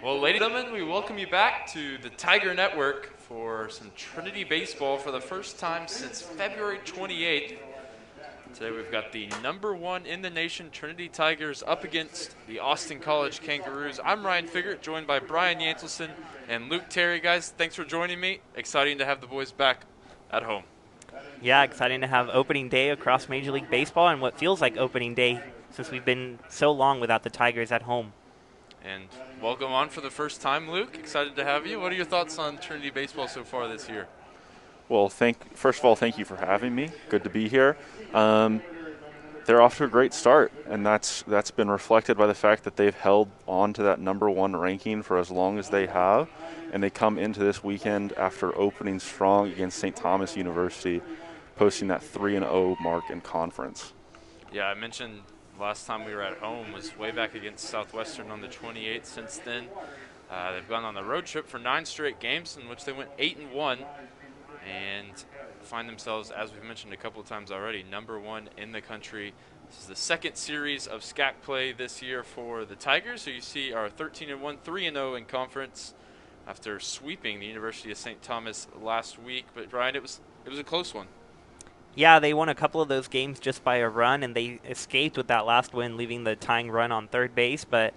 Well, ladies and gentlemen, we welcome you back to the Tiger Network for some Trinity baseball for the first time since February 28th. Today we've got the #1 in the nation Trinity Tigers up against the Austin College Kangaroos. I'm Ryan Figert, joined by Brian Yantelson and Luke Terry. Guys, thanks for joining me. Exciting to have the boys back at home. Yeah, exciting to have opening day across Major League Baseball and what feels like opening day since we've been so long without the Tigers at home. And welcome on for the first time, Luke. Excited to have you. What are your thoughts on Trinity baseball so far this year? Well, first of all, thank you for having me. Good to be here. They're off to a great start, and that's been reflected by the fact that they've held on to that #1 ranking for as long as they have, and they come into this weekend after opening strong against St. Thomas University, posting that 3-0 mark in conference. Yeah, I mentioned last time we were at home was way back against Southwestern on the 28th. Since then, they've gone on the road trip for 9 straight games in which they went 8-1 and find themselves, as we've mentioned a couple of times already, #1 in the country. This is the second series of SCAC play this year for the Tigers. So you see our 13-1, 3-0 in conference after sweeping the University of St. Thomas last week. But Brian, it was a close one. Yeah, they won a couple of those games just by a run, and they escaped with that last win, leaving the tying run on third base. But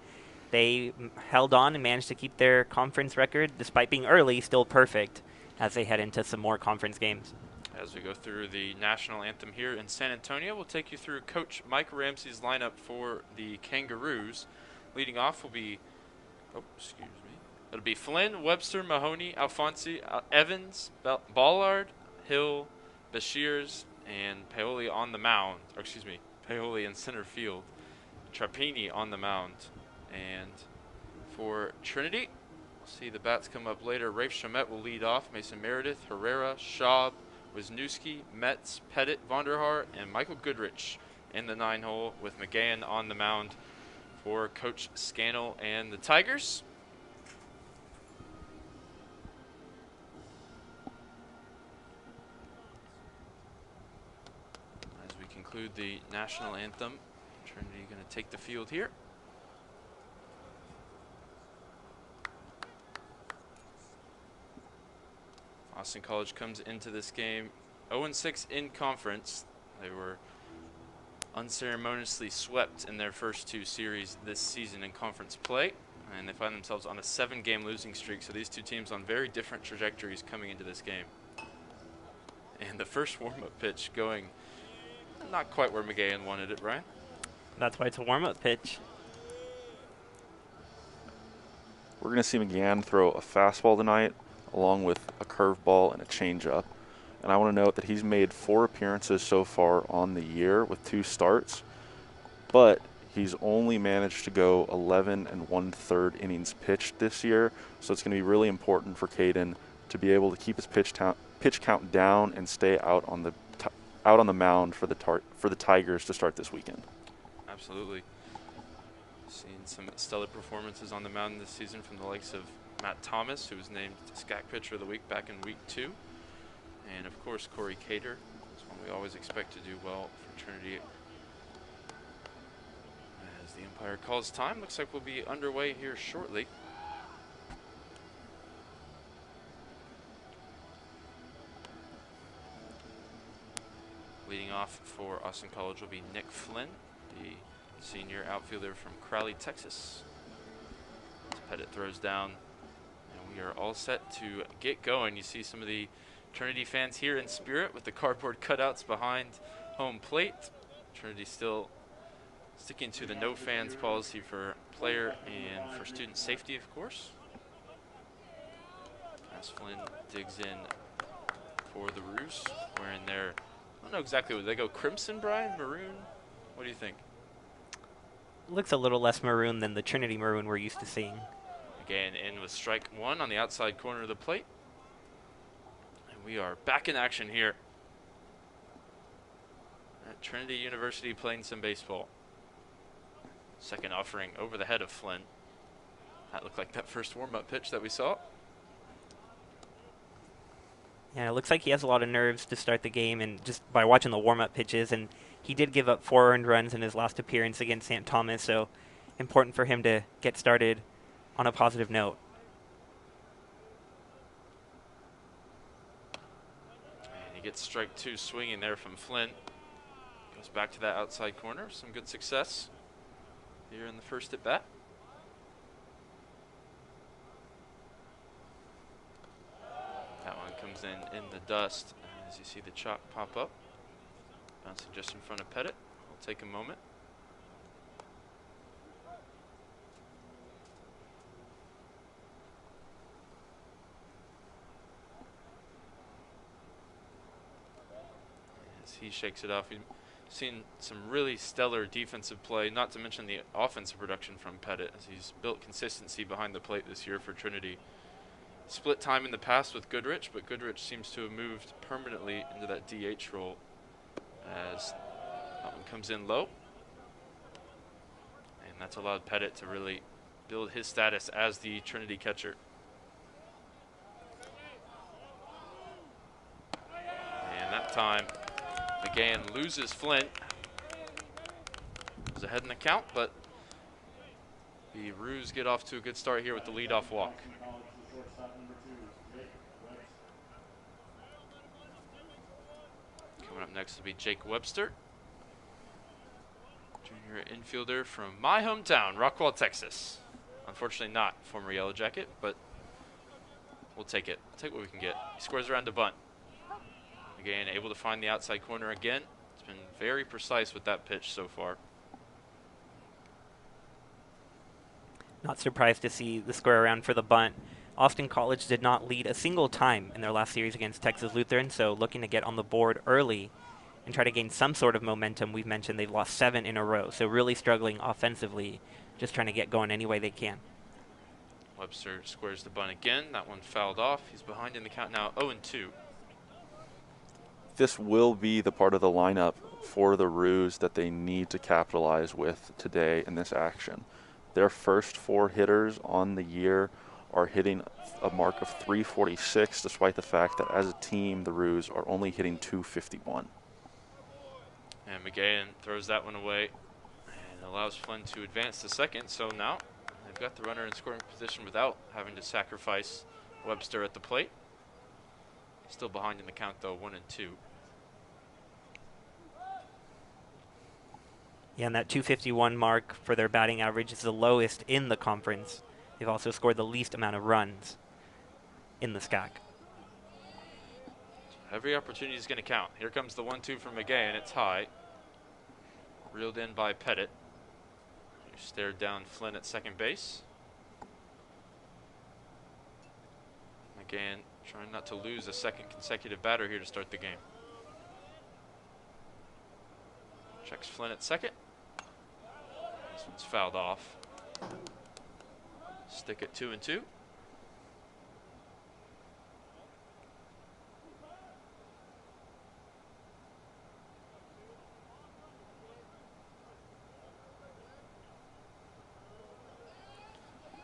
they held on and managed to keep their conference record, despite being early, still perfect as they head into some more conference games. As we go through the national anthem here in San Antonio, we'll take you through Coach Mike Ramsey's lineup for the Kangaroos. Leading off will be, it'll be Flynn, Webster, Mahoney, Alfonsi, Evans, Ballard, Hill, Bashirs, and Paoli on the mound. Paoli in center field. Trappini on the mound. And for Trinity, we'll see the bats come up later. Rafe Chamet will lead off. Mason Meredith, Herrera, Schaub, Wisniewski, Metz, Pettit, Vonderhaar, and Michael Goodrich in the 9-hole with McGahan on the mound for Coach Scannell and the Tigers. As we conclude the national anthem, Trinity going to take the field here. Austin College comes into this game 0-6 in conference. They were unceremoniously swept in their first 2 series this season in conference play, and they find themselves on a 7-game losing streak. So these two teams on very different trajectories coming into this game. And the first warm-up pitch going not quite where McGahan wanted it, Brian. That's why it's a warm-up pitch. We're going to see McGann throw a fastball tonight, along with a curveball and a changeup. And I want to note that he's made 4 appearances so far on the year with 2 starts, but he's only managed to go 11 1/3 innings pitched this year. So it's going to be really important for Caden to be able to keep his pitch count down and stay out on the mound for the Tigers to start this weekend. Absolutely. Seen some stellar performances on the mound this season from the likes of Matt Thomas, who was named SCAC Pitcher of the Week back in Week 2. And, of course, Corey Cater. That's one we always expect to do well for Trinity. As the umpire calls time, looks like we'll be underway here shortly. Leading off for Austin College will be Nick Flynn, the senior outfielder from Crowley, Texas. As Pettit throws down. We are all set to get going. You see some of the Trinity fans here in spirit with the cardboard cutouts behind home plate. Trinity still sticking to the no fans policy for player and for student safety, of course. As Flynn digs in for the Roos, wearing their, I don't know exactly, would they go crimson, Brian? Maroon? What do you think? Looks a little less maroon than the Trinity maroon we're used to seeing. Again, in with strike 1 on the outside corner of the plate. And we are back in action here at Trinity University playing some baseball. Second offering over the head of Flynn. That looked like that first warm-up pitch that we saw. Yeah, it looks like he has a lot of nerves to start the game, and just by watching the warm-up pitches, and he did give up 4 earned runs in his last appearance against St. Thomas, so important for him to get started on a positive note. And he gets strike 2 swinging there from Flynn. Goes back to that outside corner. Some good success here in the first at bat. That one comes in the dust as you see the chalk pop up. Bouncing just in front of Pettit. Will take a moment. As he shakes it off, we've seen some really stellar defensive play, not to mention the offensive production from Pettit, as he's built consistency behind the plate this year for Trinity. Split time in the past with Goodrich, but Goodrich seems to have moved permanently into that DH role as that one comes in low. And that's allowed Pettit to really build his status as the Trinity catcher. And that time, McGann loses Flint. Was ahead in the count, but the Roos get off to a good start here with the leadoff walk. Coming up next will be Jake Webster, junior infielder from my hometown, Rockwall, Texas. Unfortunately not former Yellow Jacket, but we'll take it. Take what we can get. He scores around to bunt. Again, able to find the outside corner again. It's been very precise with that pitch so far. Not surprised to see the square around for the bunt. Austin College did not lead a single time in their last series against Texas Lutheran, so looking to get on the board early and try to gain some sort of momentum. We've mentioned they've lost 7 in a row, so really struggling offensively, just trying to get going any way they can. Webster squares the bunt again. That one fouled off. He's behind in the count now, 0-2. This will be the part of the lineup for the Roos that they need to capitalize with today in this action. Their first 4 hitters on the year are hitting a mark of 346, despite the fact that as a team, the Roos are only hitting 251. And McGann throws that one away and allows Flynn to advance to second. So now they've got the runner in scoring position without having to sacrifice Webster at the plate. Still behind in the count, though, 1-2. Yeah, and that 251 mark for their batting average is the lowest in the conference. They've also scored the least amount of runs in the SCAC. Every opportunity is going to count. Here comes the 1-2 from McGann. It's high. Reeled in by Pettit. He stared down Flynn at second base. McGann trying not to lose a second consecutive batter here to start the game. Checks Flynn at second. This one's fouled off. Stick at 2-2.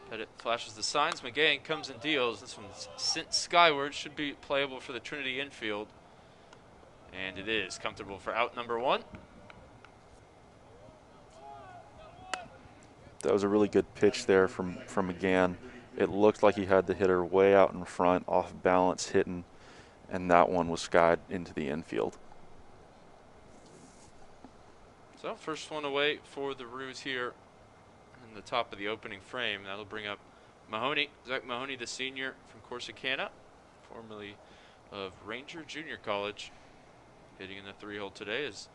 Pettit flashes the signs. McGann comes and deals. This one's sent skyward. Should be playable for the Trinity infield. And it is comfortable for out number 1. That was a really good pitch there from McGann. It looked like he had the hitter way out in front, off balance hitting, and that one was skied into the infield. So first one away for the Roos here in the top of the opening frame. That'll bring up Mahoney, Zach Mahoney, the senior from Corsicana, formerly of Ranger Junior College. Hitting in the 3-hole today as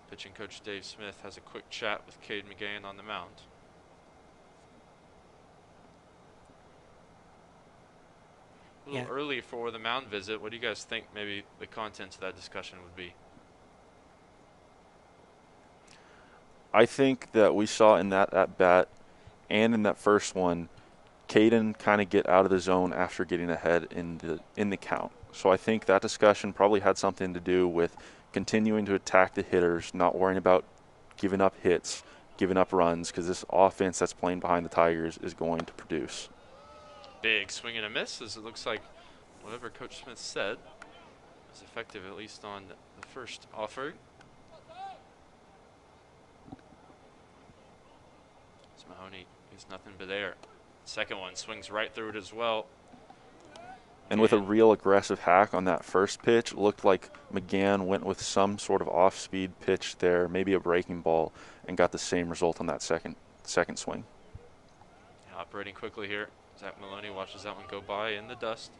pitching coach Dave Smith has a quick chat with Cade McGann on the mound. A little early for the mound visit. What do you guys think maybe the contents of that discussion would be? I think that we saw in that at-bat and in that first one, Caden kind of get out of the zone after getting ahead in the count. So I think that discussion probably had something to do with continuing to attack the hitters, not worrying about giving up hits, giving up runs, because this offense that's playing behind the Tigers is going to produce. Big swing and a miss, as it looks like whatever Coach Smith said was effective, at least on the first offer. As Mahoney is nothing but air. Second one swings right through it as well. And with a real aggressive hack on that first pitch, looked like McGann went with some sort of off-speed pitch there, maybe a breaking ball, and got the same result on that second swing. Operating quickly here. Zach Maloney watches that one go by in the dust.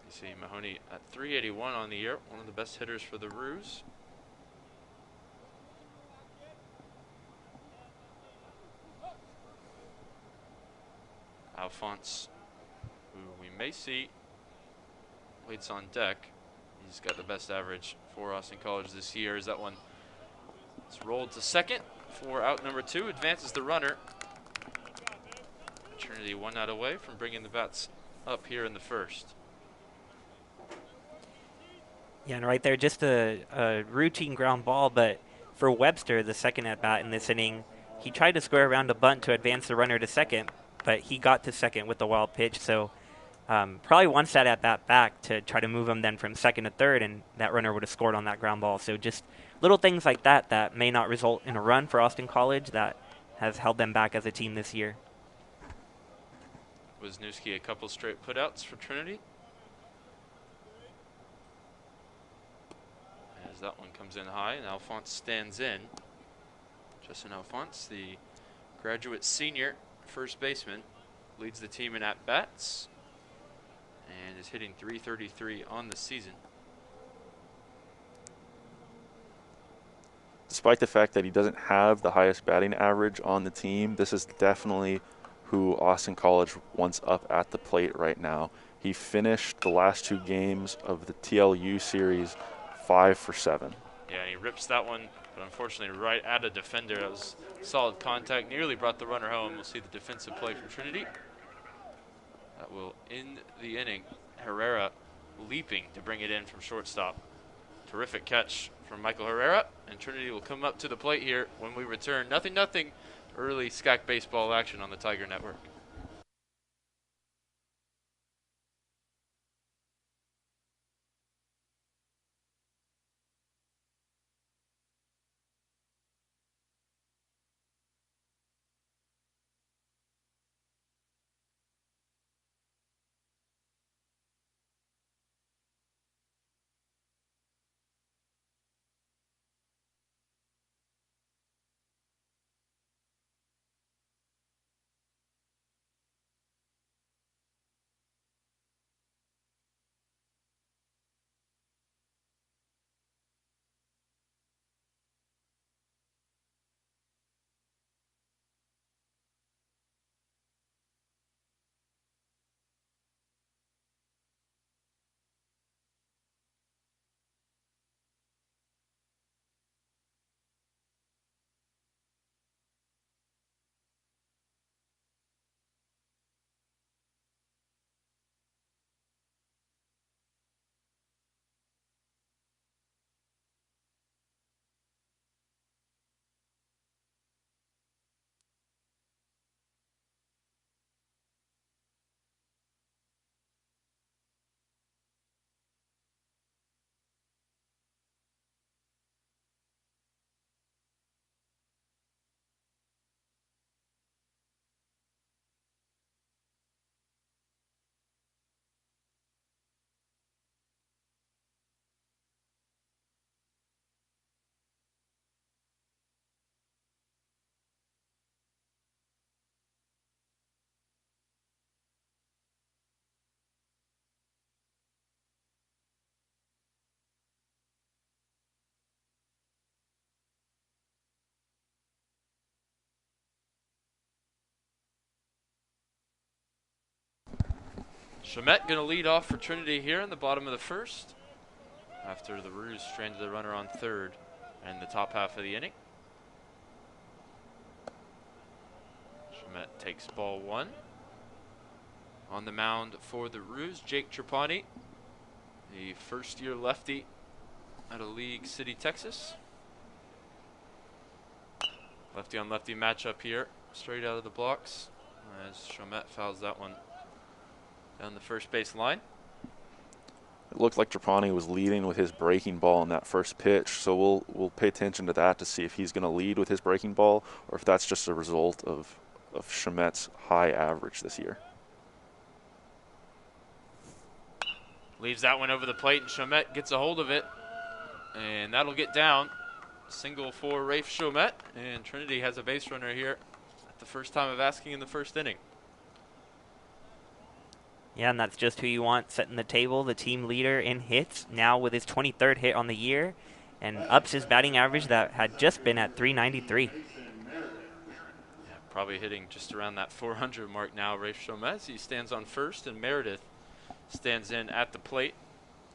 You see Mahoney at 381 on the year, one of the best hitters for the Roos. Alphonse, who we may see, waits on deck. He's got the best average for Austin College this year. As that one is rolled to second for out number 2, advances the runner. Trinity 1 out away from bringing the bats up here in the first. Yeah, and right there, just a routine ground ball, but for Webster, the second at bat in this inning, he tried to square around a bunt to advance the runner to second, but he got to second with the wild pitch, so probably wants that at bat back to try to move him then from second to third, and that runner would have scored on that ground ball. So just little things like that that may not result in a run for Austin College that has held them back as a team this year. Wisniewski a couple straight putouts for Trinity. As that one comes in high, and Alphonse stands in. Justin Alphonse, the graduate senior first baseman, leads the team in at-bats and is hitting .333 on the season. Despite the fact that he doesn't have the highest batting average on the team, this is definitely who Austin College wants up at the plate right now. He finished the last 2 games of the TLU series 5 for 7. Yeah, he rips that one, but unfortunately right at a defender. That was solid contact, nearly brought the runner home. We'll see the defensive play from Trinity. That will end the inning. Herrera leaping to bring it in from shortstop. Terrific catch from Michael Herrera, and Trinity will come up to the plate here when we return. 0-0 early SCAC baseball action on the Tiger Network. Chamet going to lead off for Trinity here in the bottom of the first after the Roos stranded the runner on third in the top half of the inning. Chamet takes ball 1. On the mound for the Roos, Jake Trapani, the first-year lefty out of League City, Texas. Lefty on lefty matchup here, straight out of the blocks as Chamet fouls that one down the first base line. It looked like Trapani was leading with his breaking ball on that first pitch, so we'll pay attention to that to see if he's going to lead with his breaking ball or if that's just a result of Chamet's high average this year. Leaves that one over the plate, and Chamet gets a hold of it, and that'll get down. Single for Rafe Chamet, and Trinity has a base runner here at the first time of asking in the first inning. Yeah, and that's just who you want setting the table, the team leader in hits, now with his 23rd hit on the year, and ups his batting average that had just been at 393. Yeah, probably hitting just around that 400 mark now, Rafe Chamet. He stands on first, and Meredith stands in at the plate.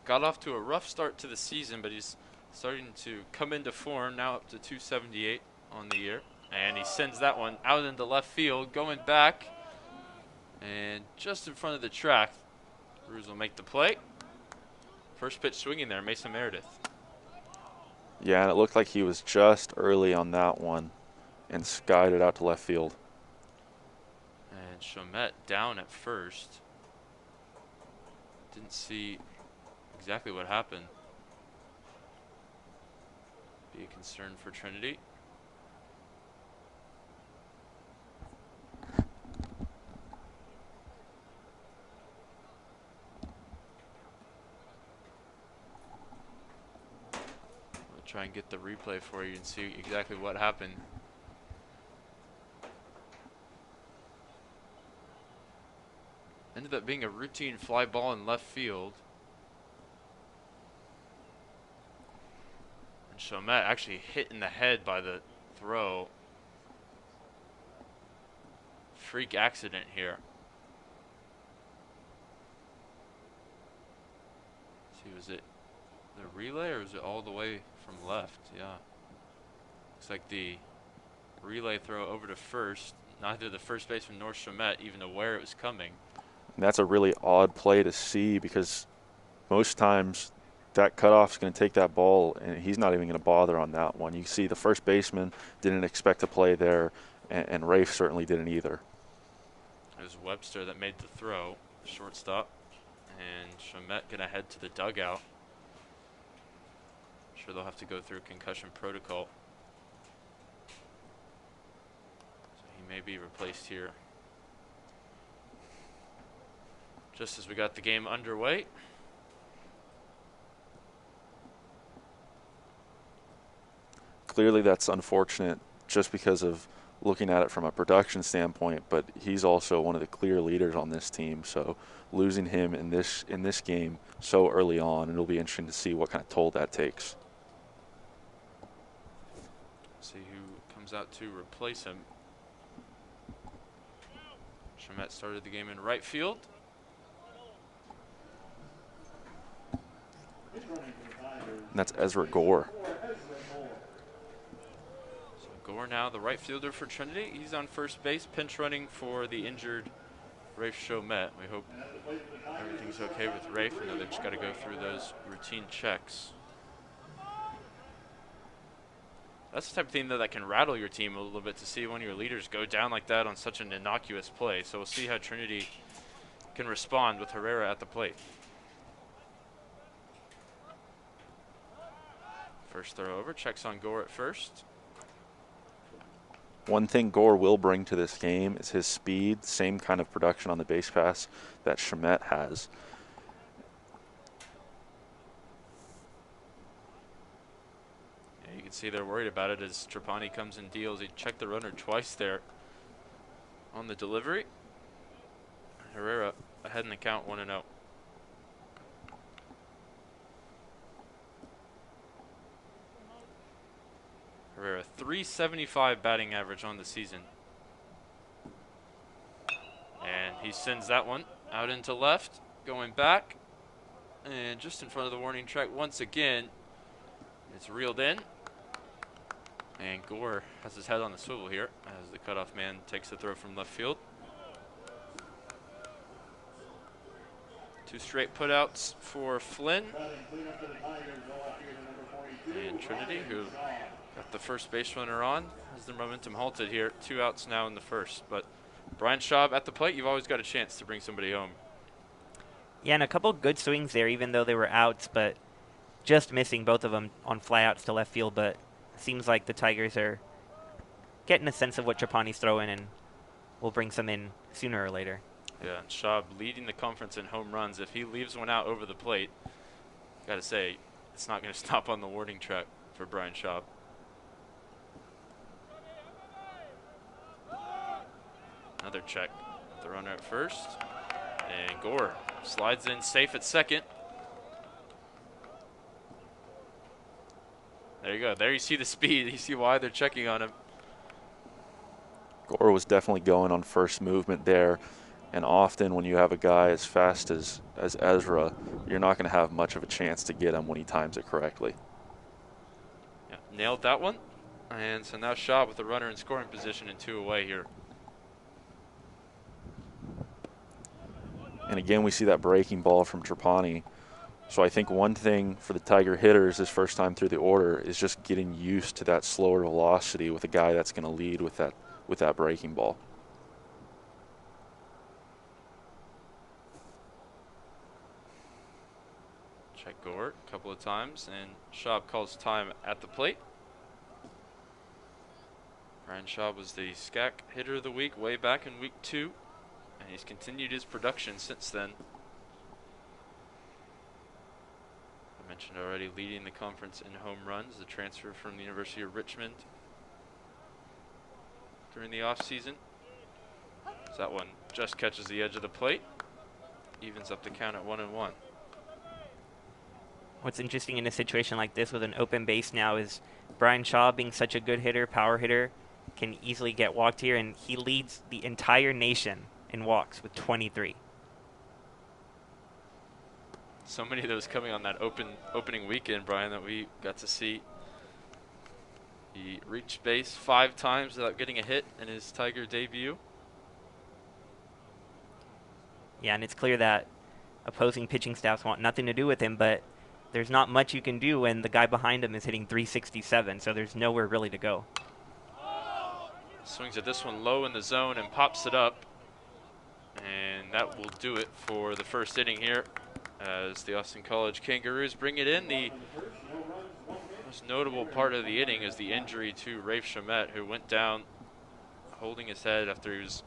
Got off to a rough start to the season, but he's starting to come into form, now up to 278 on the year. And he sends that one out into left field, going back. And just in front of the track, Ruse will make the play. First pitch swinging there, Mason Meredith. Yeah, and it looked like he was just early on that one and skied it out to left field. And Chamet down at first. Didn't see exactly what happened. Be a concern for Trinity. We'll try and get the replay for you and see exactly what happened. Ended up being a routine fly ball in left field. And Chamet actually hit in the head by the throw. Freak accident here. Let's see, was it the relay or was it all the way from left? Yeah. Looks like the relay throw over to first. Neither the first baseman nor Chamet even aware it was coming. And that's a really odd play to see because most times that cutoff's going to take that ball and he's not even going to bother on that one. You see the first baseman didn't expect to play there, and Rafe certainly didn't either. It was Webster that made the throw, shortstop, and Chamet going to head to the dugout. I'm sure they'll have to go through concussion protocol. So he may be replaced here. Just as we got the game underway. Clearly that's unfortunate just because of looking at it from a production standpoint, but he's also one of the clear leaders on this team. So losing him in this game so early on, it'll be interesting to see what kind of toll that takes. See who comes out to replace him. Chamet started the game in right field. And that's Ezra Gore. So Gore now the right fielder for Trinity. He's on first base, pinch running for the injured Rafe Chamet. We hope everything's okay with Rafe. I know they've just got to go through those routine checks. That's the type of thing that can rattle your team a little bit, to see one of your leaders go down like that on such an innocuous play. So we'll see how Trinity can respond with Herrera at the plate. First throw over, checks on Gore at first. One thing Gore will bring to this game is his speed, same kind of production on the base pass that Chamet has. Yeah, you can see they're worried about it as Trapani comes and deals. He checked the runner twice there on the delivery. Herrera ahead in the count, 1-0. Herrera, 375 batting average on the season. And he sends that one out into left, going back. And just in front of the warning track once again. It's reeled in. And Gore has his head on the swivel here as the cutoff man takes the throw from left field. Two straight putouts for Flynn. And Trinity, who got the first base runner on, has their momentum halted here. 2 outs now in the first. But Brian Schaub at the plate, you've always got a chance to bring somebody home. Yeah, and a couple good swings there, even though they were outs, but just missing both of them on flyouts to left field. But seems like the Tigers are getting a sense of what Trapani's throwing and will bring some in sooner or later. Yeah, and Schaub leading the conference in home runs. If he leaves one out over the plate, got to say, it's not going to stop on the warning track for Brian Schaub. Another check. The runner at first. And Gore slides in safe at second. There you go. There you see the speed. You see why they're checking on him. Gore was definitely going on first movement there. And often when you have a guy as fast as Ezra, you're not going to have much of a chance to get him when he times it correctly. Yeah, nailed that one. And so now Schaub with the runner in scoring position and 2 away here. And again, we see that breaking ball from Trapani. So I think one thing for the Tiger hitters this first time through the order is just getting used to that slower velocity with a guy that's going to lead with that breaking ball. Check Gore a couple of times, and Schaub calls time at the plate. Brian Schaub was the SCAC hitter of the week way back in week 2, and he's continued his production since then. I mentioned already leading the conference in home runs, the transfer from the University of Richmond during the offseason. So that one just catches the edge of the plate, evens up the count at 1-1. What's interesting in a situation like this with an open base now is Brian Shaw, being such a good hitter, power hitter, can easily get walked here, and he leads the entire nation in walks with 23. So many of those coming on that opening weekend, Brian, that we got to see. He reached base 5 times without getting a hit in his Tiger debut. Yeah, and it's clear that opposing pitching staffs want nothing to do with him, but there's not much you can do when the guy behind him is hitting 367, so there's nowhere really to go. Swings at this one low in the zone and pops it up. And that will do it for the first inning here as the Austin College Kangaroos bring it in. The most notable part of the inning is the injury to Rafe Chamet, who went down holding his head after he was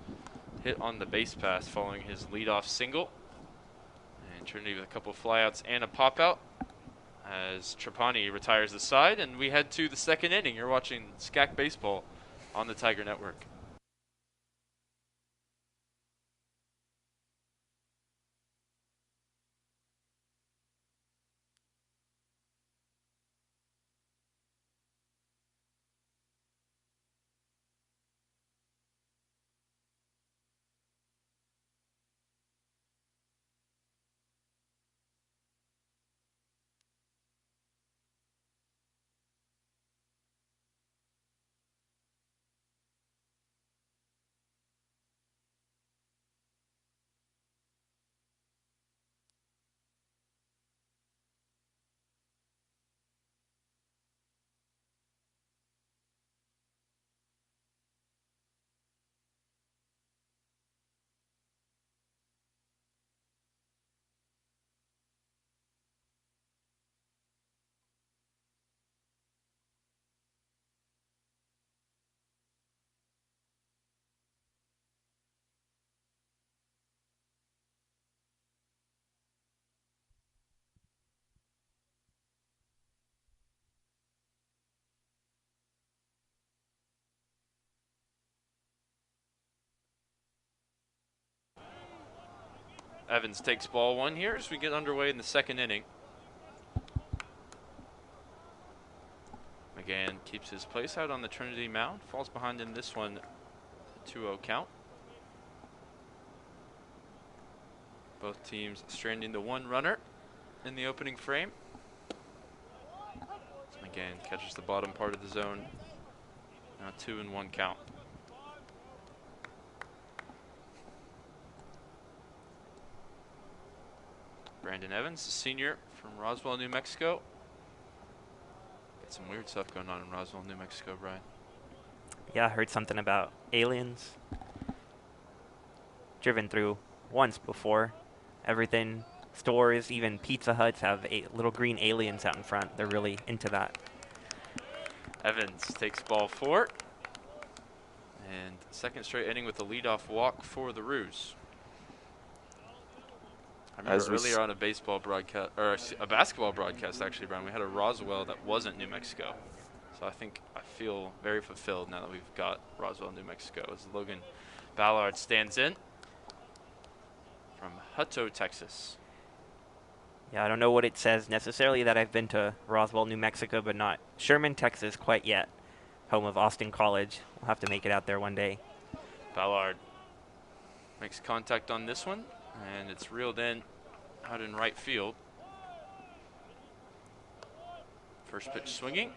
hit on the base pass following his leadoff single. And Trinity with a couple of flyouts and a pop-out as Trapani retires the side, and we head to the second inning. You're watching SCAC Baseball on the Tiger Network. Evans takes ball 1 here as we get underway in the second inning. McGann keeps his place out on the Trinity mound. Falls behind in this one, 2-0 count. Both teams stranding the 1 runner in the opening frame. McGann catches the bottom part of the zone. Now 2-1 count. Brandon Evans, a senior from Roswell, New Mexico. Got some weird stuff going on in Roswell, New Mexico, Brian. Yeah, I heard something about aliens. Driven through once before. Everything stores, even Pizza Huts have little green aliens out in front. They're really into that. Evans takes ball 4. And second straight inning with a leadoff walk for the Roos. I remember earlier on a baseball broadcast, or a basketball broadcast actually, Brian, we had a Roswell that wasn't New Mexico. So I feel very fulfilled now that we've got Roswell, New Mexico, as Logan Ballard stands in from Hutto, Texas. Yeah, I don't know what it says necessarily that I've been to Roswell, New Mexico, but not Sherman, Texas quite yet. Home of Austin College. We'll have to make it out there one day. Ballard makes contact on this one, and it's reeled in out in right field. First pitch swinging.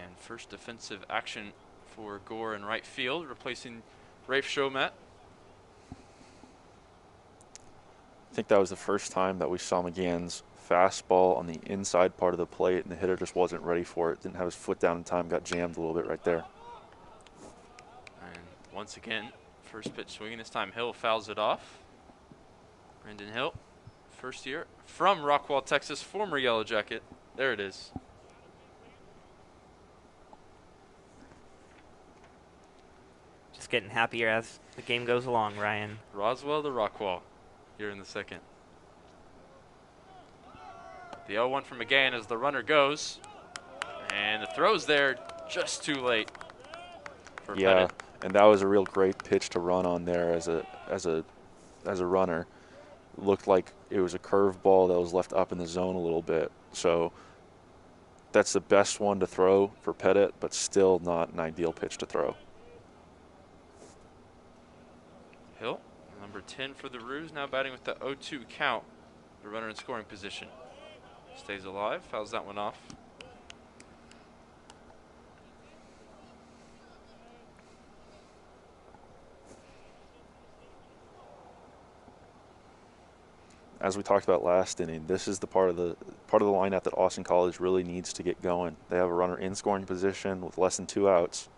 And first defensive action for Gore in right field, replacing Rafe Chomet. I think that was the first time that we saw McGann's fastball on the inside part of the plate, and the hitter just wasn't ready for it. Didn't have his foot down in time, got jammed a little bit right there. And once again, first pitch swinging. This time Hill fouls it off. Brandon Hill, first year from Rockwall, Texas, former Yellow Jacket. There it is. Just getting happier as the game goes along, Ryan. Roswell to Rockwall here in the second. The 0-1 from McGann as the runner goes. And the throw's there just too late for Pettit. And that was a real great pitch to run on there as a runner. Looked like it was a curveball that was left up in the zone a little bit. So that's the best one to throw for Pettit, but still not an ideal pitch to throw. Hill, number 10 for the Roos, now batting with the 0-2 count. The runner in scoring position. Stays alive, fouls that one off. As we talked about last inning, this is the part of the lineup that Austin College really needs to get going. They have a runner in scoring position with less than 2 outs.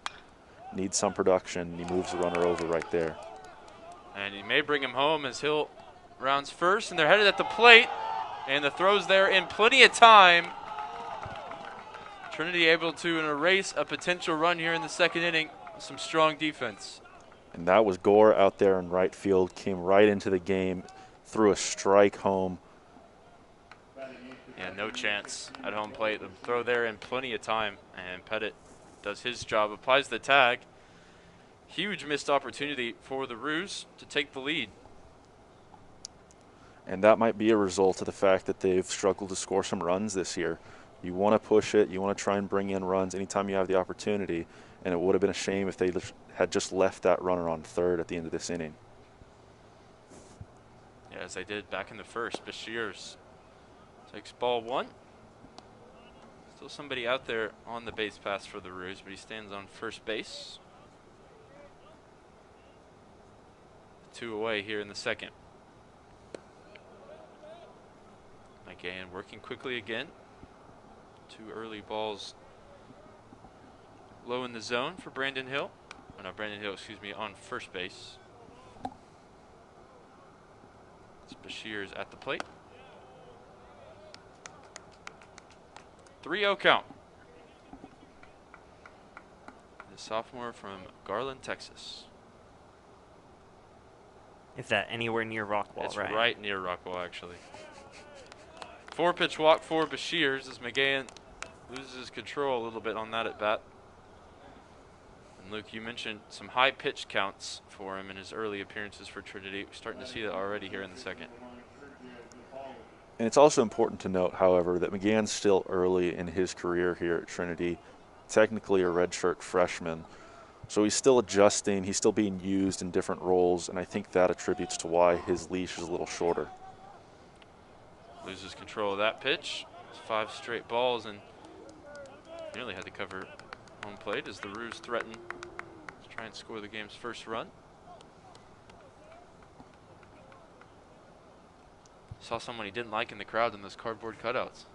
Needs some production, and he moves the runner over right there. And he may bring him home as Hill rounds first, and they're headed at the plate. And the throw's there in plenty of time. Trinity able to erase a potential run here in the second inning with some strong defense. And that was Gore out there in right field, came right into the game, threw a strike home. Yeah, no chance at home plate. The throw there in plenty of time, and Pettit does his job, applies the tag. Huge missed opportunity for the Roos to take the lead. And that might be a result of the fact that they've struggled to score some runs this year. You want to push it. You want to try and bring in runs anytime you have the opportunity. And it would have been a shame if they had just left that runner on third at the end of this inning. Yeah, as they did back in the first. Bashirs takes ball 1. Still somebody out there on the base pass for the Roos, but he stands on first base. 2 away here in the second. McGann working quickly again. 2 early balls low in the zone for Brandon Hill. Oh, no, Brandon Hill, excuse me, on first base. It's Bashirs at the plate. 3-0 count. The sophomore from Garland, Texas. Is that anywhere near Rockwall, It's Ryan? right near Rockwall, actually. 4-pitch walk for Bashirs as McGann loses control a little bit on that at bat. And Luke, you mentioned some high pitch counts for him in his early appearances for Trinity. We're starting to see that already here in the second. And it's also important to note, however, that McGann's still early in his career here at Trinity, technically a redshirt freshman. So he's still adjusting, he's still being used in different roles, and I think that attributes to why his leash is a little shorter. Loses control of that pitch. 5 straight balls and nearly had to cover home plate as the Roos threaten to try and score the game's first run. Saw someone he didn't like in the crowd in those cardboard cutouts.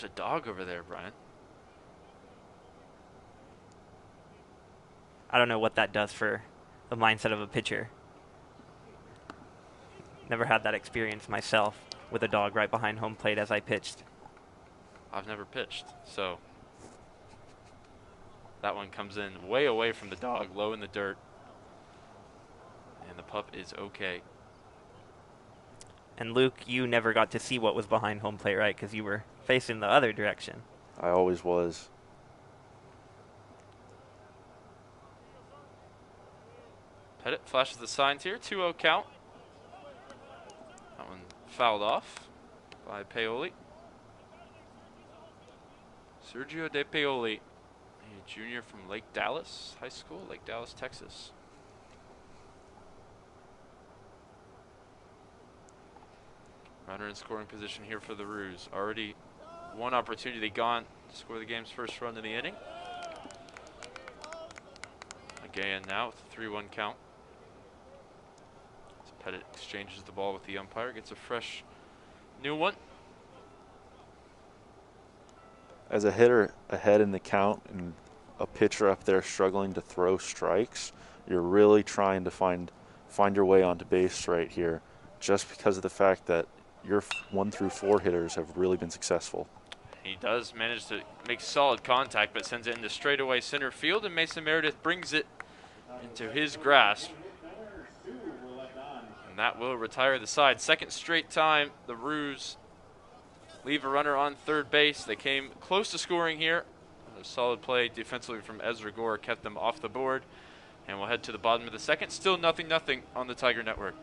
There's a dog over there, Brian. I don't know what that does for the mindset of a pitcher. Never had that experience myself with a dog right behind home plate as I pitched. I've never pitched, so that one comes in way away from the dog, low in the dirt. And the pup is okay. And Luke, you never got to see what was behind home plate, right? Because you were facing the other direction. I always was. Pettit flashes the signs here. 2-0 count. That one fouled off by Paoli. Sergio De Paoli, a junior from Lake Dallas High School, Lake Dallas, Texas. Runner in scoring position here for the Roos. Already one opportunity gone to score the game's first run in the inning. Again now with a 3-1 count. As Pettit exchanges the ball with the umpire, gets a fresh new one. As a hitter ahead in the count and a pitcher up there struggling to throw strikes, you're really trying to find your way onto base right here, just because of the fact that your 1 through 4 hitters have really been successful. He does manage to make solid contact, but sends it into straightaway center field, and Mason Meredith brings it into his grasp. And that will retire the side. Second straight time the Roos leave a runner on third base. They came close to scoring here. A solid play defensively from Ezra Gore kept them off the board. And we'll head to the bottom of the second. Still 0-0 on the Tiger Network.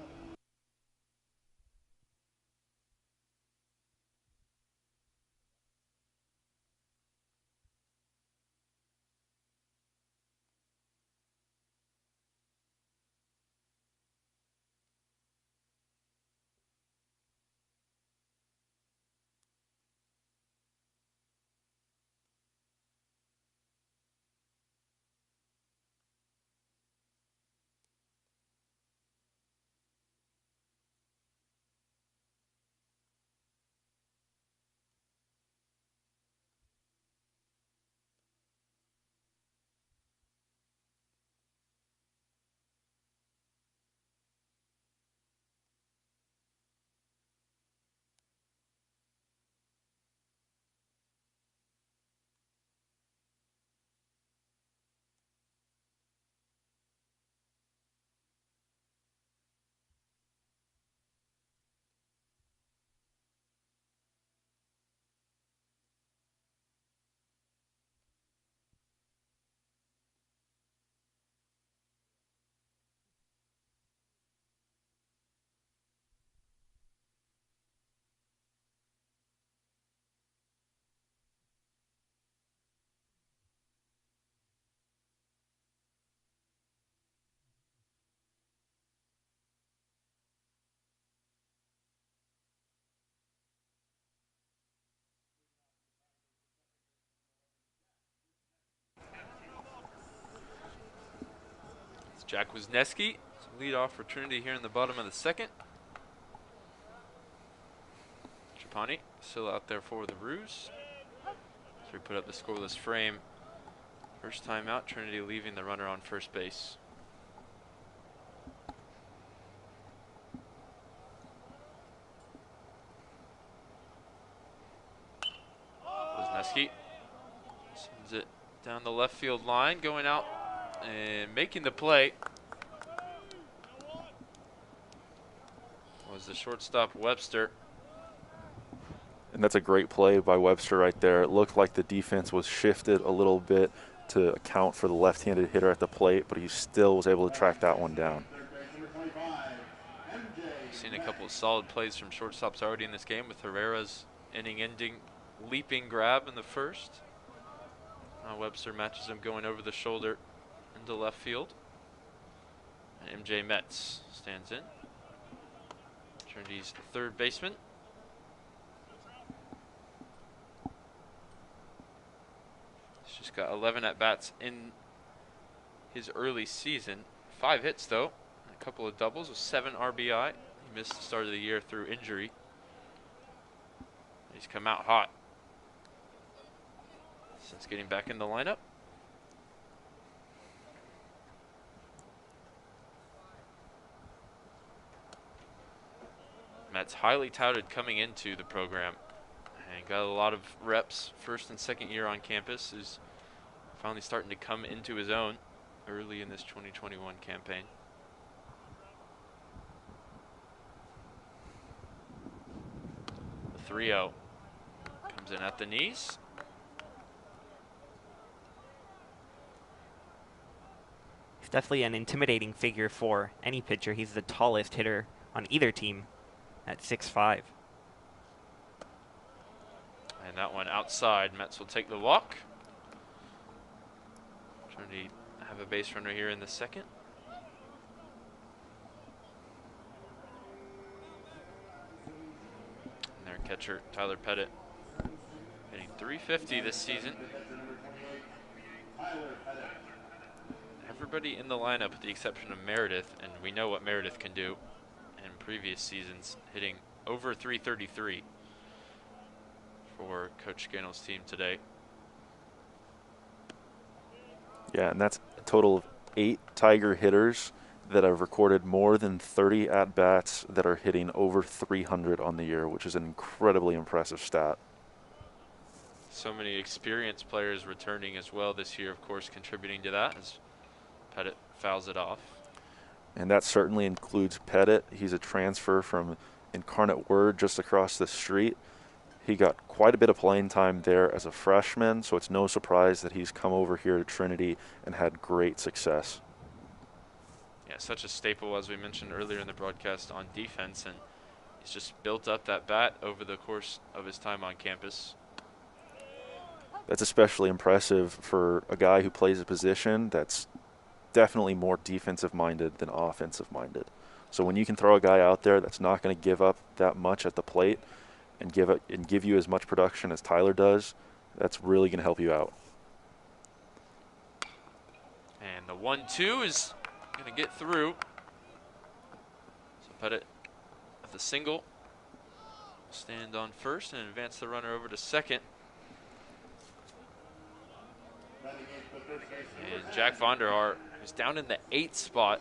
Jack Wisniewski, lead off for Trinity here in the bottom of the second. Trapani still out there for the Roos. So we put up the scoreless frame. First time out, Trinity leaving the runner on first base. Wisniewski sends it down the left field line, going out and making the play was the shortstop Webster. And that's a great play by Webster right there. It looked like the defense was shifted a little bit to account for the left-handed hitter at the plate, but he still was able to track that one down. Seen a couple of solid plays from shortstops already in this game, with Herrera's inning-ending leaping grab in the first. Webster matches him going over the shoulder into left field. And MJ Metz stands in. Trinity's third baseman. He's just got 11 at-bats in his early season. 5 hits, though. A couple of doubles with 7 RBI. He missed the start of the year through injury. He's come out hot. Since getting back in the lineup. Matt's highly touted coming into the program and got a lot of reps first and second year on campus. Is finally starting to come into his own early in this 2021 campaign. The 3-0 comes in at the knees. He's definitely an intimidating figure for any pitcher. He's the tallest hitter on either team at 6'5". And that one outside. Mets will take the walk. Trinity have a base runner here in the second. And their catcher, Tyler Pettit, hitting .350 this season. Everybody in the lineup with the exception of Meredith, and we know what Meredith can do in previous seasons, hitting over .333 for Coach Scannell's team today. Yeah, and that's a total of 8 Tiger hitters that have recorded more than 30 at-bats that are hitting over 300 on the year, which is an incredibly impressive stat. So many experienced players returning as well this year, of course, contributing to that as Pettit fouls it off. And that certainly includes Pettit. He's a transfer from Incarnate Word just across the street. He got quite a bit of playing time there as a freshman, so it's no surprise that he's come over here to Trinity and had great success. Yeah, such a staple, as we mentioned earlier in the broadcast, on defense, and he's just built up that bat over the course of his time on campus. That's especially impressive for a guy who plays a position that's definitely more defensive-minded than offensive-minded. So when you can throw a guy out there that's not going to give up that much at the plate and give you as much production as Tyler does, that's really going to help you out. And the 1-2 is going to get through. So Pettit with a single. Stand on first and advance the runner over to second. And Jack Vonderhaar is down in the 8th spot,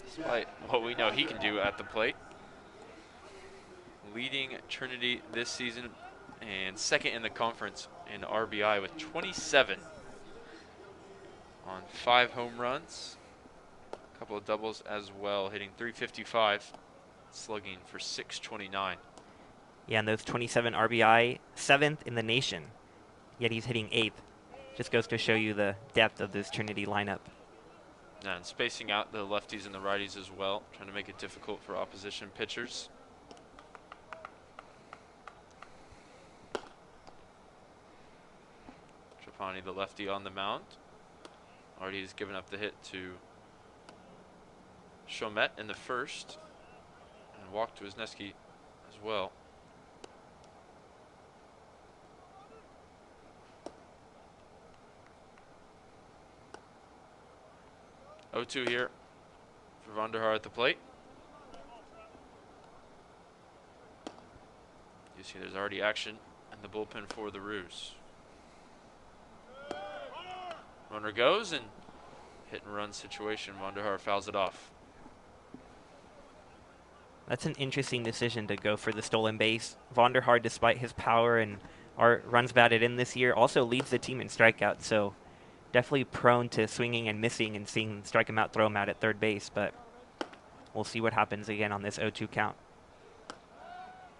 despite what we know he can do at the plate. Leading Trinity this season and second in the conference in RBI with 27 on 5 home runs. A couple of doubles as well, hitting .355, slugging for .629. Yeah, and those 27 RBI, 7th in the nation, yet he's hitting 8th. Just goes to show you the depth of this Trinity lineup. And spacing out the lefties and the righties as well, trying to make it difficult for opposition pitchers. Trapani, the lefty, on the mound. Already has given up the hit to Chomet in the first and walked to Wisniewski as well. .0-2 here for Vonderhaar at the plate. You see there's already action in the bullpen for the Roos. Runner goes, and hit and run situation. Vonderhaar fouls it off. That's an interesting decision to go for the stolen base. Vonderhaar, despite his power and runs batted in this year, also leads the team in strikeouts, so definitely prone to swinging and missing and seeing strike him out, throw him out at third base, but we'll see what happens again on this 0-2 count.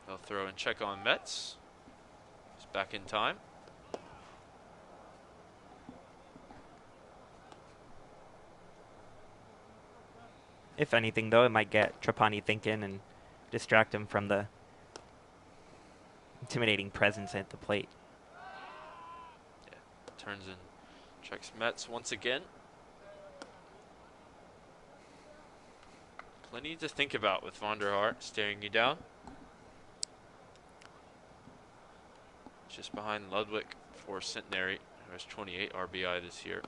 They'll throw and check on Metz. He's back in time. If anything, though, it might get Trapani thinking and distract him from the intimidating presence at the plate. Yeah, turns and checks Metz once again. Plenty to think about with Vonderhaar staring you down. Just behind Ludwig for Centenary, who has 28 RBI this year.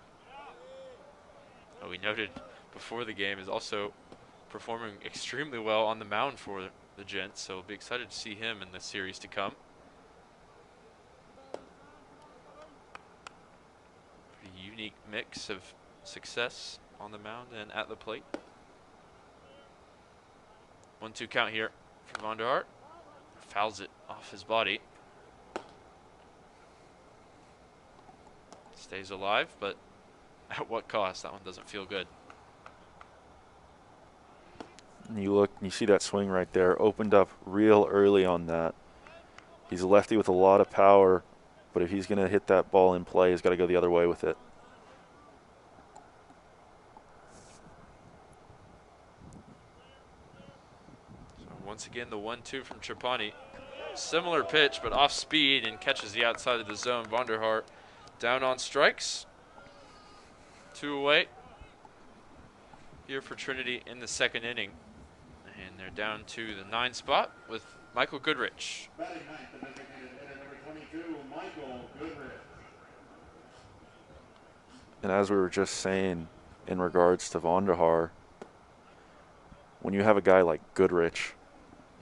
Oh, we noted before the game is also performing extremely well on the mound for the Gents, so we'll be excited to see him in the series to come. mix of success on the mound and at the plate. 1-2 count here for Vonderhaart. Fouls it off his body. Stays alive, but at what cost? That one doesn't feel good. And you look, you see that swing right there, opened up real early on that. He's a lefty with a lot of power, but if he's going to hit that ball in play, he's got to go the other way with it. So once again, the 1-2 from Trapani. Similar pitch, but off speed and catches the outside of the zone. Vonderhaart down on strikes. 2 away here for Trinity in the second inning. And they're down to the 9 spot with Michael Goodrich. And as we were just saying in regards to Vonderhaar, when you have a guy like Goodrich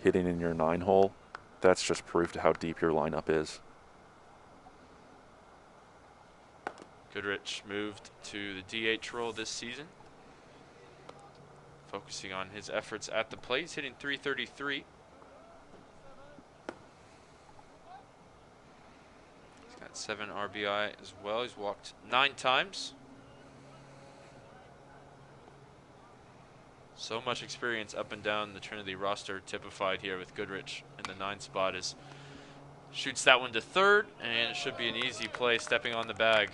hitting in your 9-hole, that's just proof to how deep your lineup is. Goodrich moved to the DH role this season, focusing on his efforts at the plate. He's hitting .333. He's got 7 RBI as well. He's walked 9 times. So much experience up and down the Trinity roster typified here with Goodrich in the 9 spot. Is shoots that one to third, and it should be an easy play stepping on the bag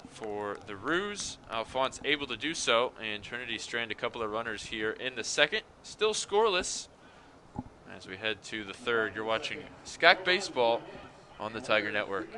for the Roos. Alphonse able to do so, and Trinity strand a couple of runners here in the second. Still scoreless as we head to the third. You're watching SCAC Baseball on the Tiger Network.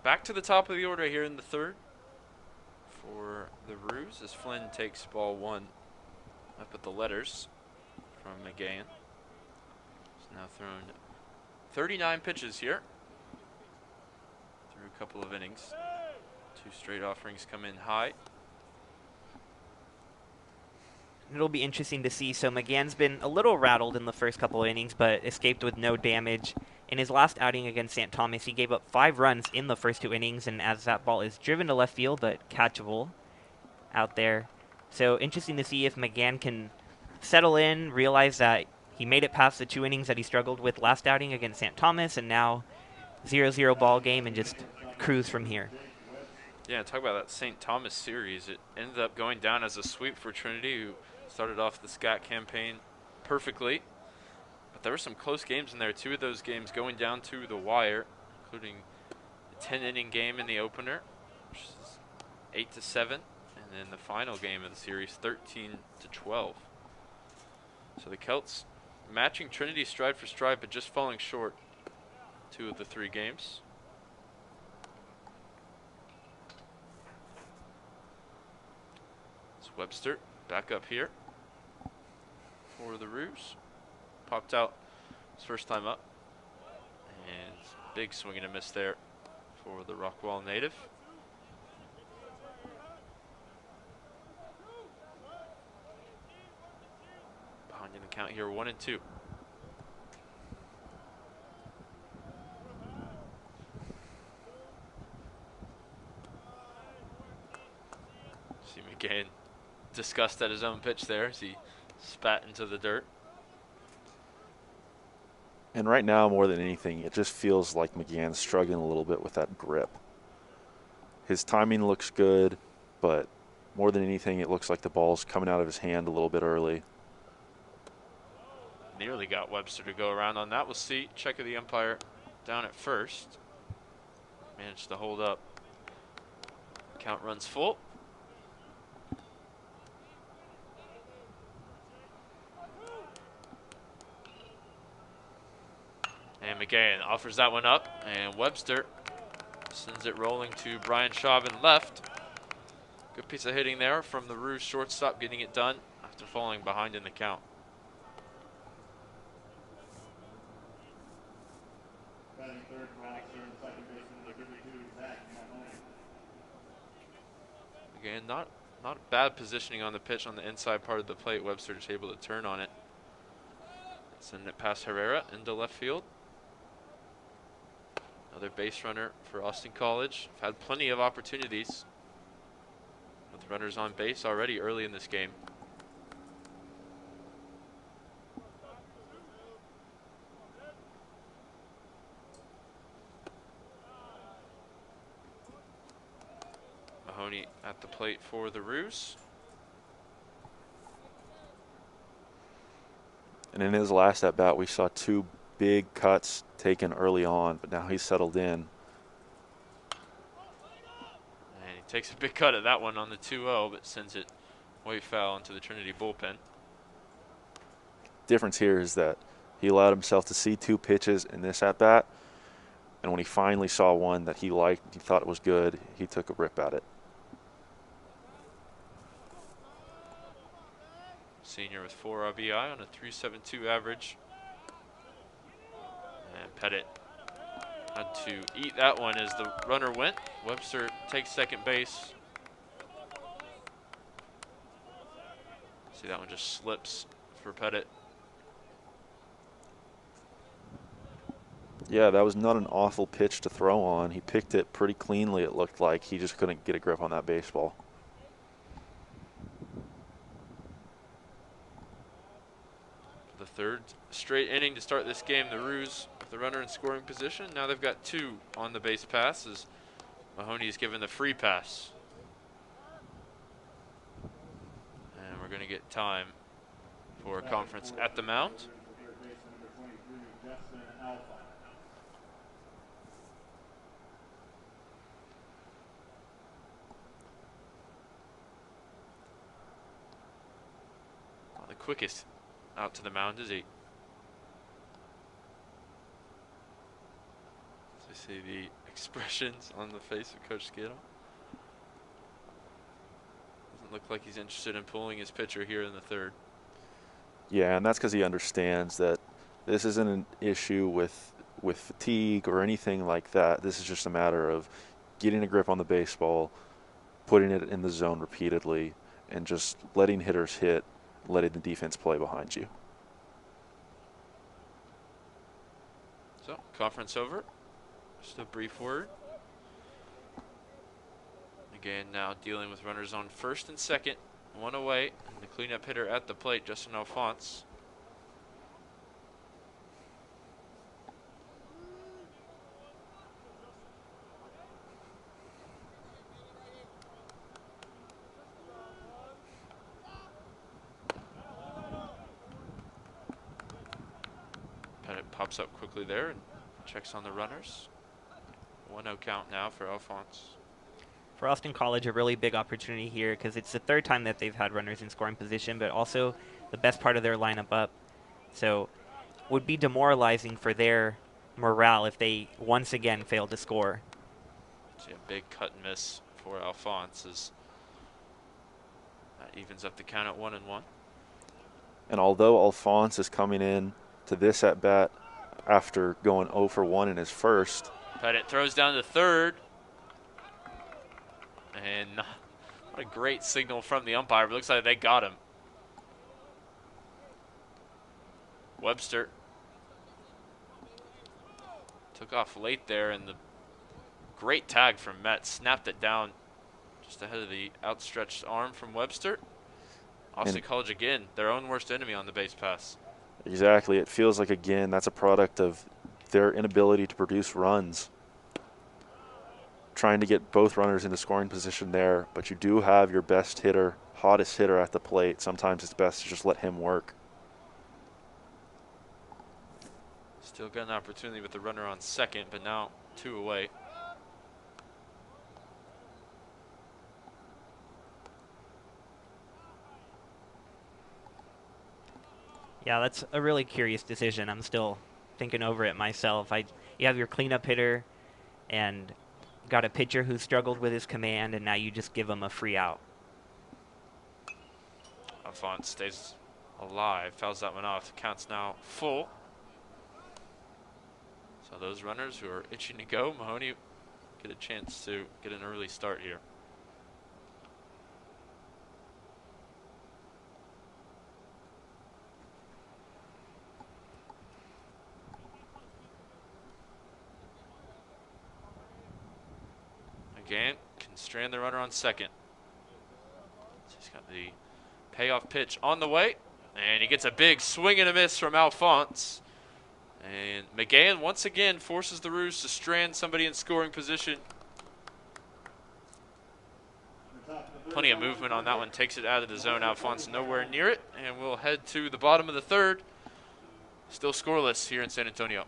Back to the top of the order here in the third for the Roos as Flynn takes ball 1 up at the letters from McGahan. He's now thrown 39 pitches here through a couple of innings. 2 straight offerings come in high. It'll be interesting to see. So McGann's been a little rattled in the first couple of innings, but escaped with no damage. In his last outing against St. Thomas, he gave up 5 runs in the first 2 innings, and as that ball is driven to left field, but catchable out there. So interesting to see if McGann can settle in, realize that he made it past the 2 innings that he struggled with last outing against St. Thomas, and now 0-0 ball game, and just cruise from here. Yeah, talk about that St. Thomas series. It ended up going down as a sweep for Trinity, who started off the SCAC campaign perfectly. But there were some close games in there. 2 of those games going down to the wire, including a 10-inning game in the opener, which is 8-7, and then the final game of the series, 13-12. So the Celts matching Trinity stride for stride, but just falling short 2 of the 3 games. Webster back up here for the Roos. Popped out his first time up. And big swing and a miss there for the Rockwall native. Behind in the count here, 1-2. See McGann disgust at his own pitch there as he spat into the dirt. And right now, more than anything, it just feels like McGann's struggling a little bit with that grip. His timing looks good, but more than anything, it looks like the ball's coming out of his hand a little bit early. Nearly got Webster to go around on that. We'll see. Check of the umpire down at first. Managed to hold up. Count runs full. And McGann offers that one up, and Webster sends it rolling to Brian Chauvin left. Good piece of hitting there from the Roos shortstop, getting it done after falling behind in the count. Again, not bad positioning on the pitch on the inside part of the plate. Webster just able to turn on it. Send it past Herrera into left field. Another base runner for Austin College. Had plenty of opportunities with runners on base already early in this game. Mahoney at the plate for the Roos. And in his last at bat, we saw two big cuts taken early on, but now he's settled in. And he takes a big cut at that one on the 2-0, but sends it way foul into the Trinity bullpen. Difference here is that he allowed himself to see two pitches in this at bat, and when he finally saw one that he liked, he thought it was good, he took a rip at it. Senior with 4 RBI on a .372 average. And Pettit had to eat that one as the runner went. Webster takes second base. See, that one just slips for Pettit. Yeah, that was not an awful pitch to throw on. He picked it pretty cleanly, it looked like. He just couldn't get a grip on that baseball. The third straight inning to start this game. The Roos with the runner in scoring position. Now they've got 2 on the base pass as Mahoney is given the free pass. And we're going to get time for a conference at the mound. Not the quickest out to the mound, is he? So you see the expressions on the face of Coach Skittle. Doesn't look like he's interested in pulling his pitcher here in the third. Yeah, and that's because he understands that this isn't an issue with fatigue or anything like that. This is just a matter of getting a grip on the baseball, putting it in the zone repeatedly, and just letting hitters hit, letting the defense play behind you. So, conference over. Just a brief word. Again, now dealing with runners on first and second. 1 away. And the cleanup hitter at the plate, Justin Alphonse. Pettit pops up quickly there and checks on the runners. 1-0 count now for Alphonse. For Austin College, a really big opportunity here because it's the third time that they've had runners in scoring position, but also the best part of their lineup up. So would be demoralizing for their morale if they once again fail to score. See a big cut and miss for Alphonse as That evens up the count at 1-1. And although Alphonse is coming in to this at bat after going 0 for 1 in his first, Pettit throws down to third. And what a great signal from the umpire. It looks like they got him. Webster took off late there, and the great tag from Met snapped it down just ahead of the outstretched arm from Webster. Austin College again, their own worst enemy on the base pass. Exactly. It feels like, again, that's a product of their inability to produce runs. Trying to get both runners into scoring position there, but you do have your best hitter, hottest hitter at the plate. Sometimes it's best to just let him work. Still got an opportunity with the runner on second, but now 2 away. Yeah, that's a really curious decision. I'm still thinking over it myself. You have your cleanup hitter and got a pitcher who struggled with his command, and now you just give him a free out. Alphonse stays alive, fouls that one off. The count's now full. So those runners who are itching to go, Mahoney get a chance to get an early start here. Again, can strand the runner on second. So he's got the payoff pitch on the way, and he gets a big swing and a miss from Alphonse. And McGann once again forces the Roos to strand somebody in scoring position. Plenty of movement on that one, takes it out of the zone. Alphonse nowhere near it, and we'll head to the bottom of the third. Still scoreless here in San Antonio.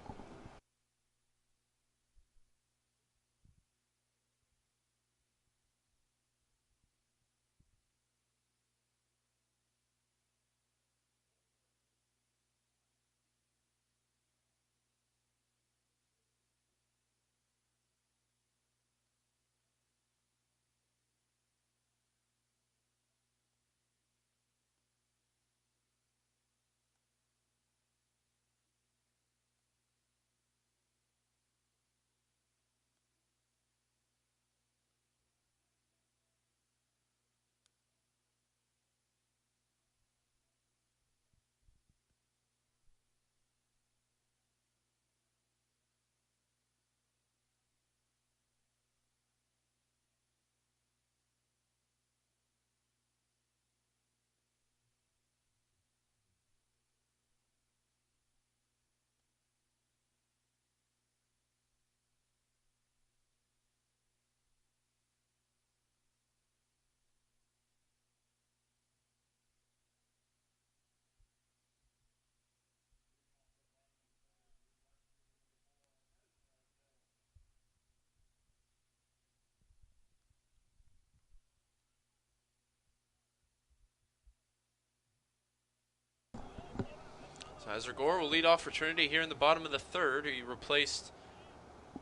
So Ezra Gore will lead off for Trinity here in the bottom of the third. He replaced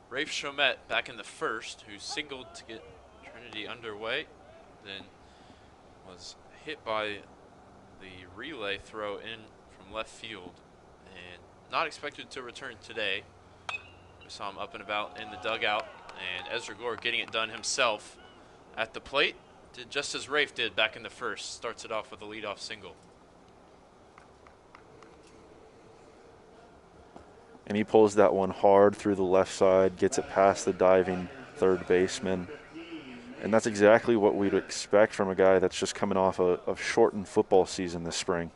Rafe Chomet back in the first, who singled to get Trinity underway, then was hit by the relay throw in from left field and not expected to return today. We saw him up and about in the dugout, and Ezra Gore getting it done himself at the plate. Did just as Rafe did back in the first. Starts it off with a leadoff single. And he pulls that one hard through the left side, gets it past the diving third baseman. And that's exactly what we'd expect from a guy that's just coming off a shortened football season this spring.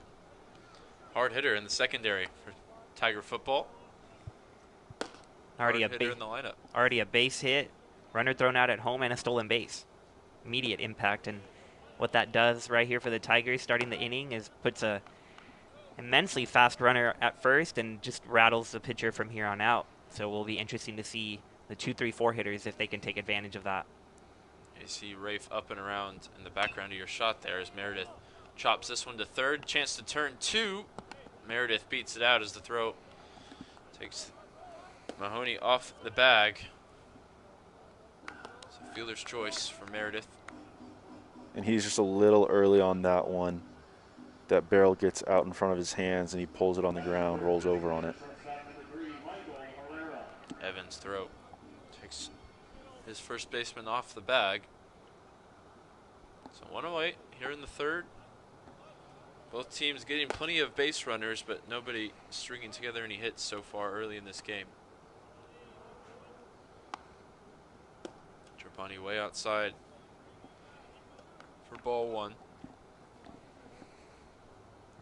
Hard hitter in the secondary for Tiger football. Already Hard hitter in the lineup. Already a base hit, runner thrown out at home, and a stolen base. Immediate impact. And what that does right here for the Tigers starting the inning is puts a immensely fast runner at first and just rattles the pitcher from here on out. So it will be interesting to see the 2, 3, 4 hitters if they can take advantage of that. You see Rafe up and around in the background of your shot there as Meredith chops this one to third. Chance to turn two. Meredith beats it out as the throw takes Mahoney off the bag. It's a fielder's choice for Meredith. And he's just a little early on that one. That barrel gets out in front of his hands, and he pulls it on the ground, rolls over on it. Evans' throw takes his first baseman off the bag. So 1 away here in the third. Both teams getting plenty of base runners, but nobody stringing together any hits so far early in this game. Trapani way outside for ball 1.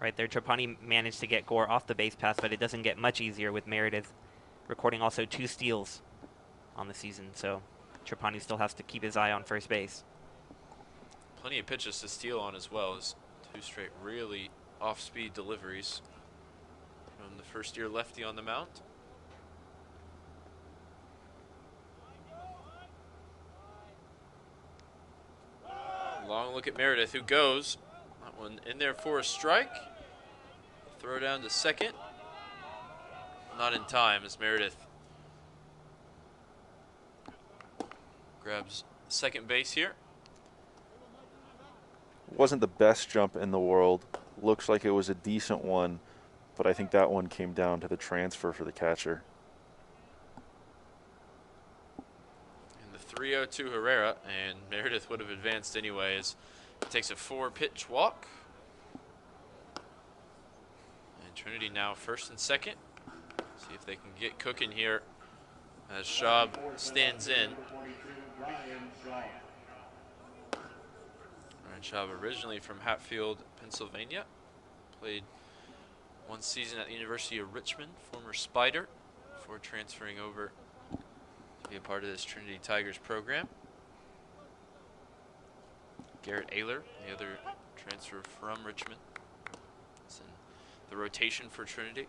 Right there, Trapani managed to get Gore off the base pass, but it doesn't get much easier with Meredith recording also 2 steals on the season. So Trapani still has to keep his eye on first base. Plenty of pitches to steal on as well as 2 straight really off-speed deliveries from the first-year lefty on the mound. Long look at Meredith, who goes. That one in there for a strike. Throw down to second. Not in time as Meredith grabs second base here. Wasn't the best jump in the world. Looks like it was a decent one, but I think that one came down to the transfer for the catcher. And the 3-0 to Herrera, and Meredith would have advanced anyway as he takes a 4-pitch walk. And Trinity now first and second. See if they can get cooking here as Schaub stands in. Ryan Schaub, originally from Hatfield, Pennsylvania. Played 1 season at the University of Richmond, former Spider, before transferring over to be a part of this Trinity Tigers program. Garrett Ayler, the other transfer from Richmond. It's in the rotation for Trinity.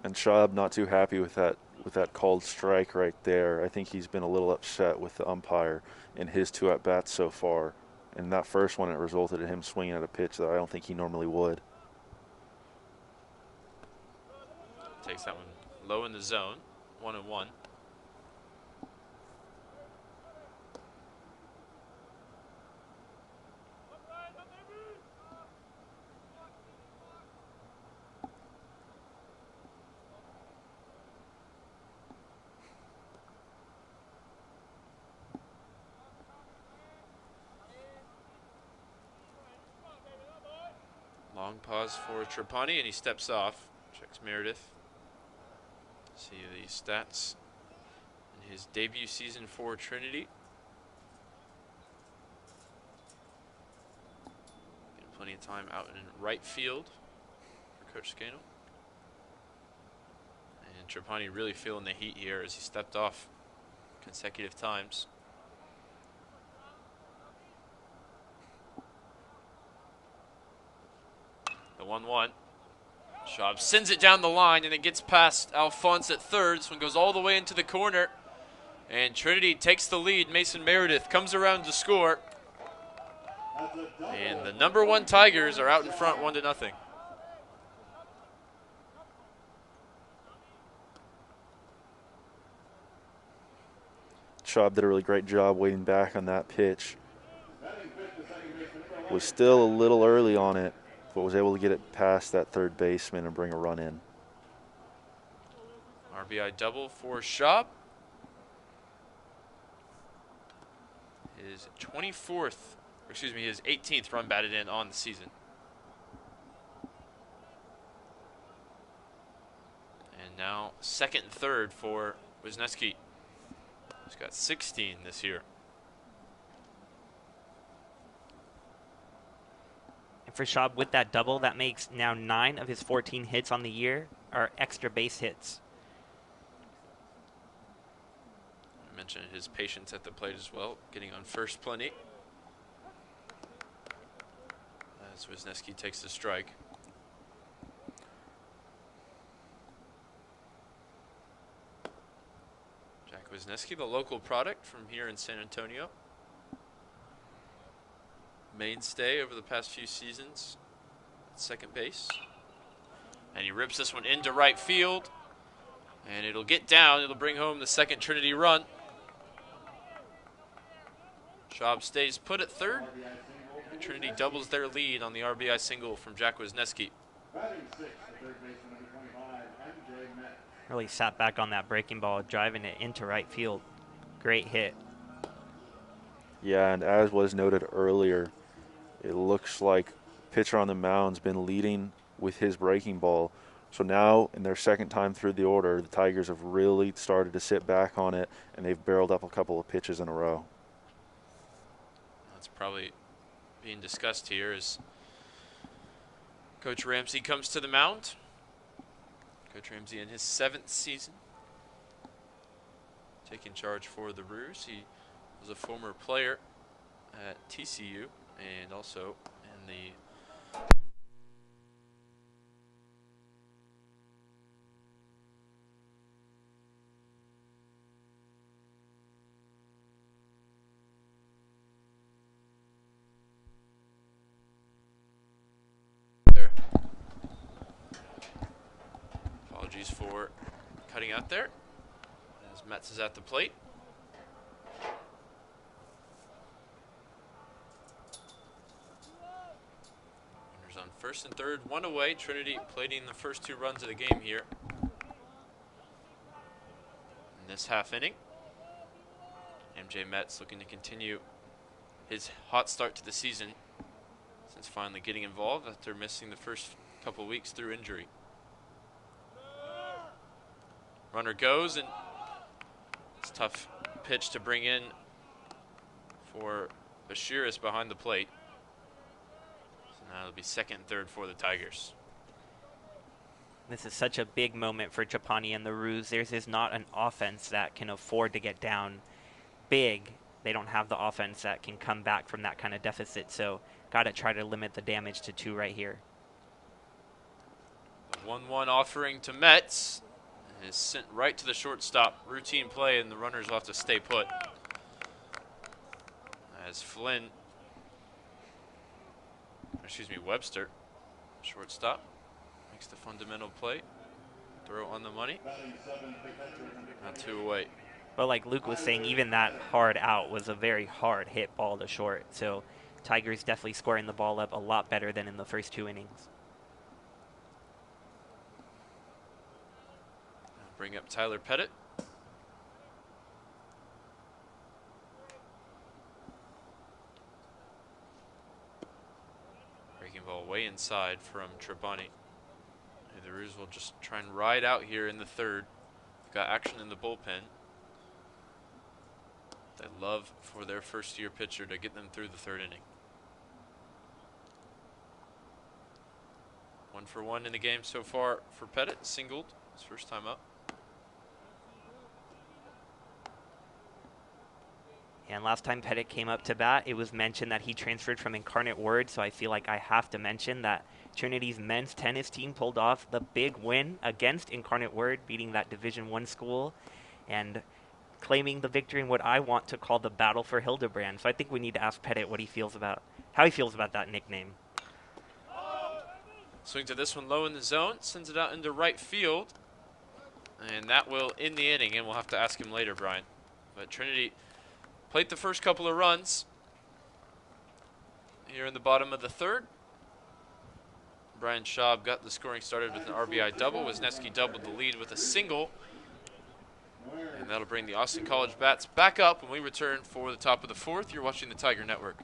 And Schaub not too happy with that called strike right there. I think he's been a little upset with the umpire in his 2 at-bats so far. And that first one, it resulted in him swinging at a pitch that I don't think he normally would. Takes that one low in the zone, 1-1. Long pause for Trapani, and he steps off. Checks Meredith. See the stats in his debut season for Trinity. Getting plenty of time out in right field for Coach Scano. And Trapani really feeling the heat here as he stepped off consecutive times. The 1-1. Schaub sends it down the line, and it gets past Alphonse at third. This one goes all the way into the corner. And Trinity takes the lead. Mason Meredith comes around to score. And the number 1 Tigers are out in front 1-0. Schaub did a really great job waiting back on that pitch. Was still a little early on it, but was able to get it past that third baseman and bring a run in. RBI double for Schaub. His 18th run batted in on the season. And now second and third for Wisniewski. He's got 16 this year. And for Schaub, with that double, that makes now 9 of his 14 hits on the year are extra base hits. I mentioned his patience at the plate as well, getting on first plenty. As Wisniewski takes the strike. Jack Wisniewski, the local product from here in San Antonio. Mainstay over the past few seasons at second base. And he rips this one into right field. And it'll get down. It'll bring home the second Trinity run. Schaub stays put at third. Trinity doubles their lead on the RBI single from Jack Wisniewski. Really sat back on that breaking ball, driving it into right field. Great hit. Yeah, and as was noted earlier, it looks like pitcher on the mound's been leading with his breaking ball. So now, in their second time through the order, the Tigers have really started to sit back on it, and they've barreled up a couple of pitches in a row. That's probably being discussed here as Coach Ramsey comes to the mound. Coach Ramsey in his 7th season, taking charge for the Roos. He was a former player at TCU and also in the there. Apologies for cutting out there as Metz is at the plate. Runners on first and third, one away. Trinity plating the first 2 runs of the game here in this half inning. MJ Metz looking to continue his hot start to the season since finally getting involved after missing the first couple weeks through injury. Runner goes, and it's a tough pitch to bring in for Bashiris behind the plate. So now it'll be second and third for the Tigers. This is such a big moment for Trapani and the Roos. Theirs is not an offense that can afford to get down big. They don't have the offense that can come back from that kind of deficit, so got to try to limit the damage to 2 right here. The 1-1 offering to Metz is sent right to the shortstop. Routine play, and the runners will have to stay put. As Webster, shortstop, makes the fundamental play. Throw on the money. Not 2 away. But like Luke was saying, even that hard out was a very hard hit ball to short. So Tigers definitely scoring the ball up a lot better than in the first 2 innings. Bring up Tyler Pettit. Breaking ball way inside from Trapani. The Roos will just try and ride out here in the third. Got action in the bullpen. They love for their first-year pitcher to get them through the 3rd inning. 1 for 1 in the game so far for Pettit. Singled his first time up. And last time Pettit came up to bat, it was mentioned that he transferred from Incarnate Word, so I feel like I have to mention that Trinity's men's tennis team pulled off the big win against Incarnate Word, beating that Division I school and claiming the victory in what I want to call the Battle for Hildebrand. So I think we need to ask Pettit how he feels about that nickname. Swing to this one low in the zone, sends it out into right field, and that will end the inning, and we'll have to ask him later, Brian. But Trinity played the first couple of runs here in the bottom of the 3rd. Brian Schaub got the scoring started with an RBI double. Wisniewski doubled the lead with a single. And that'll bring the Austin College bats back up when we return for the top of the 4th. You're watching the Tiger Network.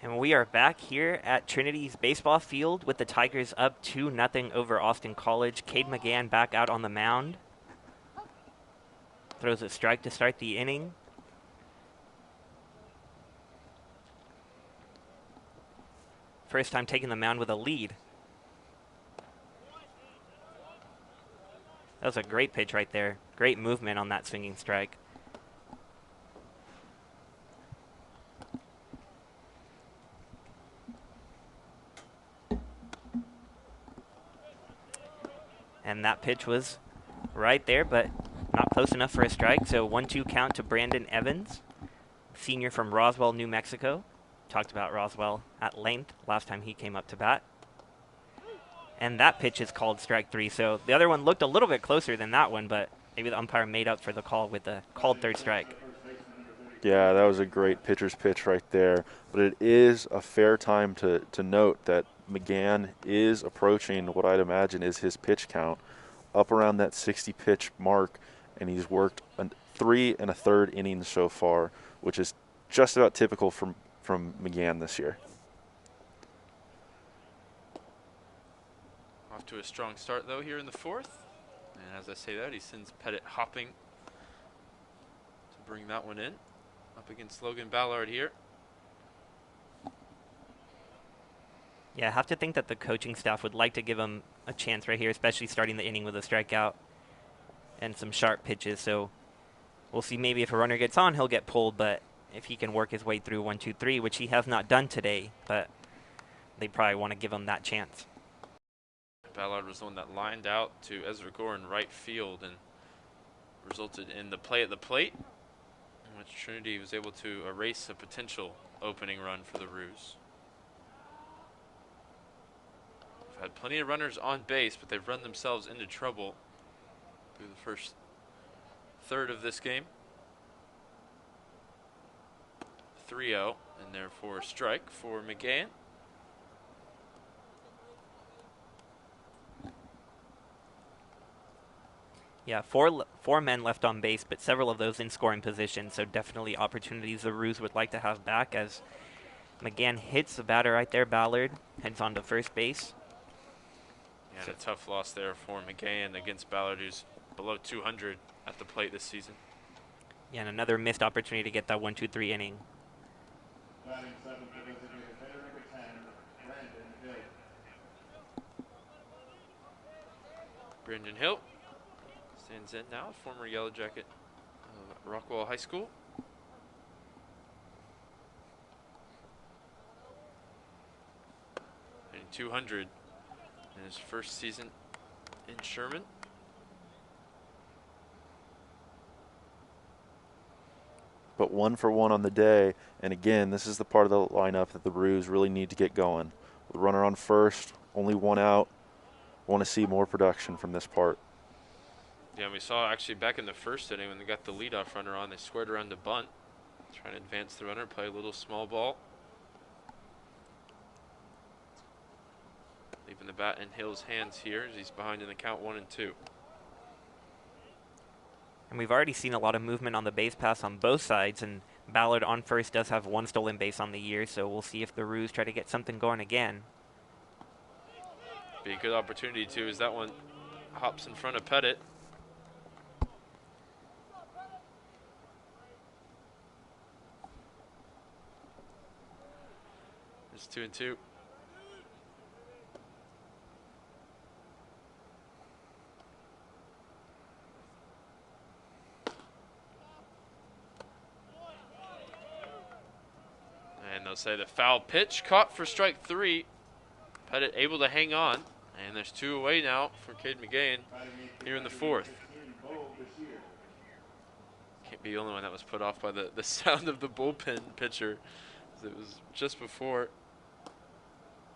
And we are back here at Trinity's baseball field with the Tigers up 2-0 over Austin College. Cade McGann back out on the mound. Throws a strike to start the inning. First time taking the mound with a lead. That was a great pitch right there. Great movement on that swinging strike. And that pitch was right there, but not close enough for a strike. So 1-2 count to Brandon Evans, senior from Roswell, New Mexico. Talked about Roswell at length last time he came up to bat. And that pitch is called strike 3. So the other one looked a little bit closer than that one, but maybe the umpire made up for the call with the called third strike. Yeah, that was a great pitcher's pitch right there. But it is a fair time to note that McGann is approaching what I'd imagine is his pitch count, up around that 60-pitch mark, and he's worked 3 1/3 innings so far, which is just about typical from McGann this year. Off to a strong start, though, here in the fourth. And as I say that, he sends Pettit hopping to bring that one in. Up against Logan Ballard here. Yeah, I have to think that the coaching staff would like to give him a chance right here, especially starting the inning with a strikeout and some sharp pitches. So we'll see, maybe if a runner gets on, he'll get pulled, but if he can work his way through 1, 2, 3, which he has not done today, but they probably want to give him that chance. Ballard was the one that lined out to Ezra Gore in right field and resulted in the play at the plate, in which Trinity was able to erase a potential opening run for the Roos. We've had plenty of runners on base, but they've run themselves into trouble through the first third of this game. 3-0, and therefore a strike for McGann. Yeah, four men left on base, but several of those in scoring position, so definitely opportunities the Roos would like to have back as McGann hits the batter right there. Ballard heads on to first base. Yeah, and a tough loss there for McGann against Ballard, who's below 200 at the plate this season. Yeah, and another missed opportunity to get that 1, 2, 3 inning. Brandon Hill stands in now, former Yellow Jacket of Rockwall High School. And 200 in his first season in Sherman. But 1 for 1 on the day, and again, this is the part of the lineup that the Roos really need to get going. The runner on first, only 1 out. Want to see more production from this part. Yeah, we saw actually back in the first inning when they got the leadoff runner on, they squared around to bunt, trying to advance the runner, play a little small ball. Leaving the bat in Hill's hands here as he's behind in the count 1 and 2. And we've already seen a lot of movement on the base pass on both sides, and Ballard on first does have 1 stolen base on the year, so we'll see if the Roos try to get something going again. Be a good opportunity too, as that one hops in front of Pettit. It's 2 and 2. And they'll say the foul pitch caught for strike 3. Pettit able to hang on, and there's 2 away now for Cade McGann here in the fourth. Can't be the only one that was put off by the sound of the bullpen pitcher. It was just before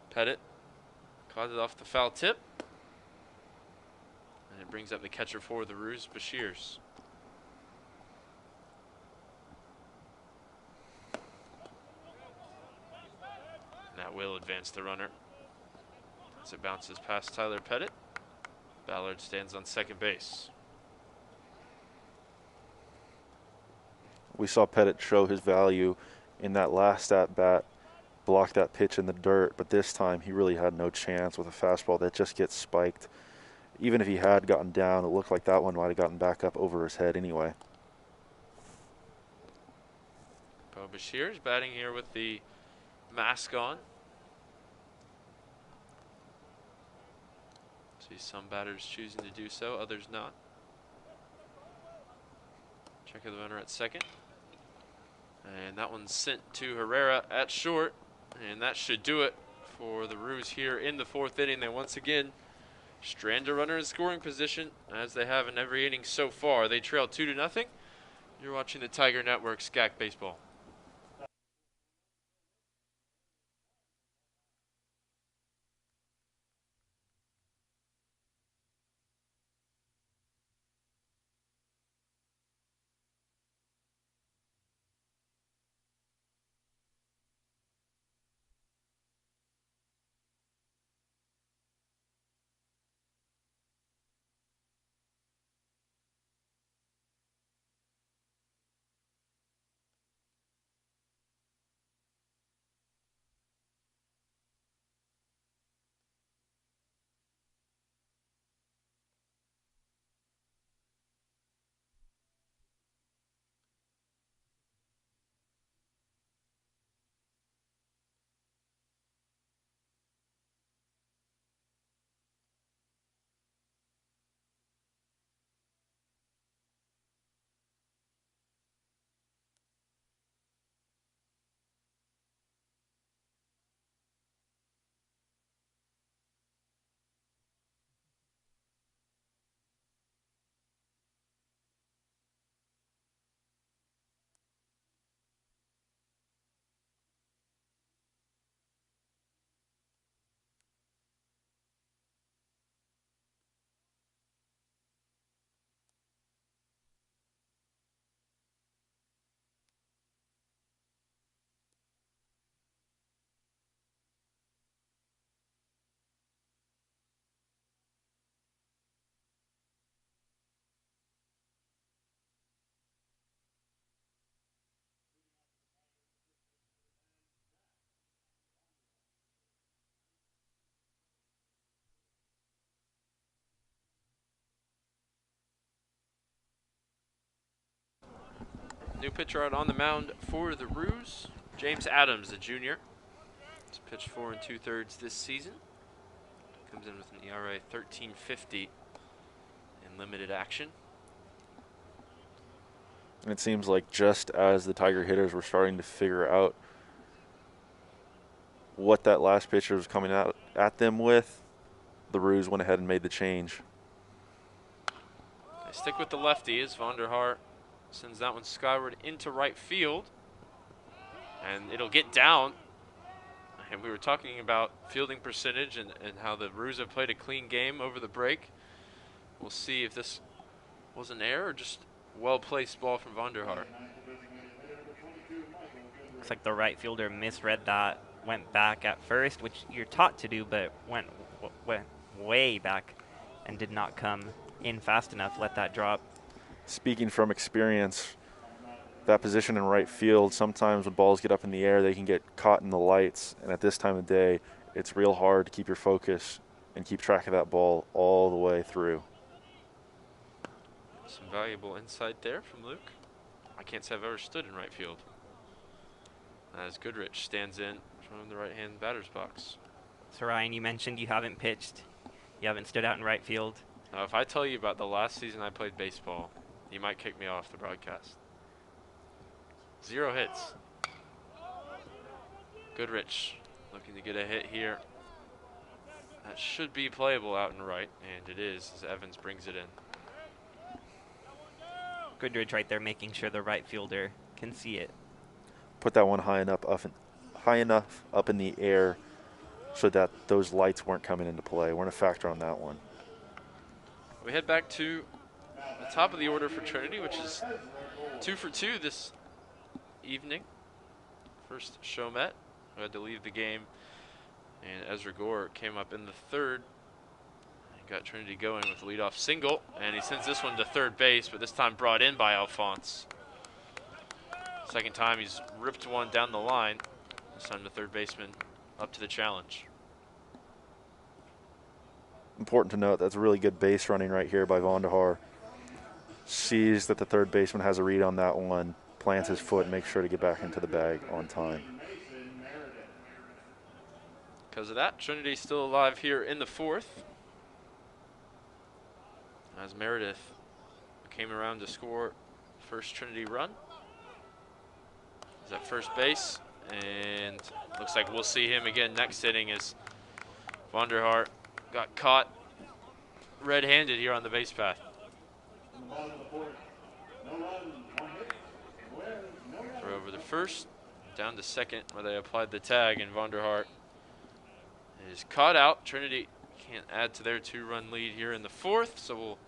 Pettit caught it off the foul tip. And it brings up the catcher for the Roos, Bashirs. That will advance the runner as it bounces past Tyler Pettit. Ballard stands on second base. We saw Pettit show his value in that last at-bat. block that pitch in the dirt, but this time he really had no chance with a fastball that just gets spiked. Even if he had gotten down, it looked like that one might have gotten back up over his head anyway. Bo Bashir's batting here with the mask on. See some batters choosing to do so, others not. Check of the runner at second. And that one's sent to Herrera at short. And that should do it for the Roos here in the 4th inning. They once again strand a runner in scoring position, as they have in every inning so far. They trail 2-0. You're watching the Tiger Network SCAC Baseball. New pitcher out on the mound for the Roos, James Adams, a junior. He's pitched 4 2/3 this season. Comes in with an ERA 13.50 in limited action. And it seems like just as the Tiger hitters were starting to figure out what that last pitcher was coming out at them with, the Roos went ahead and made the change. They stick with the lefty as Vonderhaar sends that one skyward into right field. And it'll get down. And we were talking about fielding percentage and how the Roos have played a clean game over the break. We'll see if this was an error or just well-placed ball from Vonderhaar. Looks like the right fielder misread that, went back at first, which you're taught to do, but went way back and did not come in fast enough, let that drop. Speaking from experience, that position in right field, sometimes when balls get up in the air, they can get caught in the lights. And at this time of day, it's real hard to keep your focus and keep track of that ball all the way through. Some valuable insight there from Luke. I can't say I've ever stood in right field. As Goodrich stands in from the right-hand batter's box. So Ryan, you mentioned you haven't pitched. You haven't stood out in right field. Now, if I tell you about the last season I played baseball, you might kick me off the broadcast. 0 hits. Goodrich looking to get a hit here. That should be playable out in right, and it is as Evans brings it in. Goodrich right there making sure the right fielder can see it. Put that one high enough up in the air so that those lights weren't coming into play. Weren't a factor on that one. We head back to the top of the order for Trinity, which is 2 for 2 this evening. First Chomet, who had to leave the game, and Ezra Gore came up in the 3rd. He got Trinity going with a leadoff single, and he sends this one to third base, but this time brought in by Alphonse. Second time he's ripped one down the line. Send the third baseman up to the challenge. Important to note that's really good base running right here by Vonderhaar. Sees that the third baseman has a read on that one, plants his foot, and makes sure to get back into the bag on time. Because of that, Trinity still alive here in the fourth. As Meredith came around to score first Trinity run. He's at first base, and looks like we'll see him again next inning as Vonderhaar got caught red-handed here on the base path. Throw over the first, down to second where they applied the tag, and Vonderhaar is caught out. Trinity can't add to their 2-run lead here in the fourth, so we'll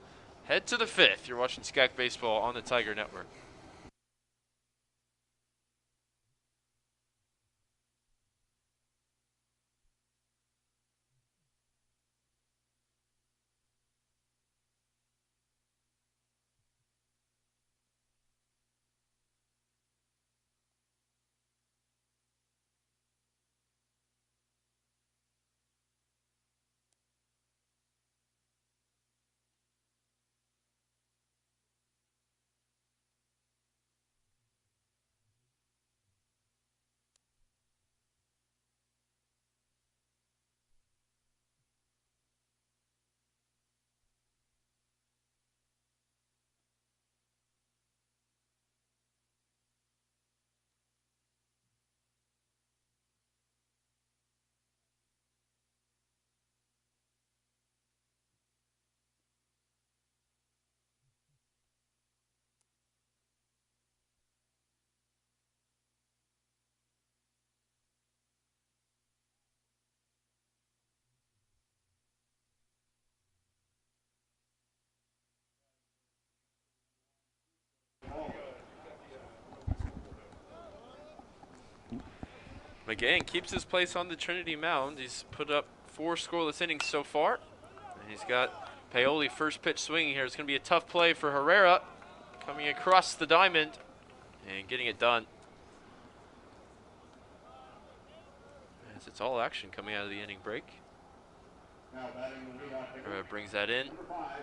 head to the fifth. You're watching SCAC Baseball on the Tiger Network. McGann keeps his place on the Trinity mound. He's put up 4 scoreless innings so far. And he's got Paoli first pitch swinging here. It's going to be a tough play for Herrera coming across the diamond and getting it done. As it's all action coming out of the inning break. Herrera brings that in.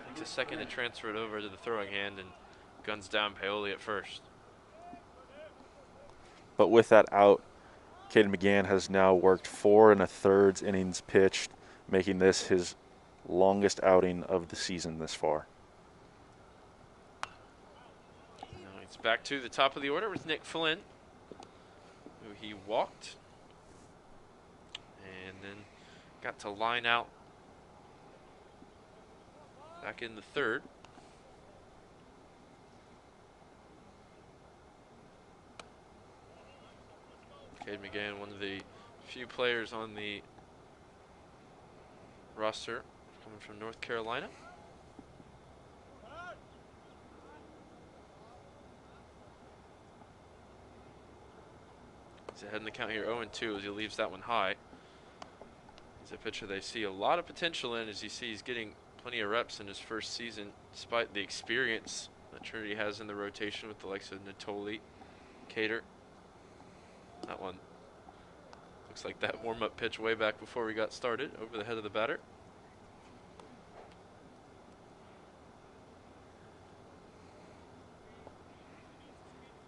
Takes a second to transfer it over to the throwing hand and guns down Paoli at first. But with that out, Caden McGann has now worked 4 1/3 innings pitched, making this his longest outing of the season this far. Now it's back to the top of the order with Nick Flynn, who he walked and then got to line out back in the third. Cade McGann, one of the few players on the roster coming from North Carolina. He's ahead in the count here, 0-2 as he leaves that one high. He's a pitcher they see a lot of potential in, as you see he's getting plenty of reps in his first season, despite the experience that Trinity has in the rotation with the likes of Natoli, Cater. That one looks like that warm-up pitch way back before we got started, over the head of the batter.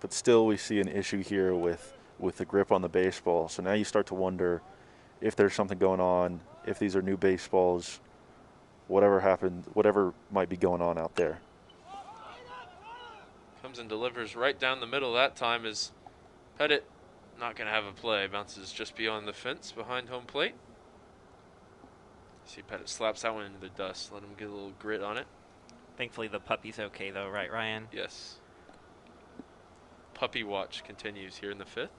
But still we see an issue here with the grip on the baseball. So now you start to wonder if there's something going on, if these are new baseballs, whatever happened, whatever might be going on out there. Comes and delivers right down the middle that time as Pettit not going to have a play. Bounces just beyond the fence behind home plate. See Pettit slaps that one into the dust. Let him get a little grit on it. Thankfully the puppy's okay though, right, Ryan? Yes. Puppy watch continues here in the fifth.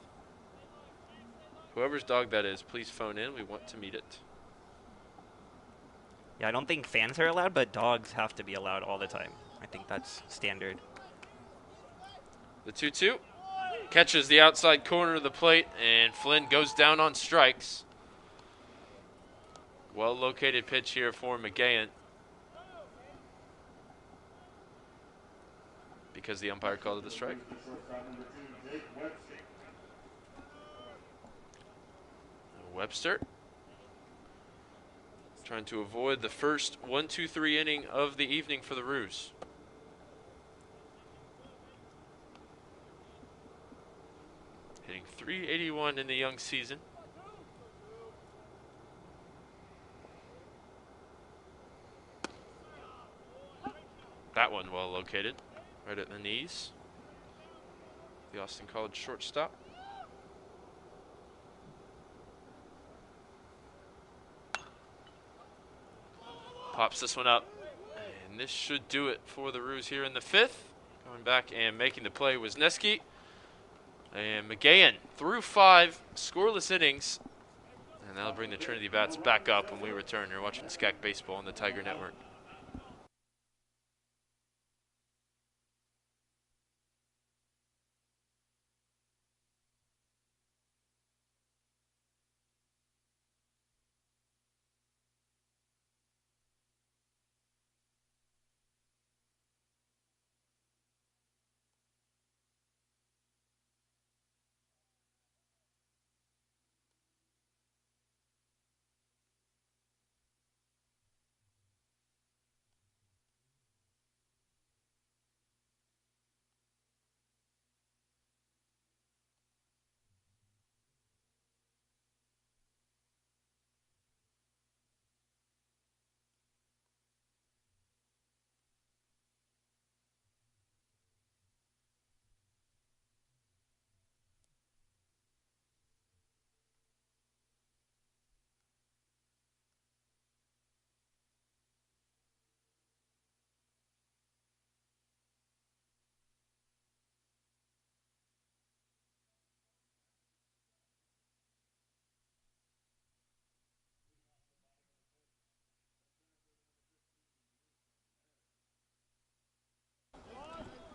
Whoever's dog that is, please phone in. We want to meet it. Yeah, I don't think fans are allowed, but dogs have to be allowed all the time. I think that's standard. The 2-2 catches the outside corner of the plate, and Flynn goes down on strikes. Well-located pitch here for McGann, because the umpire called it a strike. Webster trying to avoid the first 1-2-3 inning of the evening for the Roos. Hitting .381 in the young season. That one well located, right at the knees. The Austin College shortstop. Pops this one up, and this should do it for the Roos here in the 5th. Going back and making the play was Wisniewski. And McGahan through 5 scoreless innings, and that'll bring the Trinity bats back up when we return. You're watching SCAC Baseball on the Tiger Network.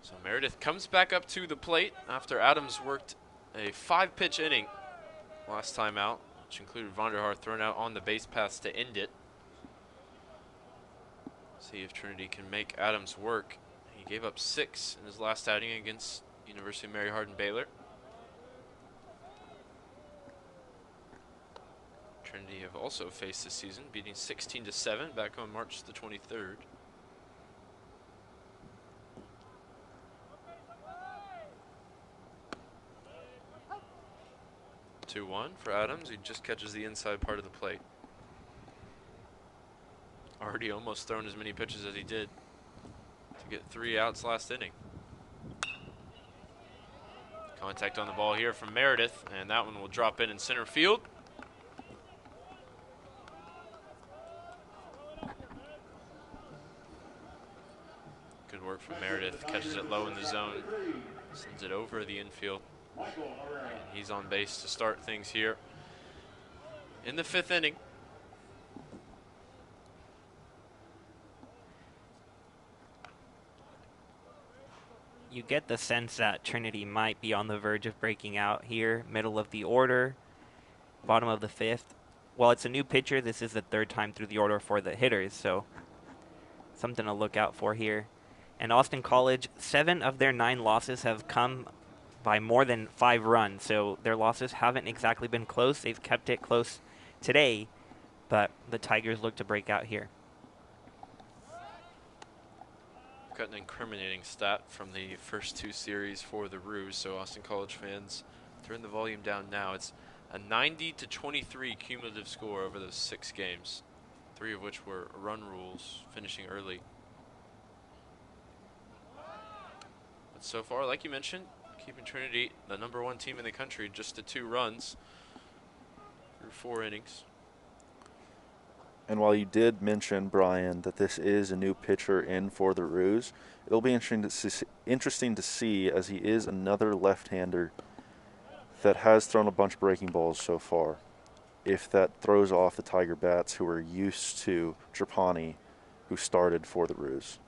So Meredith comes back up to the plate after Adams worked a 5-pitch inning last time out, which included Vonderhaar thrown out on the base paths to end it. See if Trinity can make Adams work. He gave up 6 in his last outing against University of Mary Hardin-Baylor. Trinity have also faced this season, beating 16-7 back on March the 23rd. 2-1 for Adams. He just catches the inside part of the plate. Already almost thrown as many pitches as he did to get 3 outs last inning. Contact on the ball here from Meredith, and that one will drop in center field. Good work from Meredith. Catches it low in the zone, sends it over the infield. And he's on base to start things here in the 5th inning. You get the sense that Trinity might be on the verge of breaking out here, middle of the order, bottom of the 5th. While it's a new pitcher, this is the 3rd time through the order for the hitters, so something to look out for here. And Austin College, 7 of their 9 losses have come by more than 5 runs, so their losses haven't exactly been close. They've kept it close today, but the Tigers look to break out here. Got an incriminating stat from the first 2 series for the Roos, so Austin College fans, turn the volume down now. It's a 90-23 cumulative score over those 6 games, 3 of which were run rules, finishing early. But so far, like you mentioned, keeping Trinity the #1 team in the country, just to 2 runs through 4 innings. And while you did mention, Brian, that this is a new pitcher in for the Roos, it'll be interesting to see as he is another left-hander that has thrown a bunch of breaking balls so far. If that throws off the Tiger bats who are used to Trapani, who started for the Roos.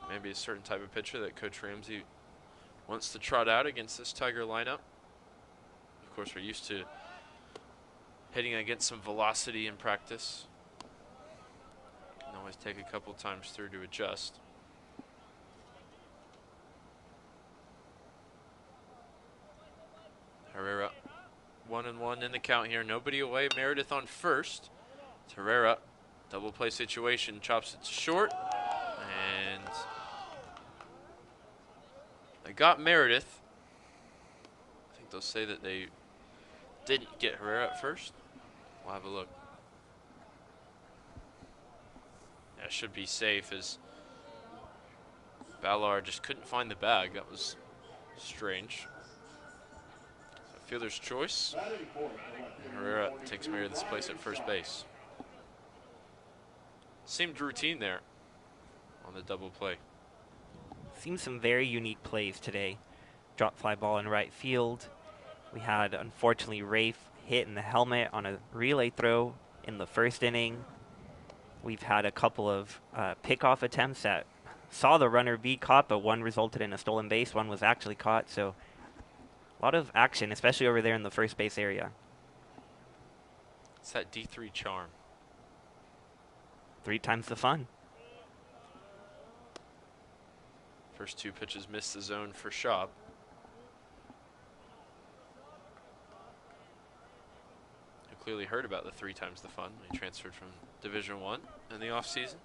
Maybe a certain type of pitcher that Coach Ramsey wants to trot out against this Tiger lineup. Of course, we're used to hitting against some velocity in practice. Can always take a couple times through to adjust. 2-1 in the count here. Nobody away. Meredith on first. Herrera, double play situation, chops it short. And they got Meredith. I think they'll say that they didn't get Herrera at first. We'll have a look. That should be safe as Ballard just couldn't find the bag. That was strange. So fielder's choice. And Herrera takes Meredith's place at first base. Seemed routine there on the double play. Seen some very unique plays today. Drop fly ball in right field. We had, unfortunately, Rafe hit in the helmet on a relay throw in the first inning. We've had a couple of pickoff attempts that saw the runner be caught, but one resulted in a stolen base. One was actually caught, so a lot of action, especially over there in the first base area. It's that D3 charm. 3 times the fun. First 2 pitches missed the zone for Schaub. Who clearly heard about the 3 times the fun when he transferred from Division I in the offseason.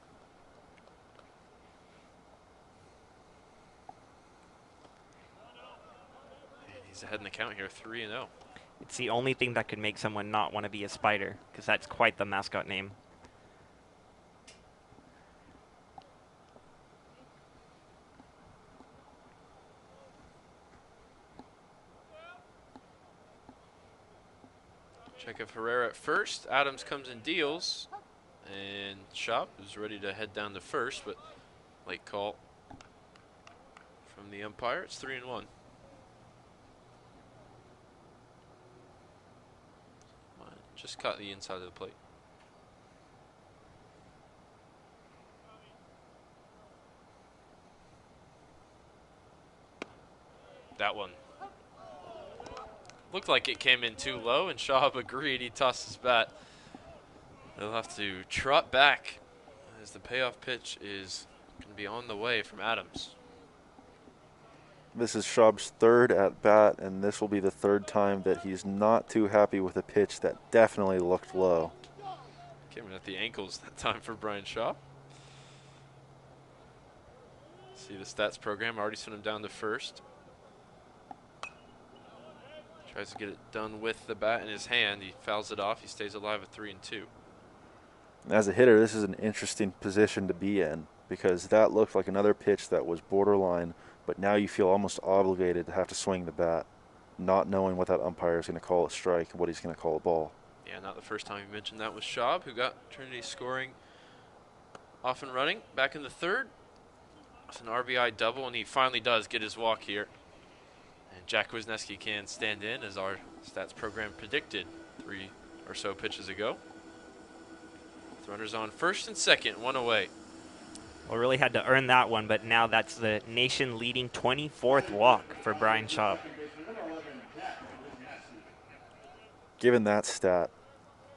And he's ahead in the count here, 3-0. It's the only thing that could make someone not want to be a Spider, because that's quite the mascot name. Check of Herrera at first. Adams comes and deals. And Schaub is ready to head down to first, but late call from the umpire. It's 3-1. Just caught the inside of the plate. That one looked like it came in too low, and Schaub agreed. He tossed his bat. They'll have to trot back as the payoff pitch is going to be on the way from Adams. This is Schaub's 3rd at bat, and this will be the 3rd time that he's not too happy with a pitch that definitely looked low. Came in at the ankles that time for Brian Schaub. See the stats program already sent him down to first. Tries to get it done with the bat in his hand. He fouls it off. He stays alive at 3-2. As a hitter, this is an interesting position to be in because that looked like another pitch that was borderline, but now you feel almost obligated to have to swing the bat, not knowing what that umpire is going to call a strike and what he's going to call a ball. Yeah, not the first time you mentioned that was Schaub, who got Trinity scoring off and running back in the 3rd. It's an RBI double, and he finally does get his walk here. And Jack Wisniewski can stand in, as our stats program predicted 3 or so pitches ago. With runners on first and second, 1 away. Well, really had to earn that one, but now that's the nation-leading 24th walk for Brian Schaub. Given that stat,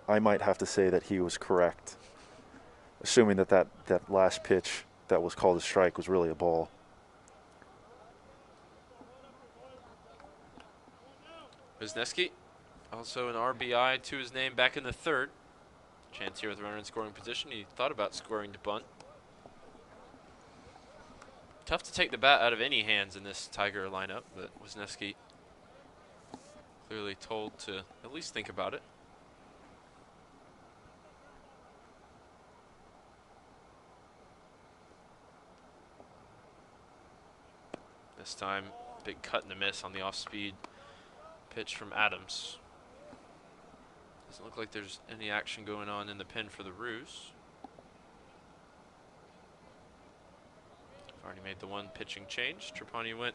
I might have to say that he was correct, assuming that last pitch that was called a strike was really a ball. Wisniewski, also an RBI to his name back in the 3rd. Chance here with runner in scoring position. He thought about scoring to bunt. Tough to take the bat out of any hands in this Tiger lineup, but Wisniewski clearly told to at least think about it. This time, big cut and a miss on the off-speed pitch from Adams. Doesn't look like there's any action going on in the pen for the Roos. Already made the 1 pitching change. Trapani went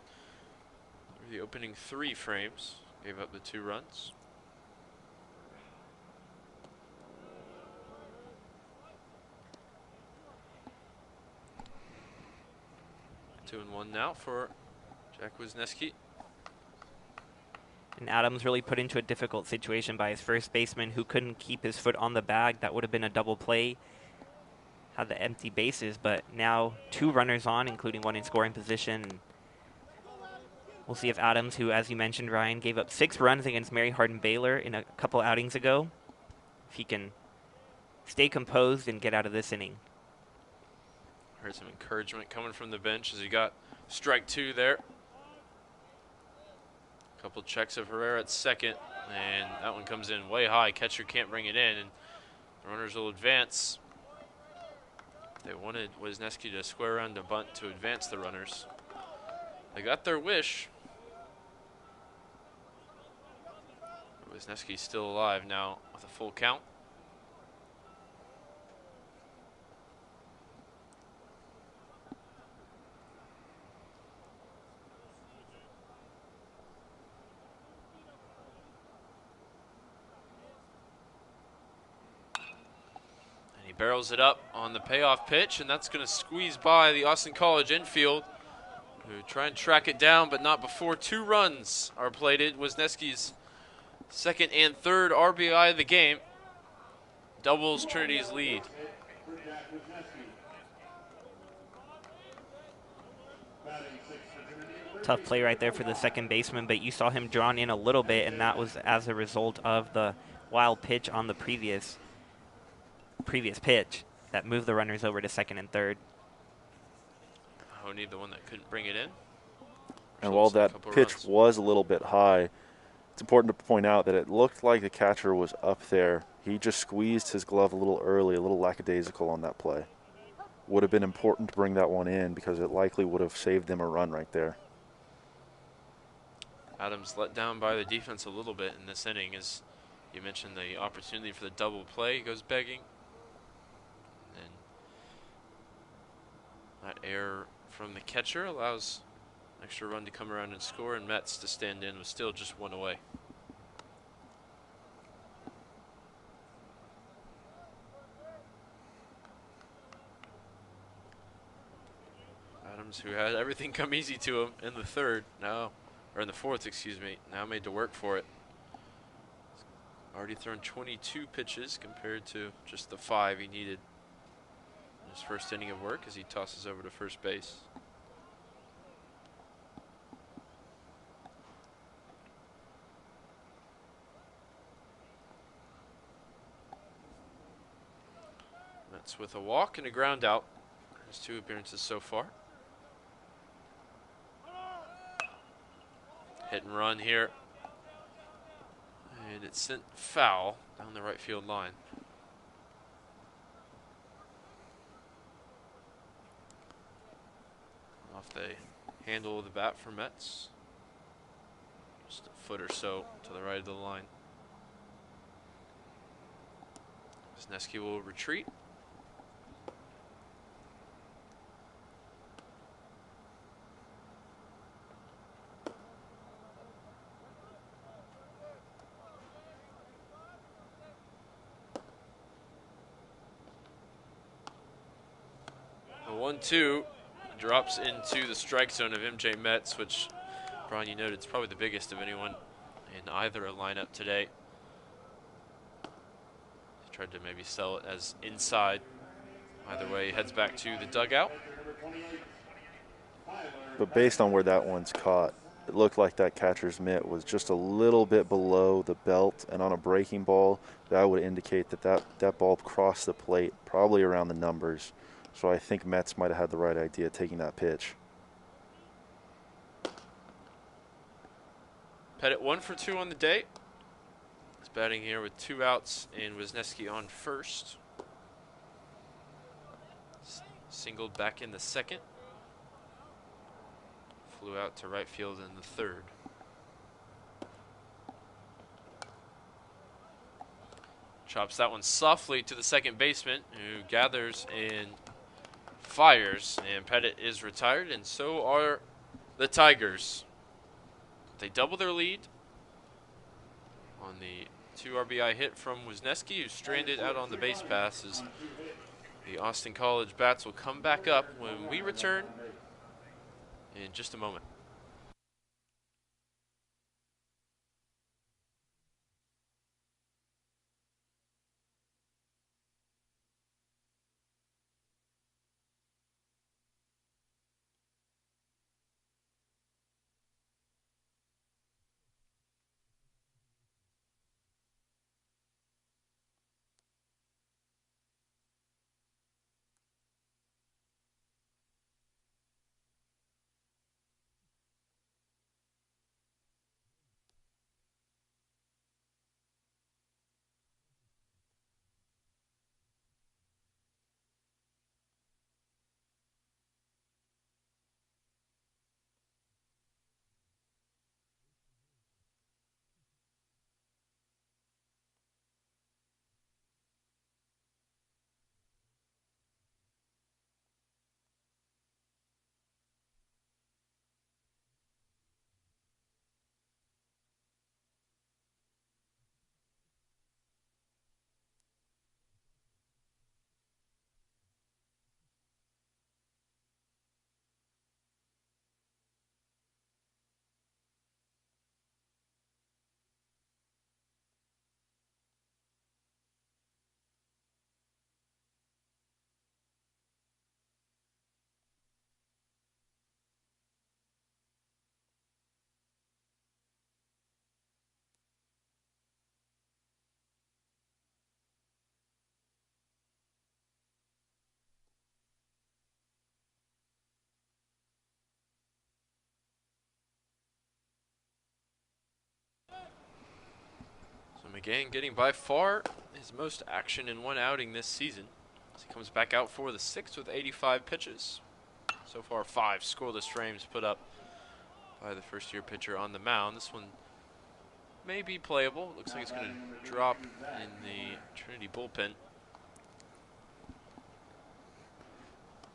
through the opening 3 frames, gave up the 2 runs. Two and 1 now for Jack Wisniewski. And Adams really put into a difficult situation by his first baseman, who couldn't keep his foot on the bag. That would have been a double play. Had the empty bases, but now 2 runners on, including 1 in scoring position. We'll see if Adams, who, as you mentioned, Ryan, gave up 6 runs against Mary Hardin Baylor in a couple outings ago, if he can stay composed and get out of this inning. Heard some encouragement coming from the bench as he got strike 2 there. Couple checks of Herrera at second, and that one comes in way high. Catcher can't bring it in, and the runners will advance. They wanted Wisniewski to square around to bunt to advance the runners. They got their wish. Wisniewski's still alive now with a full count. Barrels it up on the payoff pitch, and that's going to squeeze by the Austin College infield, who try and track it down, but not before 2 runs are plated. Wisniewski's second and third RBI of the game doubles Trinity's lead. Tough play right there for the second baseman, but you saw him drawn in a little bit, and that was as a result of the wild pitch on the previous pitch that moved the runners over to second and third. Mahoney, the one that couldn't bring it in. And while that pitch was a little bit high, it's important to point out that it looked like the catcher was up there. He just squeezed his glove a little early, a little lackadaisical on that play. Would have been important to bring that one in because it likely would have saved them a run right there. Adams let down by the defense a little bit in this inning. As you mentioned, the opportunity for the double play, he goes begging. And that error from the catcher allows an extra run to come around and score, and Metz to stand in was still just 1 away. Adams, who had everything come easy to him in the fourth, now made to work for it. Already thrown 22 pitches compared to just the 5 he needed in his first inning of work as he tosses over to first base. That's with a walk and a ground out. His 2 appearances so far. Hit and run here. And it's sent foul down the right field line. Off the handle of the bat for Metz. Just a foot or so to the right of the line. Wisniewski will retreat. The 1-2 drops into the strike zone of MJ Metz, which, Brian, you noted, is probably the biggest of anyone in either lineup today. He tried to maybe sell it as inside. Either way, he heads back to the dugout. But based on where that one's caught, it looked like that catcher's mitt was just a little bit below the belt, and on a breaking ball, that would indicate that ball crossed the plate, probably around the numbers. So I think Metz might have had the right idea taking that pitch. Pettit 1 for 2 on the day. He's batting here with 2 outs and Wisniewski on first. Singled back in the second. Flew out to right field in the third. Chops that one softly to the second baseman, who gathers and fires, and Pettit is retired, and so are the Tigers. They double their lead on the 2 RBI hit from Wisniewski, who's stranded out on the base pass. As the Austin College bats will come back up when we return in just a moment. McGann getting by far his most action in one outing this season, as he comes back out for the 6th with 85 pitches. So far, 5 scoreless frames put up by the first-year pitcher on the mound. This one may be playable. Looks like it's going to drop in the Trinity bullpen.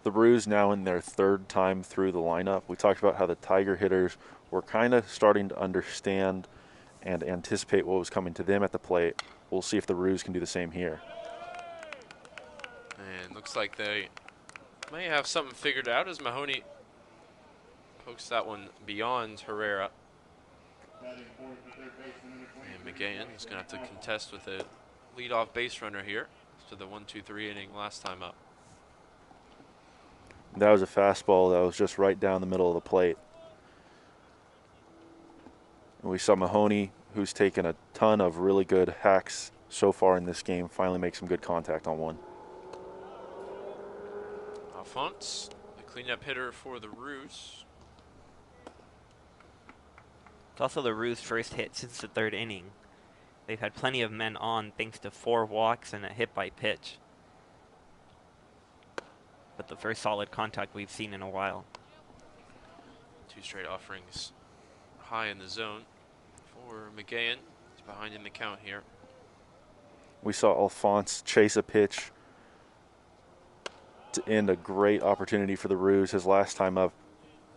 The Roos now in their 3rd time through the lineup. We talked about how the Tiger hitters were kind of starting to understand and anticipate what was coming to them at the plate. We'll see if the Roos can do the same here. And looks like they may have something figured out as Mahoney pokes that one beyond Herrera. And McGann is going to have to contest with a leadoff base runner here after the 1-2-3 inning last time up. That was a fastball that was just right down the middle of the plate. And we saw Mahoney, who's taken a ton of really good hacks so far in this game, finally make some good contact on one. Alphonse, the cleanup hitter for the Roos. It's also the Roos' first hit since the 3rd inning. They've had plenty of men on thanks to 4 walks and a hit by pitch. But the first solid contact we've seen in a while. 2 straight offerings high in the zone for McGann. He's behind in the count here. We saw Alphonse chase a pitch to end a great opportunity for the Roos. His last time up,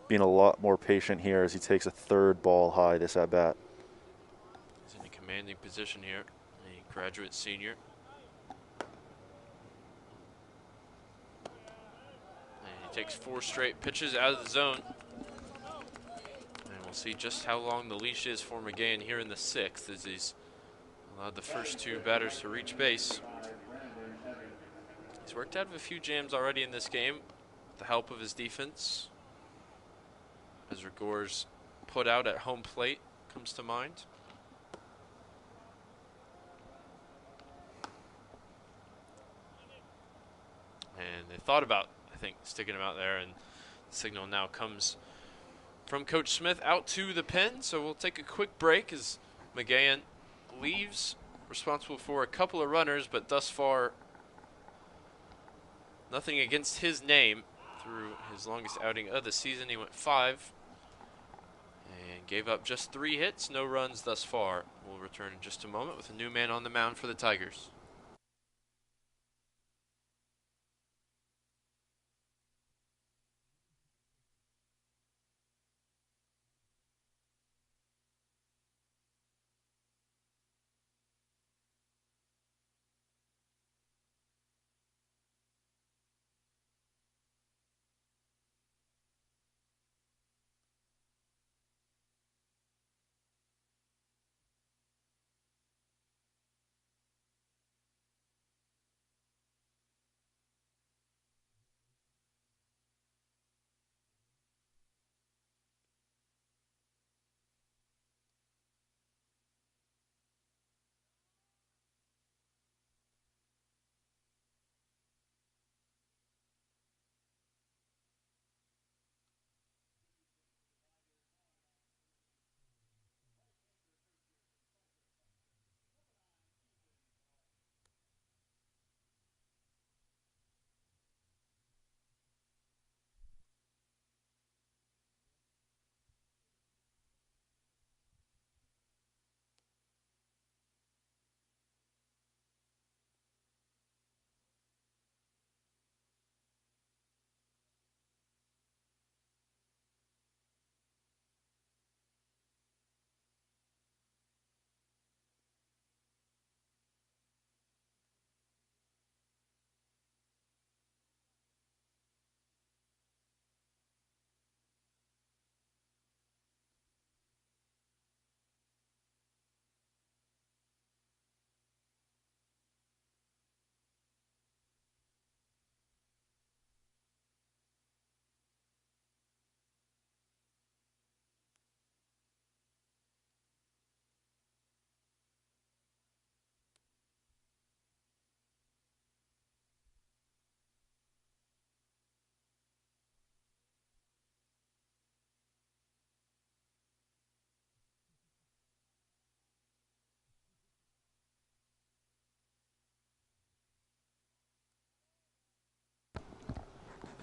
being a lot more patient here as he takes a 3rd ball high this at-bat. He's in a commanding position here, a graduate senior. And he takes 4 straight pitches out of the zone. And we'll see just how long the leash is for McGann here in the 6th as he's allowed the first 2 batters to reach base. He's worked out of a few jams already in this game with the help of his defense. As Rigor's put out at home plate comes to mind. And they thought about, I think, sticking him out there, and the signal now comes from Coach Smith out to the pen. So we'll take a quick break as McGann leaves, responsible for a couple of runners, but thus far nothing against his name through his longest outing of the season. He went 5 and gave up just 3 hits, no runs thus far. We'll return in just a moment with a new man on the mound for the Tigers.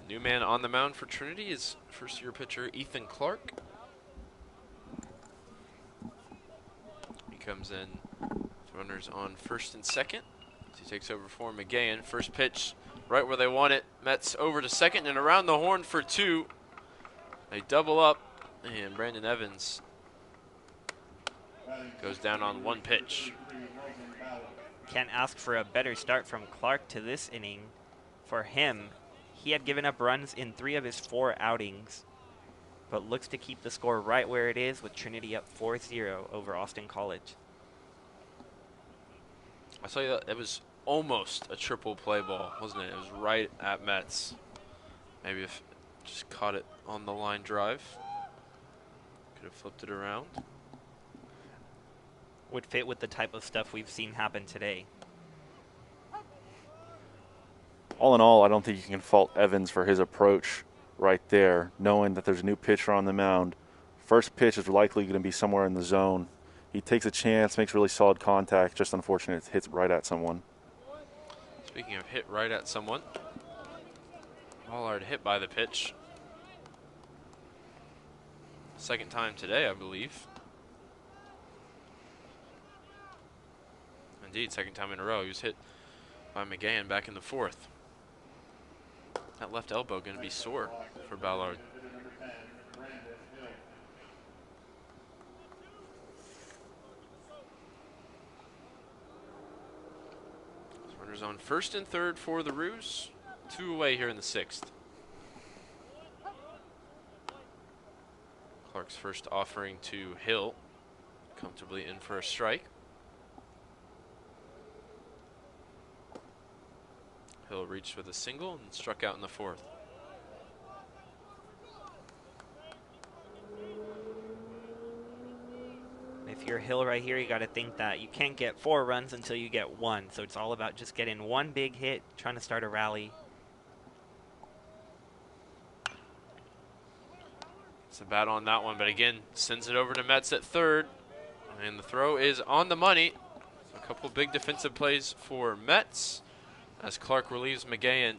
New man on the mound for Trinity is first-year pitcher Ethan Clark. He comes in with runners on first and second. He takes over for McGahan. First pitch right where they want it. Mets over to second and around the horn for 2. They double up, and Brandon Evans goes down on 1 pitch. Can't ask for a better start from Clark to this inning. For him, he had given up runs in 3 of his 4 outings, but looks to keep the score right where it is with Trinity up 4-0 over Austin College. I saw you that it was almost a triple play ball, wasn't it? It was right at Mets. Maybe if just caught it on the line drive, could have flipped it around. Would fit with the type of stuff we've seen happen today. All in all, I don't think you can fault Evans for his approach right there, knowing that there's a new pitcher on the mound. First pitch is likely going to be somewhere in the zone. He takes a chance, makes really solid contact. Just unfortunate it hits right at someone. Speaking of hit right at someone, Ballard hit by the pitch. Second time today, I believe. Indeed, second time in a row. He was hit by McGahan back in the 4th. That left elbow going to be sore for Ballard. Runners on first and third for the Roos. 2 away here in the 6th. Clark's first offering to Hill. Comfortably in for a strike. Hill reached with a single and struck out in the 4th. If you're Hill right here, you got to think that you can't get 4 runs until you get 1. So it's all about just getting 1 big hit, trying to start a rally. It's a bat on that one, but again, sends it over to Metz at third. And the throw is on the money. A couple big defensive plays for Metz as Clark relieves McGahan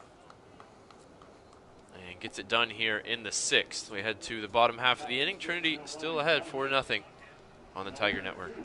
and gets it done here in the 6th. We head to the bottom half of the inning. Trinity still ahead 4-0 on the Tiger Network.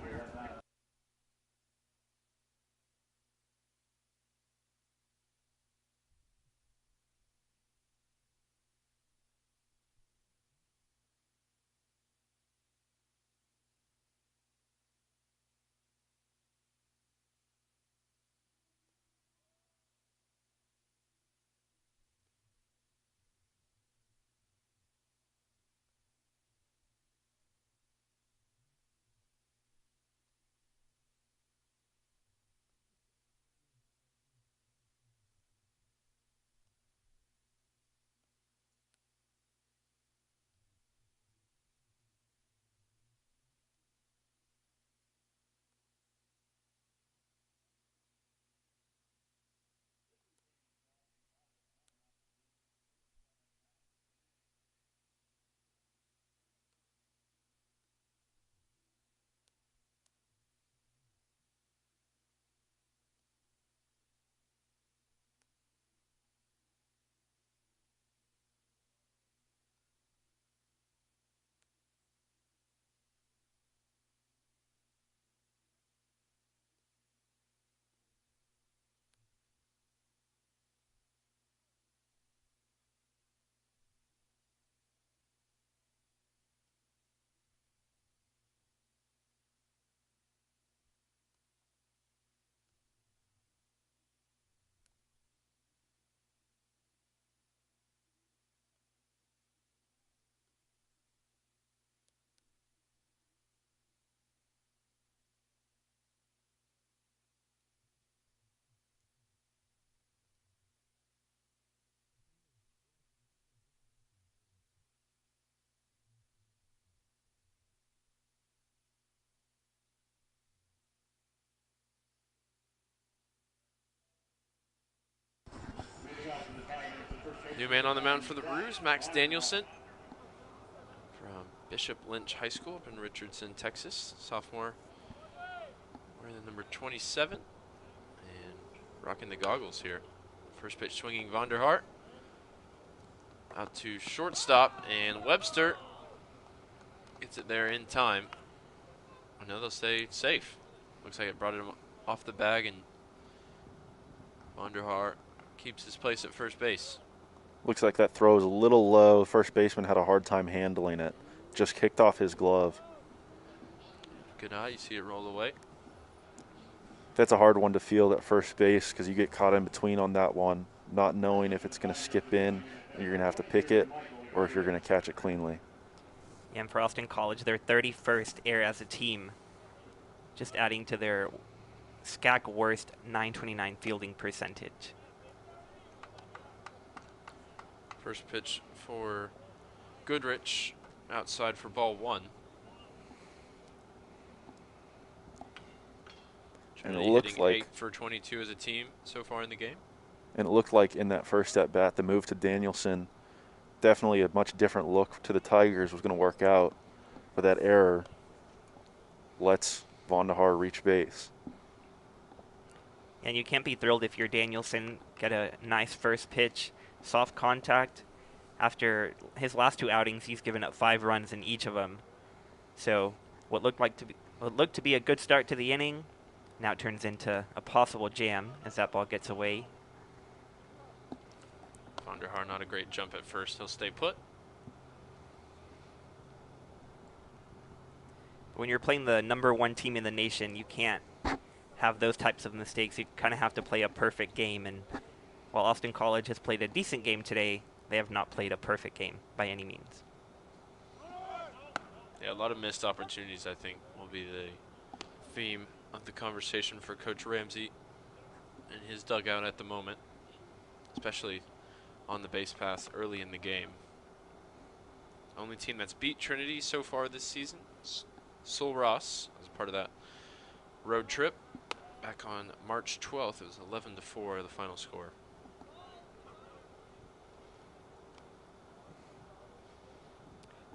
New man on the mound for the Roos, Max Danielson from Bishop Lynch High School up in Richardson, Texas. Sophomore wearing the number 27 and rocking the goggles here. First pitch swinging Vonderhart. Out to shortstop, and Webster gets it there in time. I know they'll stay safe. Looks like it brought him off the bag, and Vonderhaar keeps his place at first base. Looks like that throw is a little low. First baseman had a hard time handling it. Just kicked off his glove. Good eye, you see it roll away. That's a hard one to field at first base because you get caught in between on that one, not knowing if it's going to skip in and you're going to have to pick it or if you're going to catch it cleanly. And for Austin College, their 31st error as a team, just adding to their SCAC worst 929 fielding percentage. First pitch for Goodrich, outside for ball 1. And it Trinity looks hitting like 8 for 22 as a team so far in the game. And it looked like in that first at bat, the move to Danielson, definitely a much different look to the Tigers was going to work out. But that error lets Vonderhaar reach base. And you can't be thrilled if you're Danielson, get a nice first pitch, soft contact. After his last 2 outings, he's given up 5 runs in each of them. So what looked to be a good start to the inning now turns into a possible jam as that ball gets away. Vonderhaar, not a great jump at first. He'll stay put. When you're playing the #1 team in the nation, you can't have those types of mistakes. You kind of have to play a perfect game. And while Austin College has played a decent game today, they have not played a perfect game by any means. Yeah, a lot of missed opportunities, I think, will be the theme of the conversation for Coach Ramsey and his dugout at the moment, especially on the base path early in the game. Only team that's beat Trinity so far this season, Sul Ross, as part of that road trip back on March 12th. It was 11-4, the final score.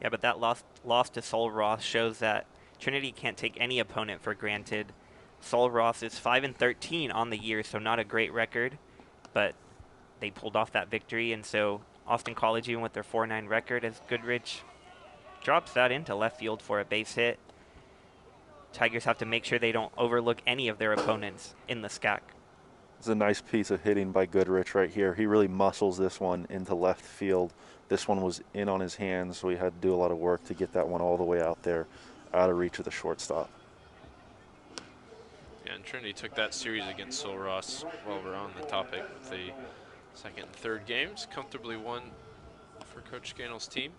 Yeah, but that loss to Sul Ross shows that Trinity can't take any opponent for granted. Sul Ross is 5-13 on the year, so not a great record, but they pulled off that victory, and so Austin College, even with their 4-9 record, as Goodrich drops that into left field for a base hit. Tigers have to make sure they don't overlook any of their opponents in the SCAC. It's a nice piece of hitting by Goodrich right here. He really muscles this one into left field. This one was in on his hands, so he had to do a lot of work to get that one all the way out there, out of reach of the shortstop. Yeah, and Trinity took that series against Sul Ross while we're on the topic with the second and third games. Comfortably won for Coach Scannell's team.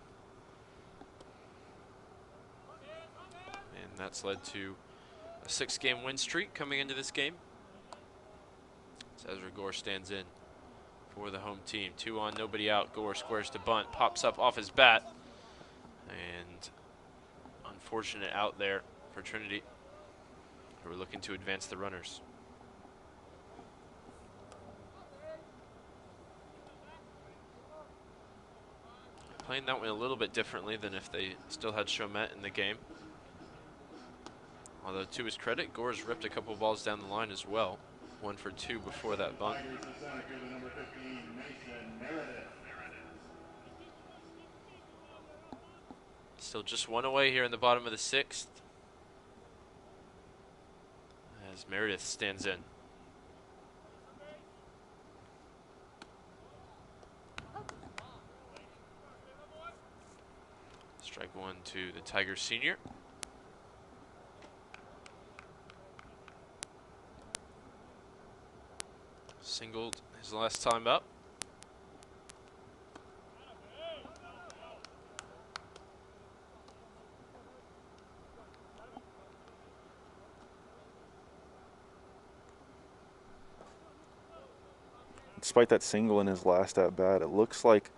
And that's led to a 6-game win streak coming into this game. As Ezra Gore stands in for the home team. 2 on, nobody out. Gore squares to bunt, pops up off his bat. And unfortunate out there for Trinity, who are looking to advance the runners. Playing that one a little bit differently than if they still had Chomet in the game. Although to his credit, Gore's ripped a couple balls down the line as well. 1 for 2 before that bunt. Still just 1 away here in the bottom of the 6th, as Meredith stands in. Strike 1 to the Tigers senior. Singled his last time up. Despite that single in his last at-bat, it looks like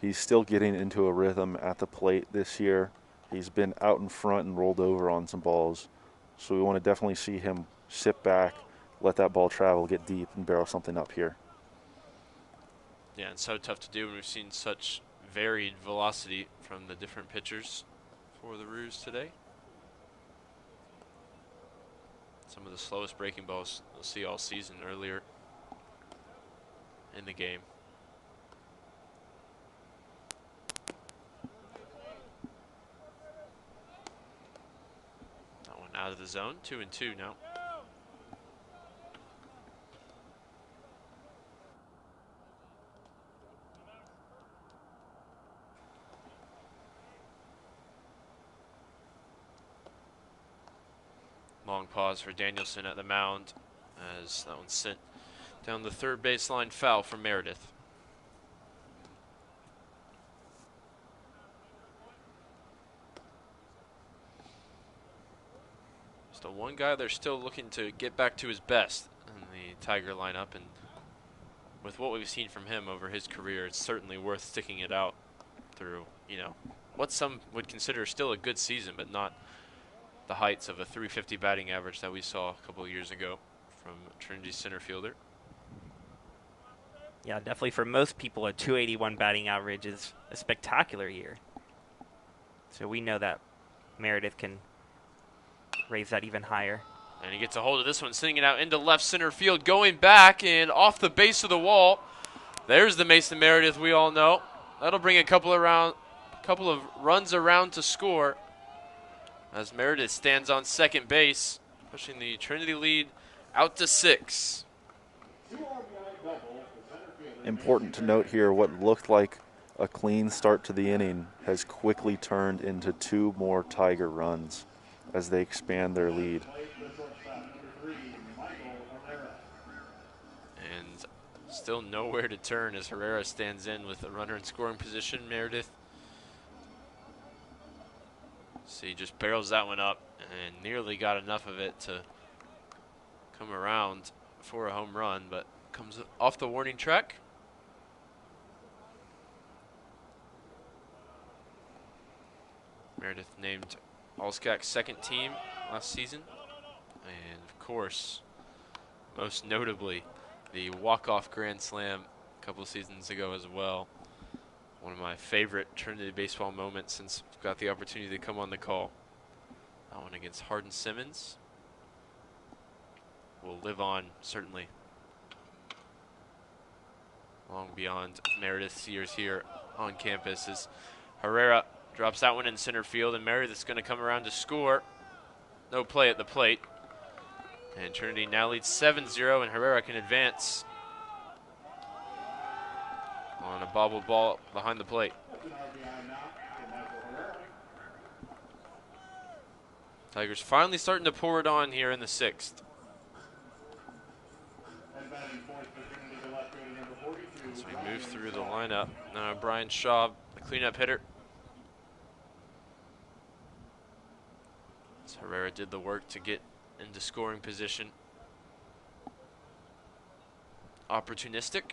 he's still getting into a rhythm at the plate this year. He's been out in front and rolled over on some balls. So we want to definitely see him sit back, let that ball travel, get deep, and barrel something up here. Yeah, and so tough to do when we've seen such varied velocity from the different pitchers for the Roos today. Some of the slowest breaking balls we'll see all season earlier in the game. out of the zone. 2-2 now. Long pause for Danielson at the mound as that one's sent down the third baseline, foul for Meredith. So one guy they're still looking to get back to his best in the Tiger lineup, and with what we've seen from him over his career, it's certainly worth sticking it out through, you know, what some would consider still a good season, but not the heights of a .350 batting average that we saw a couple of years ago from Trinity center fielder. Yeah, definitely for most people, a .281 batting average is a spectacular year. So we know that Meredith can raise that even higher. And he gets a hold of this one, sending it out into left center field, going back and off the base of the wall. There's the Mason Meredith we all know. That'll bring a couple of runs around to score as Meredith stands on second base, pushing the Trinity lead out to 6. Important to note here, what looked like a clean start to the inning has quickly turned into 2 more Tiger runs as they expand their lead. And still nowhere to turn as Herrera stands in with a runner in scoring position. Meredith, see, just barrels that one up and nearly got enough of it to come around for a home run, but comes off the warning track. Meredith named All-SCAC's second team last season, and of course, most notably, the walk-off Grand Slam a couple of seasons ago as well. One of my favorite Trinity baseball moments since I've got the opportunity to come on the call. That one against Hardin Simmons will live on, certainly, long beyond Meredith's years here on campus, as Herrera drops that one in center field, and Meredith's going to come around to score. No play at the plate. And Trinity now leads 7-0, and Herrera can advance on a bobbled ball behind the plate. Tigers finally starting to pour it on here in the 6th. As we move through the lineup, now Brian Shaw, the cleanup hitter. As Herrera did the work to get into scoring position. Opportunistic,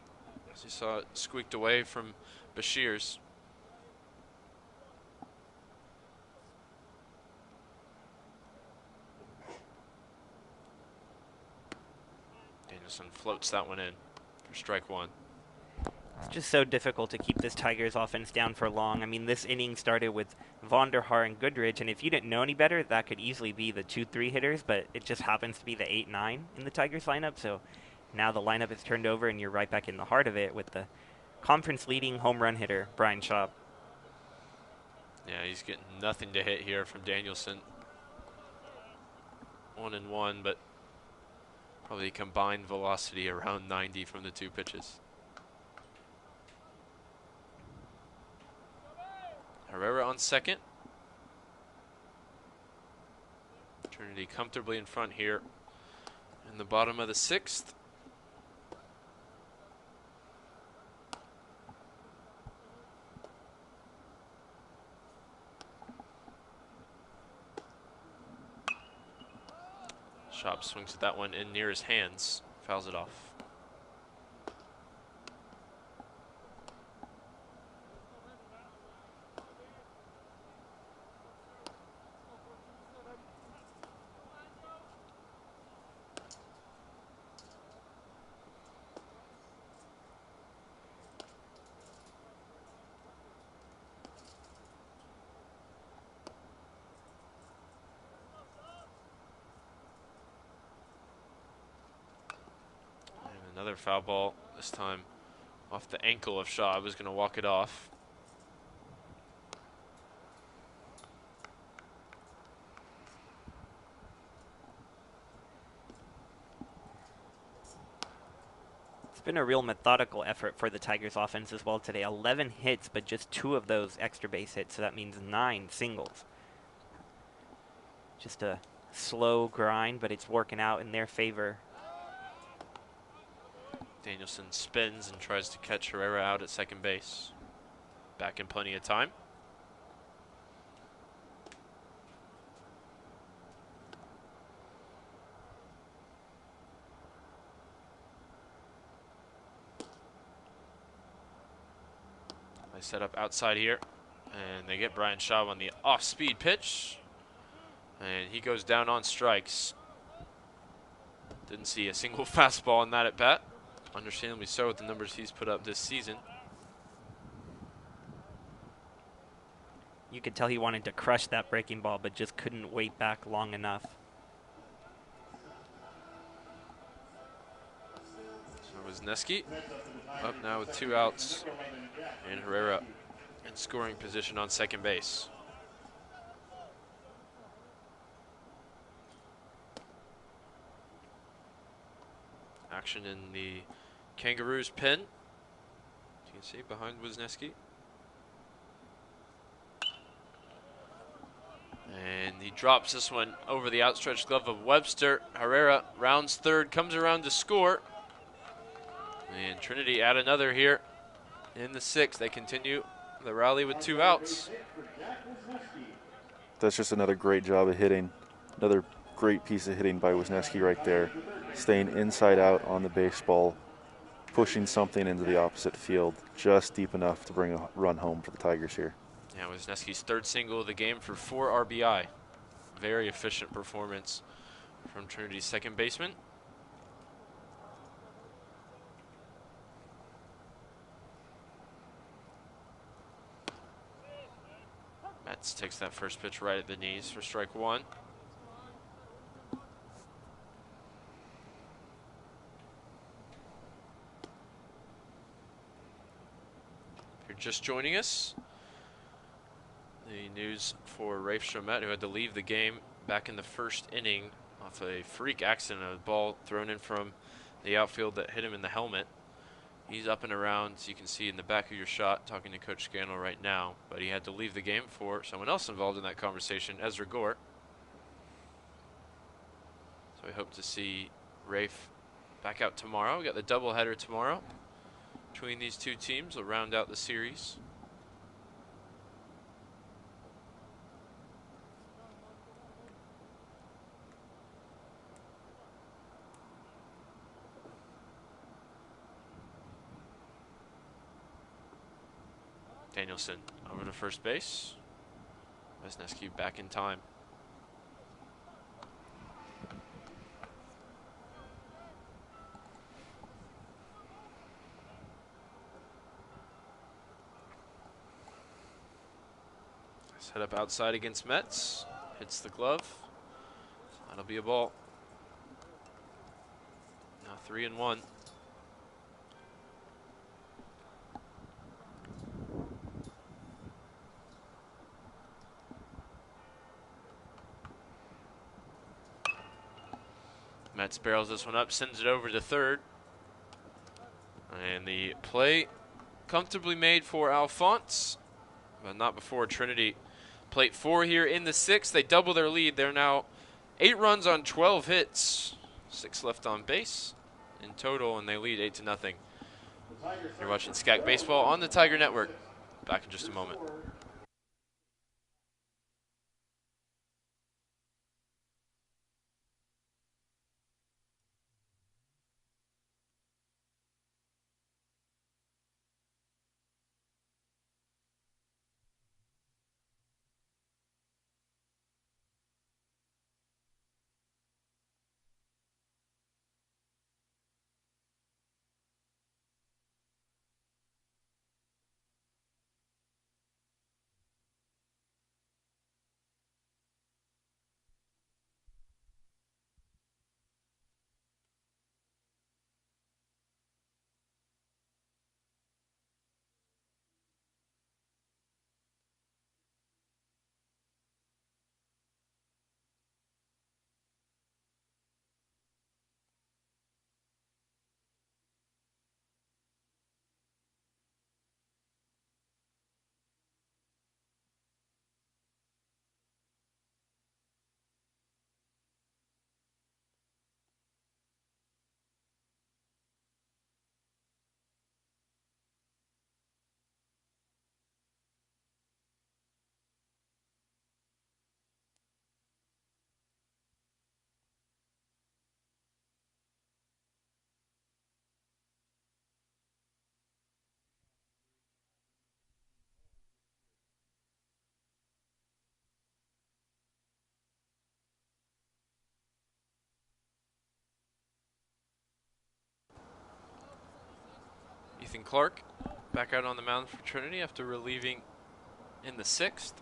as you saw it squeaked away from Bashir's. Danielson floats that one in for strike 1. It's just so difficult to keep this Tigers offense down for long. I mean, this inning started with Vonderhaar and Goodrich, and if you didn't know any better, that could easily be the 2-3 hitters, but it just happens to be the 8-9 in the Tigers lineup, so now the lineup is turned over and you're right back in the heart of it with the conference-leading home run hitter, Brian Shaw. Yeah, he's getting nothing to hit here from Danielson. 1-1, but probably combined velocity around 90 from the 2 pitches. Herrera on second. Trinity comfortably in front here in the bottom of the 6th. Schaub swings at that one in near his hands, fouls it off. Another foul ball, this time off the ankle of Shaw. Was going to walk it off. been a real methodical effort for the Tigers offense as well today. 11 hits, but just 2 of those extra base hits, so that means 9 singles. Just a slow grind, but it's working out in their favor. Danielson spins and tries to catch Herrera out at second base. Back in plenty of time. They set up outside here, and they get Brian Schaub on the off-speed pitch, and he goes down on strikes. Didn't see a single fastball in that at bat. Understandably so with the numbers he's put up this season. You could tell he wanted to crush that breaking ball, but just couldn't wait back long enough. So Wisniewski up now with 2 outs, and Herrera in scoring position on second base. Action in the Kangaroos pen. You can see behind Wisniewski. And he drops this one over the outstretched glove of Webster. Herrera rounds third, comes around to score. And Trinity add another here in the 6th. They continue the rally with 2 outs. That's just another great job of hitting. Another great piece of hitting by Wisniewski right there. Staying inside out on the baseball, pushing something into the opposite field, just deep enough to bring a run home for the Tigers here. Yeah, Wisniewski's 3rd single of the game for 4 RBI. Very efficient performance from Trinity's second baseman. Metz takes that first pitch right at the knees for strike 1. If you're just joining us, the news for Rafe Chomet, who had to leave the game back in the 1st inning off a freak accident, a ball thrown in from the outfield that hit him in the helmet. He's up and around, as you can see in the back of your shot, talking to Coach Scannell right now. But he had to leave the game for someone else involved in that conversation, Ezra Gore. So we hope to see Rafe back out tomorrow. We got the doubleheader tomorrow between these 2 teams. We'll round out the series. Danielson over to first base. Wisniewski back in time. Set up outside against Metz. Hits the glove. That'll be a ball. Now 3-1. Metz barrels this one up, sends it over to third. And the play comfortably made for Alphonse, but not before Trinity. Plate 4 here in the 6th. They double their lead. They're now 8 runs on 12 hits. 6 left on base in total, and they lead 8-0. You're watching SCAC Baseball on the Tiger Network. Back in just a moment. Ethan Clark back out on the mound for Trinity after relieving in the 6th.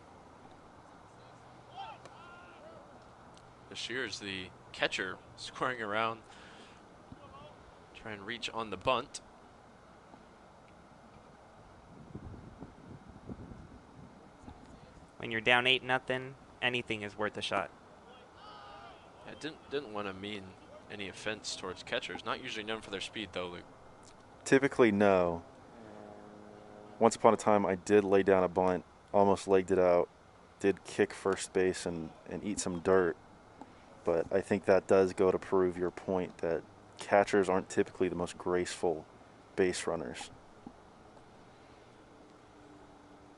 Bashir's the catcher, scoring around, try and reach on the bunt. When you're down 8-0, anything is worth a shot. I didn't want to mean any offense towards catchers. Not usually known for their speed, though, Luke. Typically, no. Once upon a time, I did lay down a bunt, almost legged it out, did kick first base and eat some dirt. But I think that does go to prove your point that catchers aren't typically the most graceful base runners.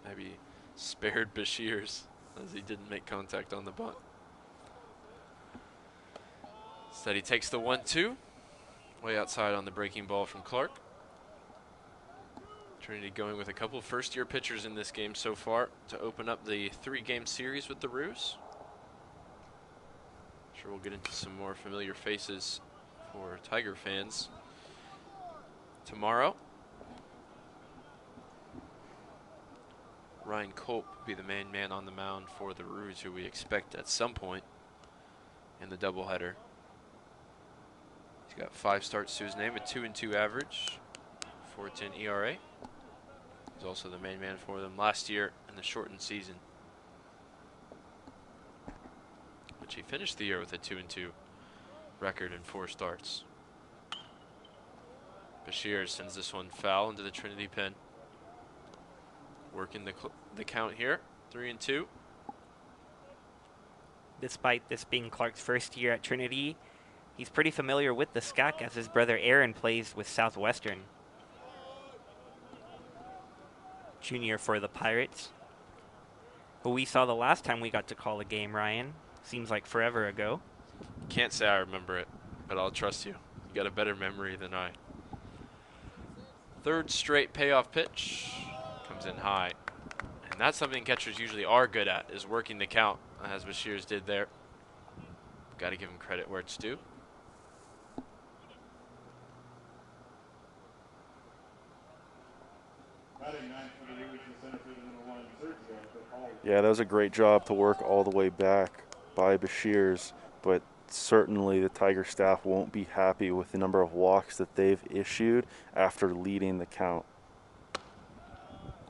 Maybe spared Bashir's as he didn't make contact on the bunt. Instead, he takes the 1-2, way outside on the breaking ball from Clark. Trinity going with a couple of first-year pitchers in this game so far to open up the 3-game series with the Roos. Sure, we'll get into some more familiar faces for Tiger fans tomorrow. Ryan Culp will be the main man on the mound for the Roos, who we expect at some point in the doubleheader. He's got 5 starts to his name, a 2.2 average, 4.10 ERA. He's also the main man for them last year in the shortened season, which he finished the year with a 2-2 record in 4 starts. Bashir sends this one foul into the Trinity pen. Working the count here, 3-2. Despite this being Clark's first year at Trinity, he's pretty familiar with the SCAC as his brother Aaron plays with Southwestern. Junior for the Pirates, who we saw the last time we got to call a game, Ryan. Seems like forever ago. Can't say I remember it, but I'll trust you. You got a better memory than I. 3rd straight payoff pitch. Comes in high. And that's something catchers usually are good at, is working the count, as Bashir's did there. Got to give him credit where it's due. Yeah, that was a great job to work all the way back by Bashir's, but certainly the Tiger staff won't be happy with the number of walks that they've issued after leading the count.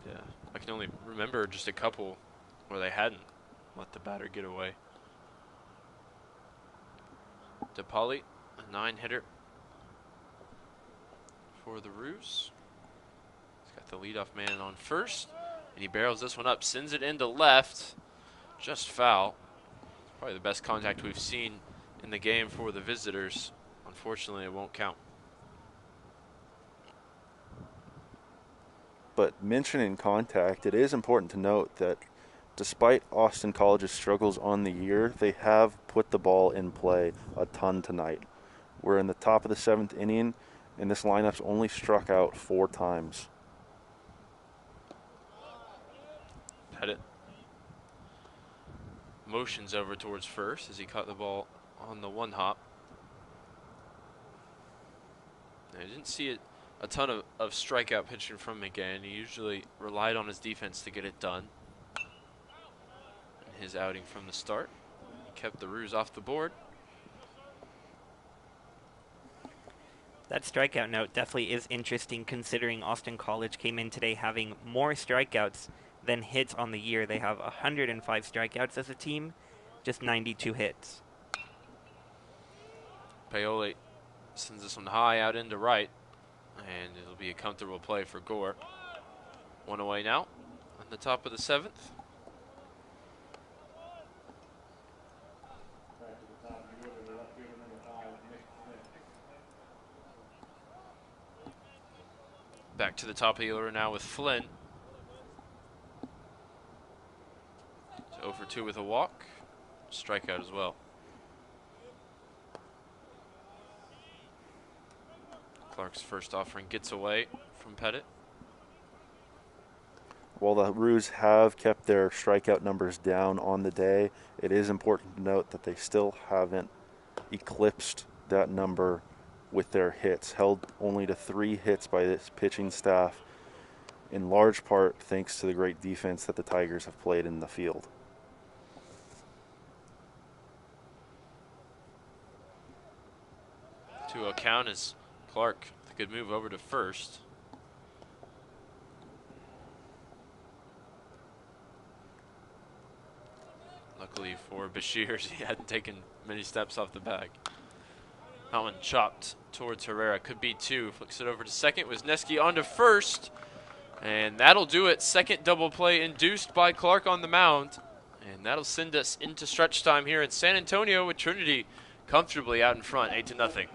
Yeah, I can only remember just a couple where they hadn't let the batter get away. DePauli, a 9-hitter for the Roos. He's got the leadoff man on first, and he barrels this one up, sends it into left, just foul. Probably the best contact we've seen in the game for the visitors. Unfortunately, it won't count. But mentioning contact, it is important to note that despite Austin College's struggles on the year, they have put the ball in play a ton tonight. We're in the top of the 7th inning, and this lineup's only struck out 4 times. Pettit motions over towards first as he caught the ball on the 1-hop. I didn't see a ton of strikeout pitching from McGann. He usually relied on his defense to get it done. In his outing from the start, he kept the Roos off the board. That strikeout note definitely is interesting considering Austin College came in today having more strikeouts than hits on the year. They have 105 strikeouts as a team, just 92 hits. Paoli sends this one high out into right, and it'll be a comfortable play for Gore. 1 away now on the top of the 7th. Back to the top of the order now with Flynn. 0-for-2 with a walk. Strikeout as well. Clark's first offering gets away from Pettit. While the Roos have kept their strikeout numbers down on the day, it is important to note that they still haven't eclipsed that number with their hits, held only to 3 hits by this pitching staff, in large part thanks to the great defense that the Tigers have played in the field. To account as Clark, a good move over to first. Luckily for Bashir, he hadn't taken many steps off the bag. That one chopped towards Herrera. Could be 2. Flicks it over to second. Wisniewski on to first. And that'll do it. Second double play induced by Clark on the mound. And that'll send us into stretch time here in San Antonio with Trinity comfortably out in front, 8-0.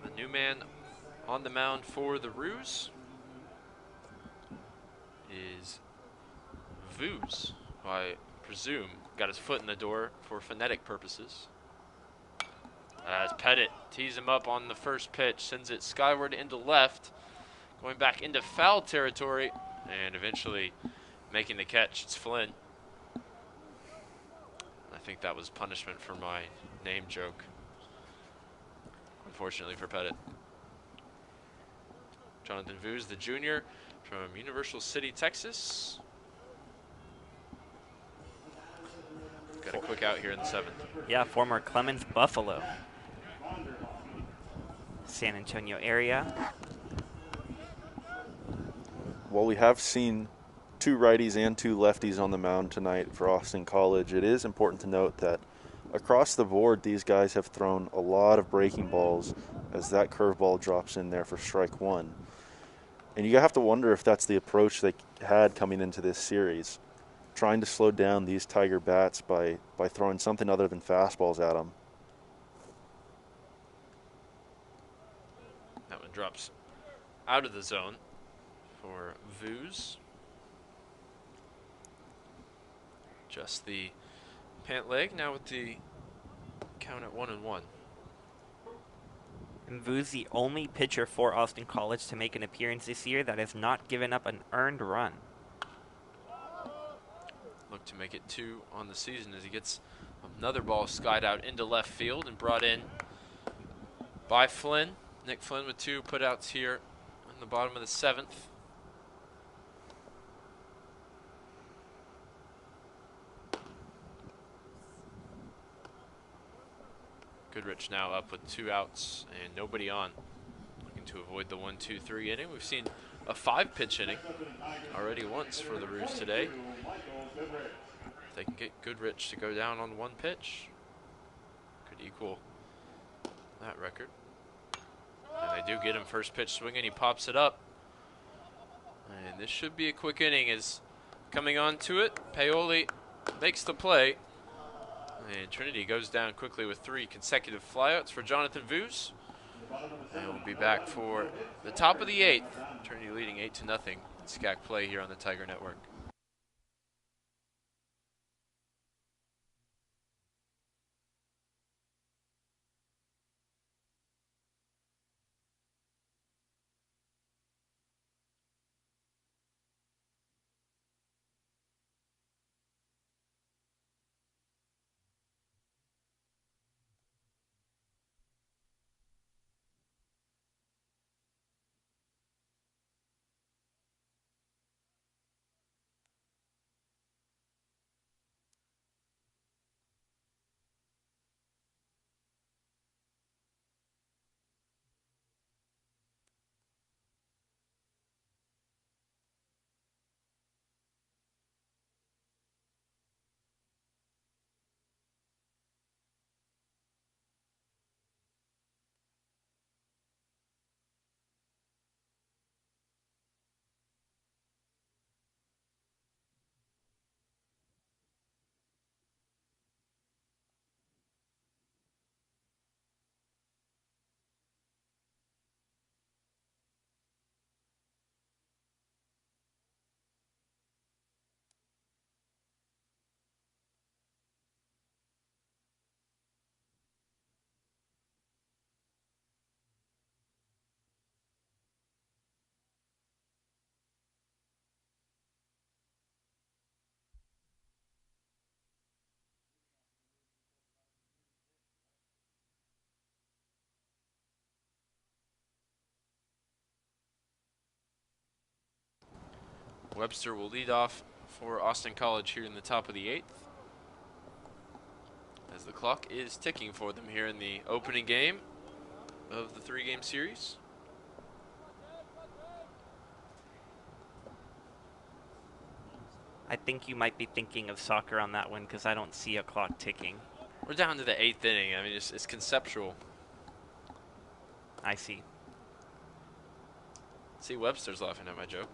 The new man on the mound for the Roos is Vooz, who I presume got his foot in the door for phonetic purposes. As Pettit tees him up on the first pitch, sends it skyward into left, going back into foul territory, and eventually making the catch. It's Flynn. I think that was punishment for my name joke, unfortunately for Pettit. Jonathan Vooz, the junior from Universal City, Texas. Got a quick out here in the 7th. Yeah, former Clemens Buffalo. San Antonio area. While we have seen 2 righties and 2 lefties on the mound tonight for Austin College, it is important to note that across the board, these guys have thrown a lot of breaking balls as that curveball drops in there for strike 1. And you have to wonder if that's the approach they had coming into this series, trying to slow down these Tiger bats by throwing something other than fastballs at them. That one drops out of the zone for Vooz. Just the pant leg now with the count at 1-1. And Vooz, the only pitcher for Austin College to make an appearance this year that has not given up an earned run. Look to make it 2 on the season as he gets another ball skied out into left field and brought in by Flynn. Nick Flynn with 2 putouts here on the bottom of the 7th. Goodrich now up with 2 outs and nobody on, looking to avoid the 1-2-3 inning. We've seen a 5-pitch inning already once for the Roos today. If they can get Goodrich to go down on 1 pitch, could equal that record. And they do get him first pitch swing, and he pops it up. And this should be a quick inning. As coming on to it, Paoli makes the play. And Trinity goes down quickly with 3 consecutive flyouts for Jonathan Voos. And we'll be back for the top of the 8th. Trinity leading 8-0. SCAC play here on the Tiger Network. Webster will lead off for Austin College here in the top of the 8th, as the clock is ticking for them here in the opening game of the 3-game series. I think you might be thinking of soccer on that one because I don't see a clock ticking. We're down to the 8th inning. I mean, it's conceptual. I see. See, Webster's laughing at my joke.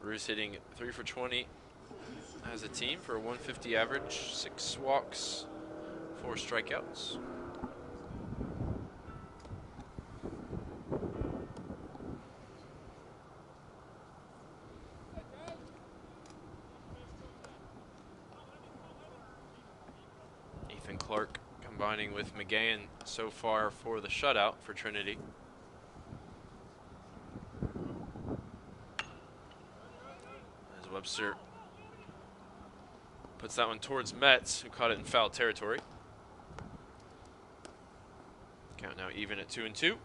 Roos hitting 3 for 20 as a team for a 150 average, 6 walks, 4 strikeouts. Ethan Clark combining with McGahan so far for the shutout for Trinity. Webster puts that one towards Metz, who caught it in foul territory. Count now even at 2-2.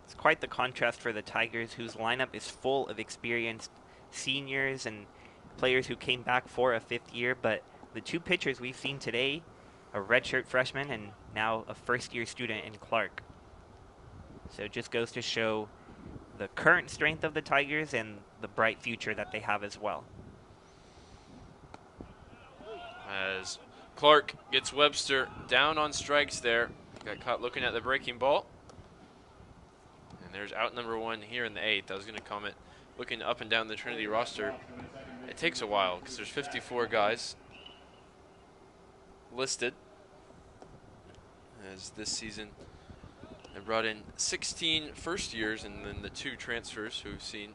It's quite the contrast for the Tigers, whose lineup is full of experienced seniors and players who came back for a 5th year, but the 2 pitchers we've seen today, a redshirt freshman and now a first-year student in Clark. So it just goes to show the current strength of the Tigers and the bright future that they have as well. As Clark gets Webster down on strikes there. Got caught looking at the breaking ball. And there's out number 1 here in the 8th. I was going to comment, looking up and down the Trinity roster, it takes a while because there's 54 guys listed. As this season they brought in 16 first years and then the 2 transfers who've seen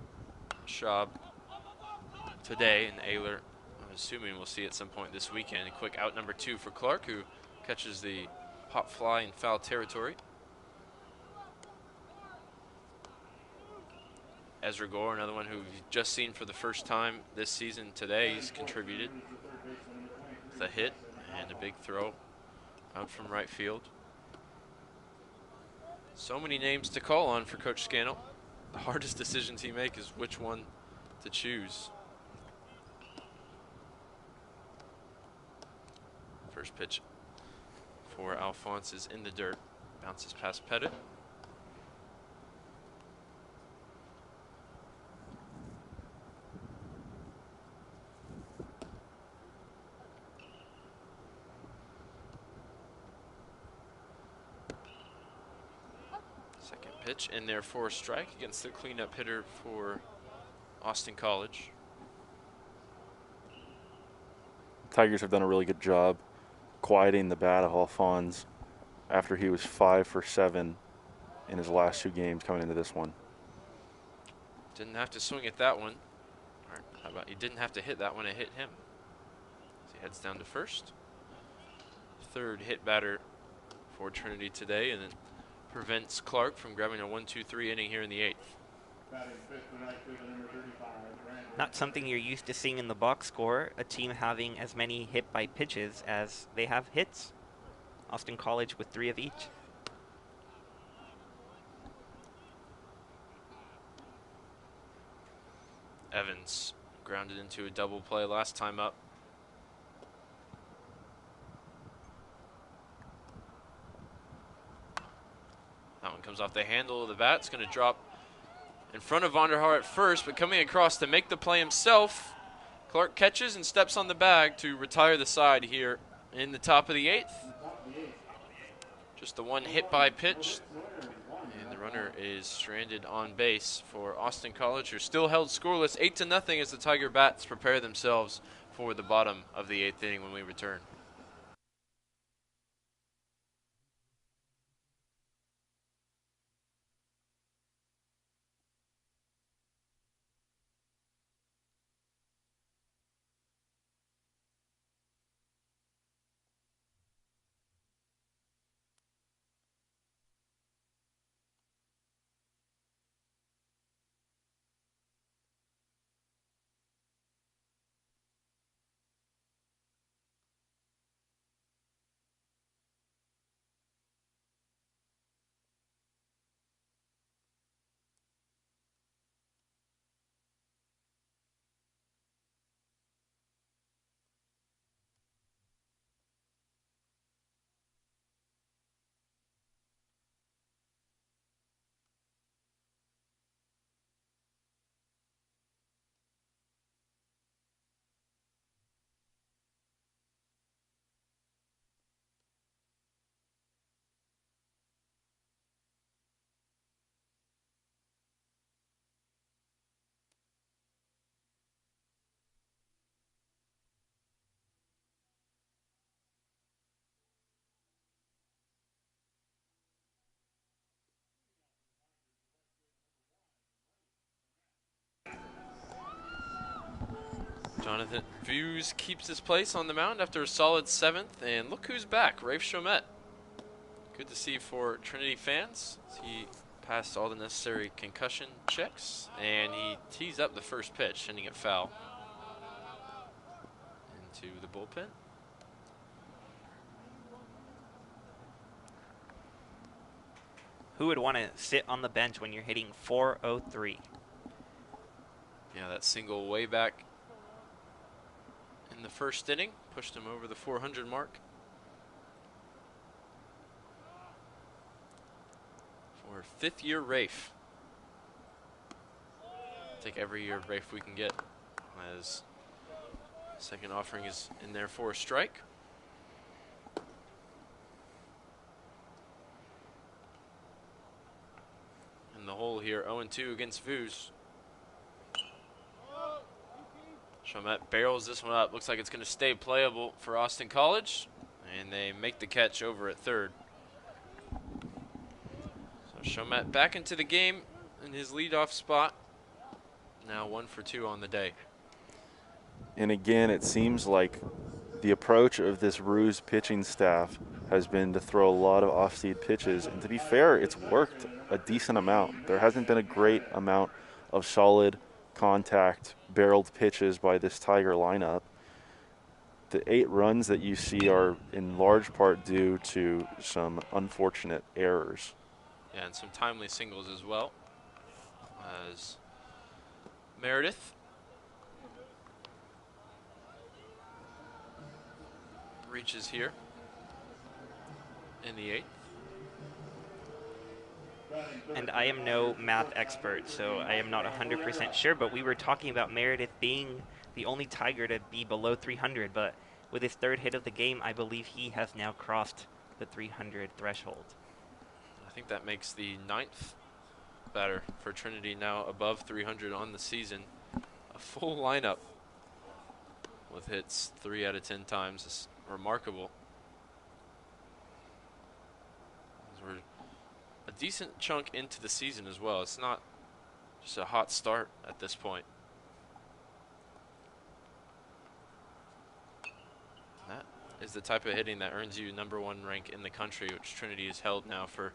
Schaub today and Ayler, I'm assuming we'll see at some point this weekend. A quick out number 2 for Clark, who catches the pop fly in foul territory. Ezra Gore, another one who we've just seen for the first time this season today. He's contributed with a hit and a big throw out from right field. So many names to call on for Coach Scannell. The hardest decisions he makes is which one to choose. First pitch for Alphonse is in the dirt. Bounces past Pettit. Second pitch in there for a strike against the cleanup hitter for Austin College. Tigers have done a really good job quieting the bat of Alphonse after he was 5 for 7 in his last 2 games coming into this one. Didn't have to swing at that one. Or how about he didn't have to hit that one, it hit him. So he heads down to first. Third hit batter for Trinity today, and then prevents Clark from grabbing a 1-2-3 inning here in the 8th. Not something you're used to seeing in the box score, a team having as many hit by pitches as they have hits. Austin College with 3 of each. Evans grounded into a double play last time up. That one comes off the handle of the bat. It's going to drop in front of Vonderhaar at first, but coming across to make the play himself, Clark catches and steps on the bag to retire the side here in the top of the 8th. Just the one hit by pitch, and the runner is stranded on base for Austin College, who still held scoreless 8-0 as the Tiger bats prepare themselves for the bottom of the 8th inning when we return. Jonathan Views keeps his place on the mound after a solid 7th, and look who's back, Rafe Chomet. Good to see for Trinity fans. He passed all the necessary concussion checks, and he tees up the first pitch, sending it foul into the bullpen. Who would want to sit on the bench when you're hitting .403? Yeah, that single way back in the first inning pushed him over the 400 mark. For 5th year Rafe. Take every year of Rafe we can get, as second offering is in there for a strike. In the hole here, 0-2 against Views. Chomet barrels this one up. Looks like it's going to stay playable for Austin College, and they make the catch over at third. So Chomet back into the game in his leadoff spot. Now 1 for 2 on the day. And again, it seems like the approach of this Ruse pitching staff has been to throw a lot of off-speed pitches. And to be fair, it's worked a decent amount. There hasn't been a great amount of solid contact barreled pitches by this Tiger lineup. The 8 runs that you see are in large part due to some unfortunate errors. Yeah, and some timely singles as well, as Meredith reaches here. in the 8th. And I am no math expert, so I am not 100% sure, but we were talking about Meredith being the only Tiger to be below 300, but with his third hit of the game, I believe he has now crossed the 300 threshold. I think that makes the 9th batter for Trinity now above 300 on the season. A full lineup with hits 3 out of 10 times is remarkable. We're a decent chunk into the season as well. It's not just a hot start at this point. That is the type of hitting that earns you #1 rank in the country, which Trinity has held now for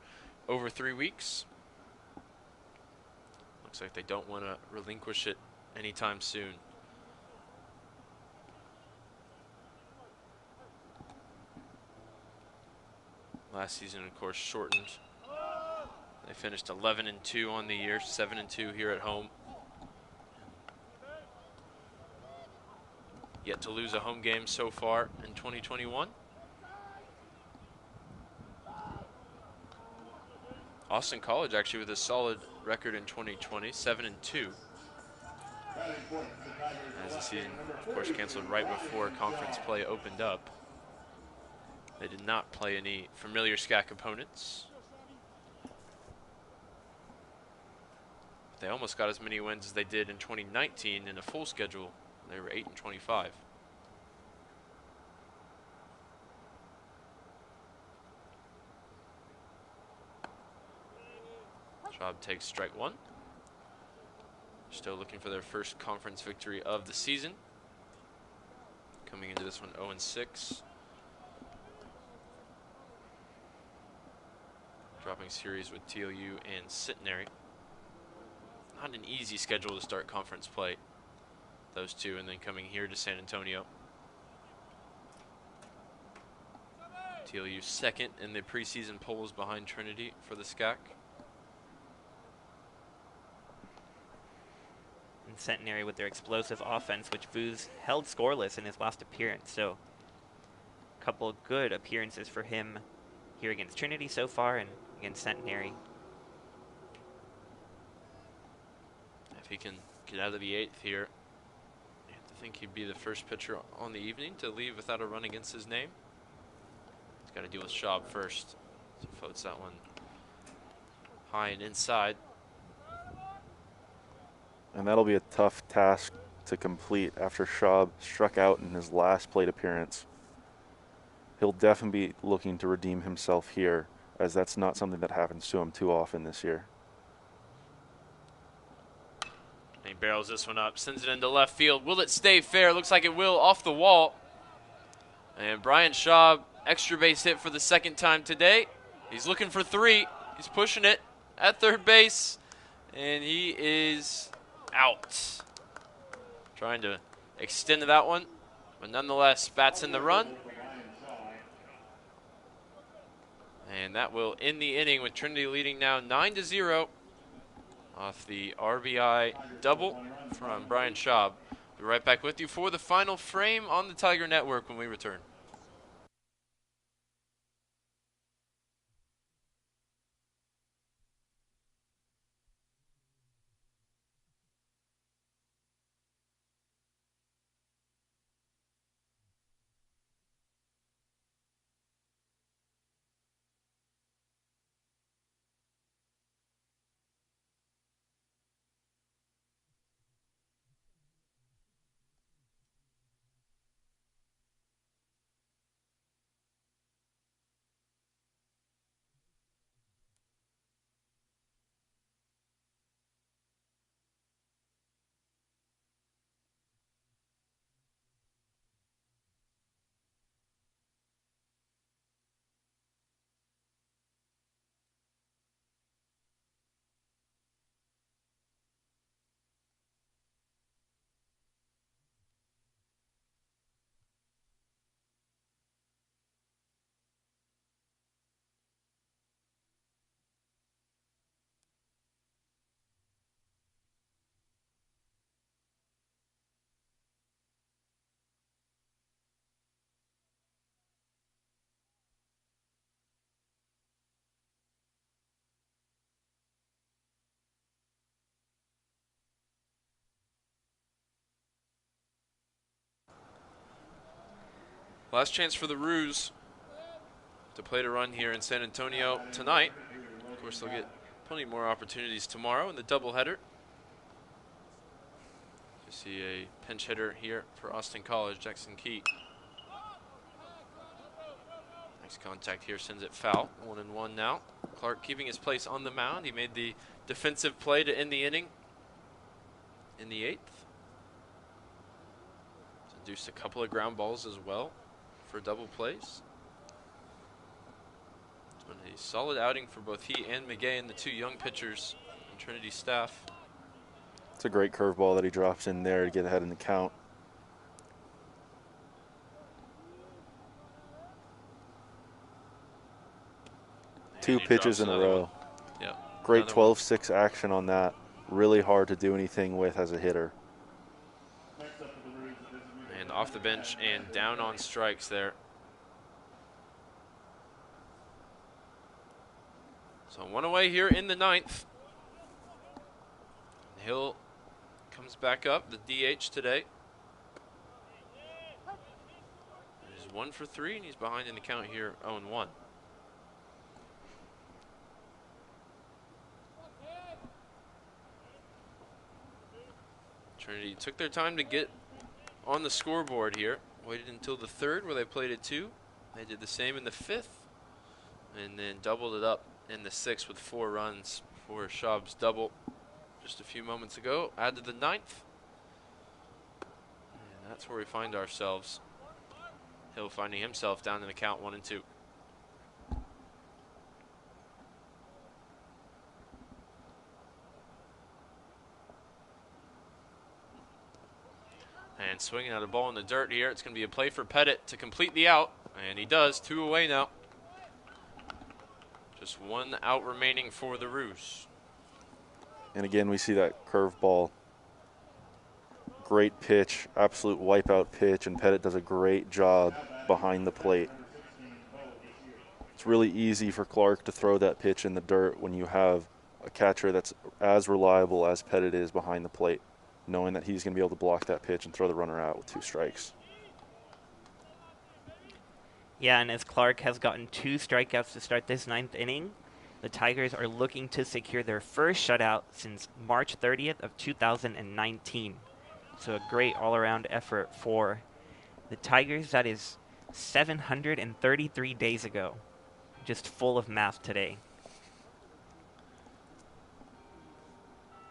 over 3 weeks. Looks like they don't want to relinquish it anytime soon. Last season, of course, shortened. They finished 11-2 on the year, 7-2 here at home. Yet to lose a home game so far in 2021. Austin College actually with a solid record in 2020, 7-2. As the season, of course, canceled right before conference play opened up. They did not play any familiar SCAC opponents. They almost got as many wins as they did in 2019 in a full schedule. They were 8-25. Schwab takes strike 1. Still looking for their first conference victory of the season. Coming into this one 0-6. Dropping series with TLU and Centenary. Not an easy schedule to start conference play. Those two, and then coming here to San Antonio. TLU second in the preseason polls behind Trinity for the SCAC. And Centenary with their explosive offense, which Foos held scoreless in his last appearance. So a couple of good appearances for him here against Trinity so far and against Centenary. If he can get out of the 8th here, you have to think he'd be the first pitcher on the evening to leave without a run against his name. He's got to deal with Schaub first. So floats that one high and inside. And that'll be a tough task to complete after Schaub struck out in his last plate appearance. He'll definitely be looking to redeem himself here, as that's not something that happens to him too often this year. He barrels this one up, sends it into left field. Will it stay fair? Looks like it will, off the wall. And Brian Schaub, extra base hit for the second time today. He's looking for 3. He's pushing it at third base. And he is out. Trying to extend that one, but nonetheless bats in the run. And that will end the inning with Trinity leading now 9-0 off the RBI double from Brian Schaub. We'll be right back with you for the final frame on the Tiger Network when we return. Last chance for the Roos to play to run here in San Antonio tonight. Of course, they'll get plenty more opportunities tomorrow in the doubleheader. You see a pinch hitter here for Austin College, Jackson Key. Nice contact here, sends it foul. 1-1 now. Clark keeping his place on the mound. He made the defensive play to end the inning in the 8th. Induced a couple of ground balls as well for double plays. It's been a solid outing for both he and McGahan, the two young pitchers on Trinity staff. It's a great curveball that he drops in there to get ahead in the count. Two pitches in a row. Yeah. Great 12-6 action on that. Really hard to do anything with as a hitter. And off the bench and down on strikes there. So 1 away here in the 9th. Hill comes back up, the DH today. He's 1 for 3, and he's behind in the count here, 0-1. Trinity took their time to get on the scoreboard here. Waited until the 3rd where they played at 2. They did the same in the 5th. And then doubled it up in the 6th with 4 runs for Schaub's double just a few moments ago. Add to the 9th. And that's where we find ourselves. Hill finding himself down in the count 1-2. And swinging out a ball in the dirt here. It's going to be a play for Pettit to complete the out. And he does. 2 away now. Just 1 out remaining for the Roos. And again, we see that curveball. Great pitch, absolute wipeout pitch, and Pettit does a great job behind the plate. It's really easy for Clark to throw that pitch in the dirt when you have a catcher that's as reliable as Pettit is behind the plate, knowing that he's going to be able to block that pitch and throw the runner out with 2 strikes. Yeah, and as Clark has gotten 2 strikeouts to start this 9th inning, the Tigers are looking to secure their first shutout since March 30th of 2019. So a great all-around effort for the Tigers. That is 733 days ago. Just full of math today.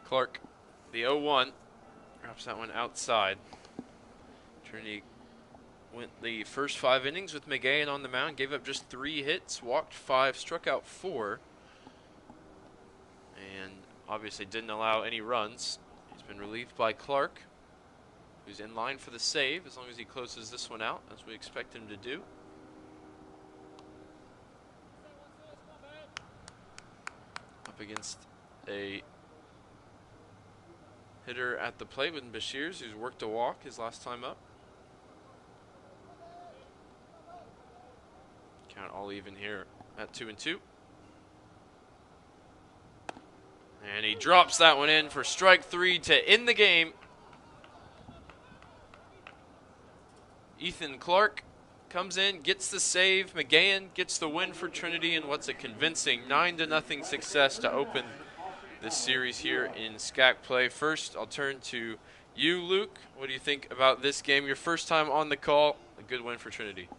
Clark, the 0-1, drops that one outside. Trinity went the first 5 innings with McGahan on the mound, gave up just 3 hits, walked 5, struck out 4, and obviously didn't allow any runs. He's been relieved by Clark, who's in line for the save as long as he closes this one out, as we expect him to do. Up against a hitter at the plate with Bashirs, who's worked a walk his last time up. Count all even here at 2-2. And he drops that one in for strike 3 to end the game. Ethan Clark comes in, gets the save. McGahan gets the win for Trinity in what's a convincing 9-0 success to open this series here in SCAC play. First, I'll turn to you, Luke. What do you think about this game? Your first time on the call, a good win for Trinity.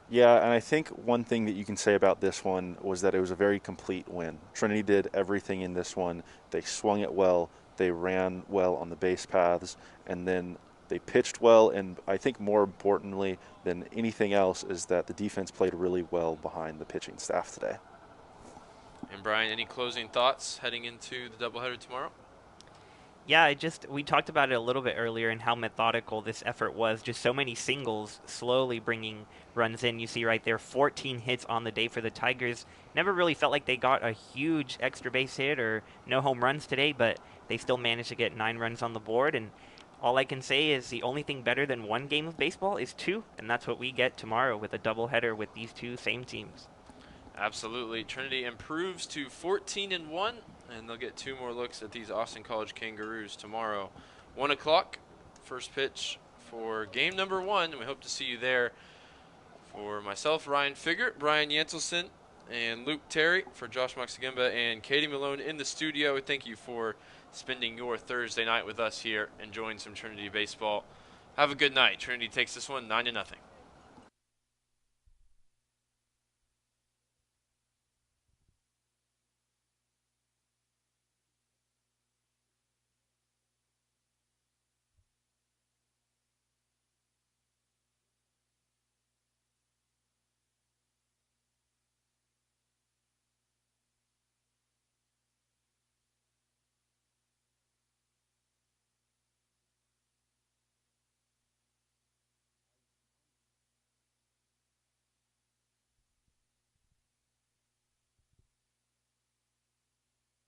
Yeah, and I think one thing that you can say about this one was that it was a very complete win. Trinity did everything in this one. They swung it well, they ran well on the base paths, and then they pitched well, and I think more importantly than anything else is that the defense played really well behind the pitching staff today. And Brian, any closing thoughts heading into the doubleheader tomorrow? Yeah, we talked about it a little bit earlier and how methodical this effort was. Just so many singles, slowly bringing runs in. You see right there, 14 hits on the day for the Tigers. Never really felt like they got a huge extra base hit or no home runs today, but they still managed to get 9 runs on the board. And all I can say is the only thing better than 1 game of baseball is 2, and that's what we get tomorrow with a doubleheader with these 2 same teams. Absolutely. Trinity improves to 14-1, and they'll get 2 more looks at these Austin College Kangaroos tomorrow. 1 o'clock, first pitch for game number 1, and we hope to see you there For myself, Ryan Figert, Brian Yantelson, and Luke Terry, for Josh Maxagimba and Katie Malone in the studio, thank you for spending your Thursday night with us here, enjoying some Trinity baseball. Have a good night. Trinity takes this one 9-0.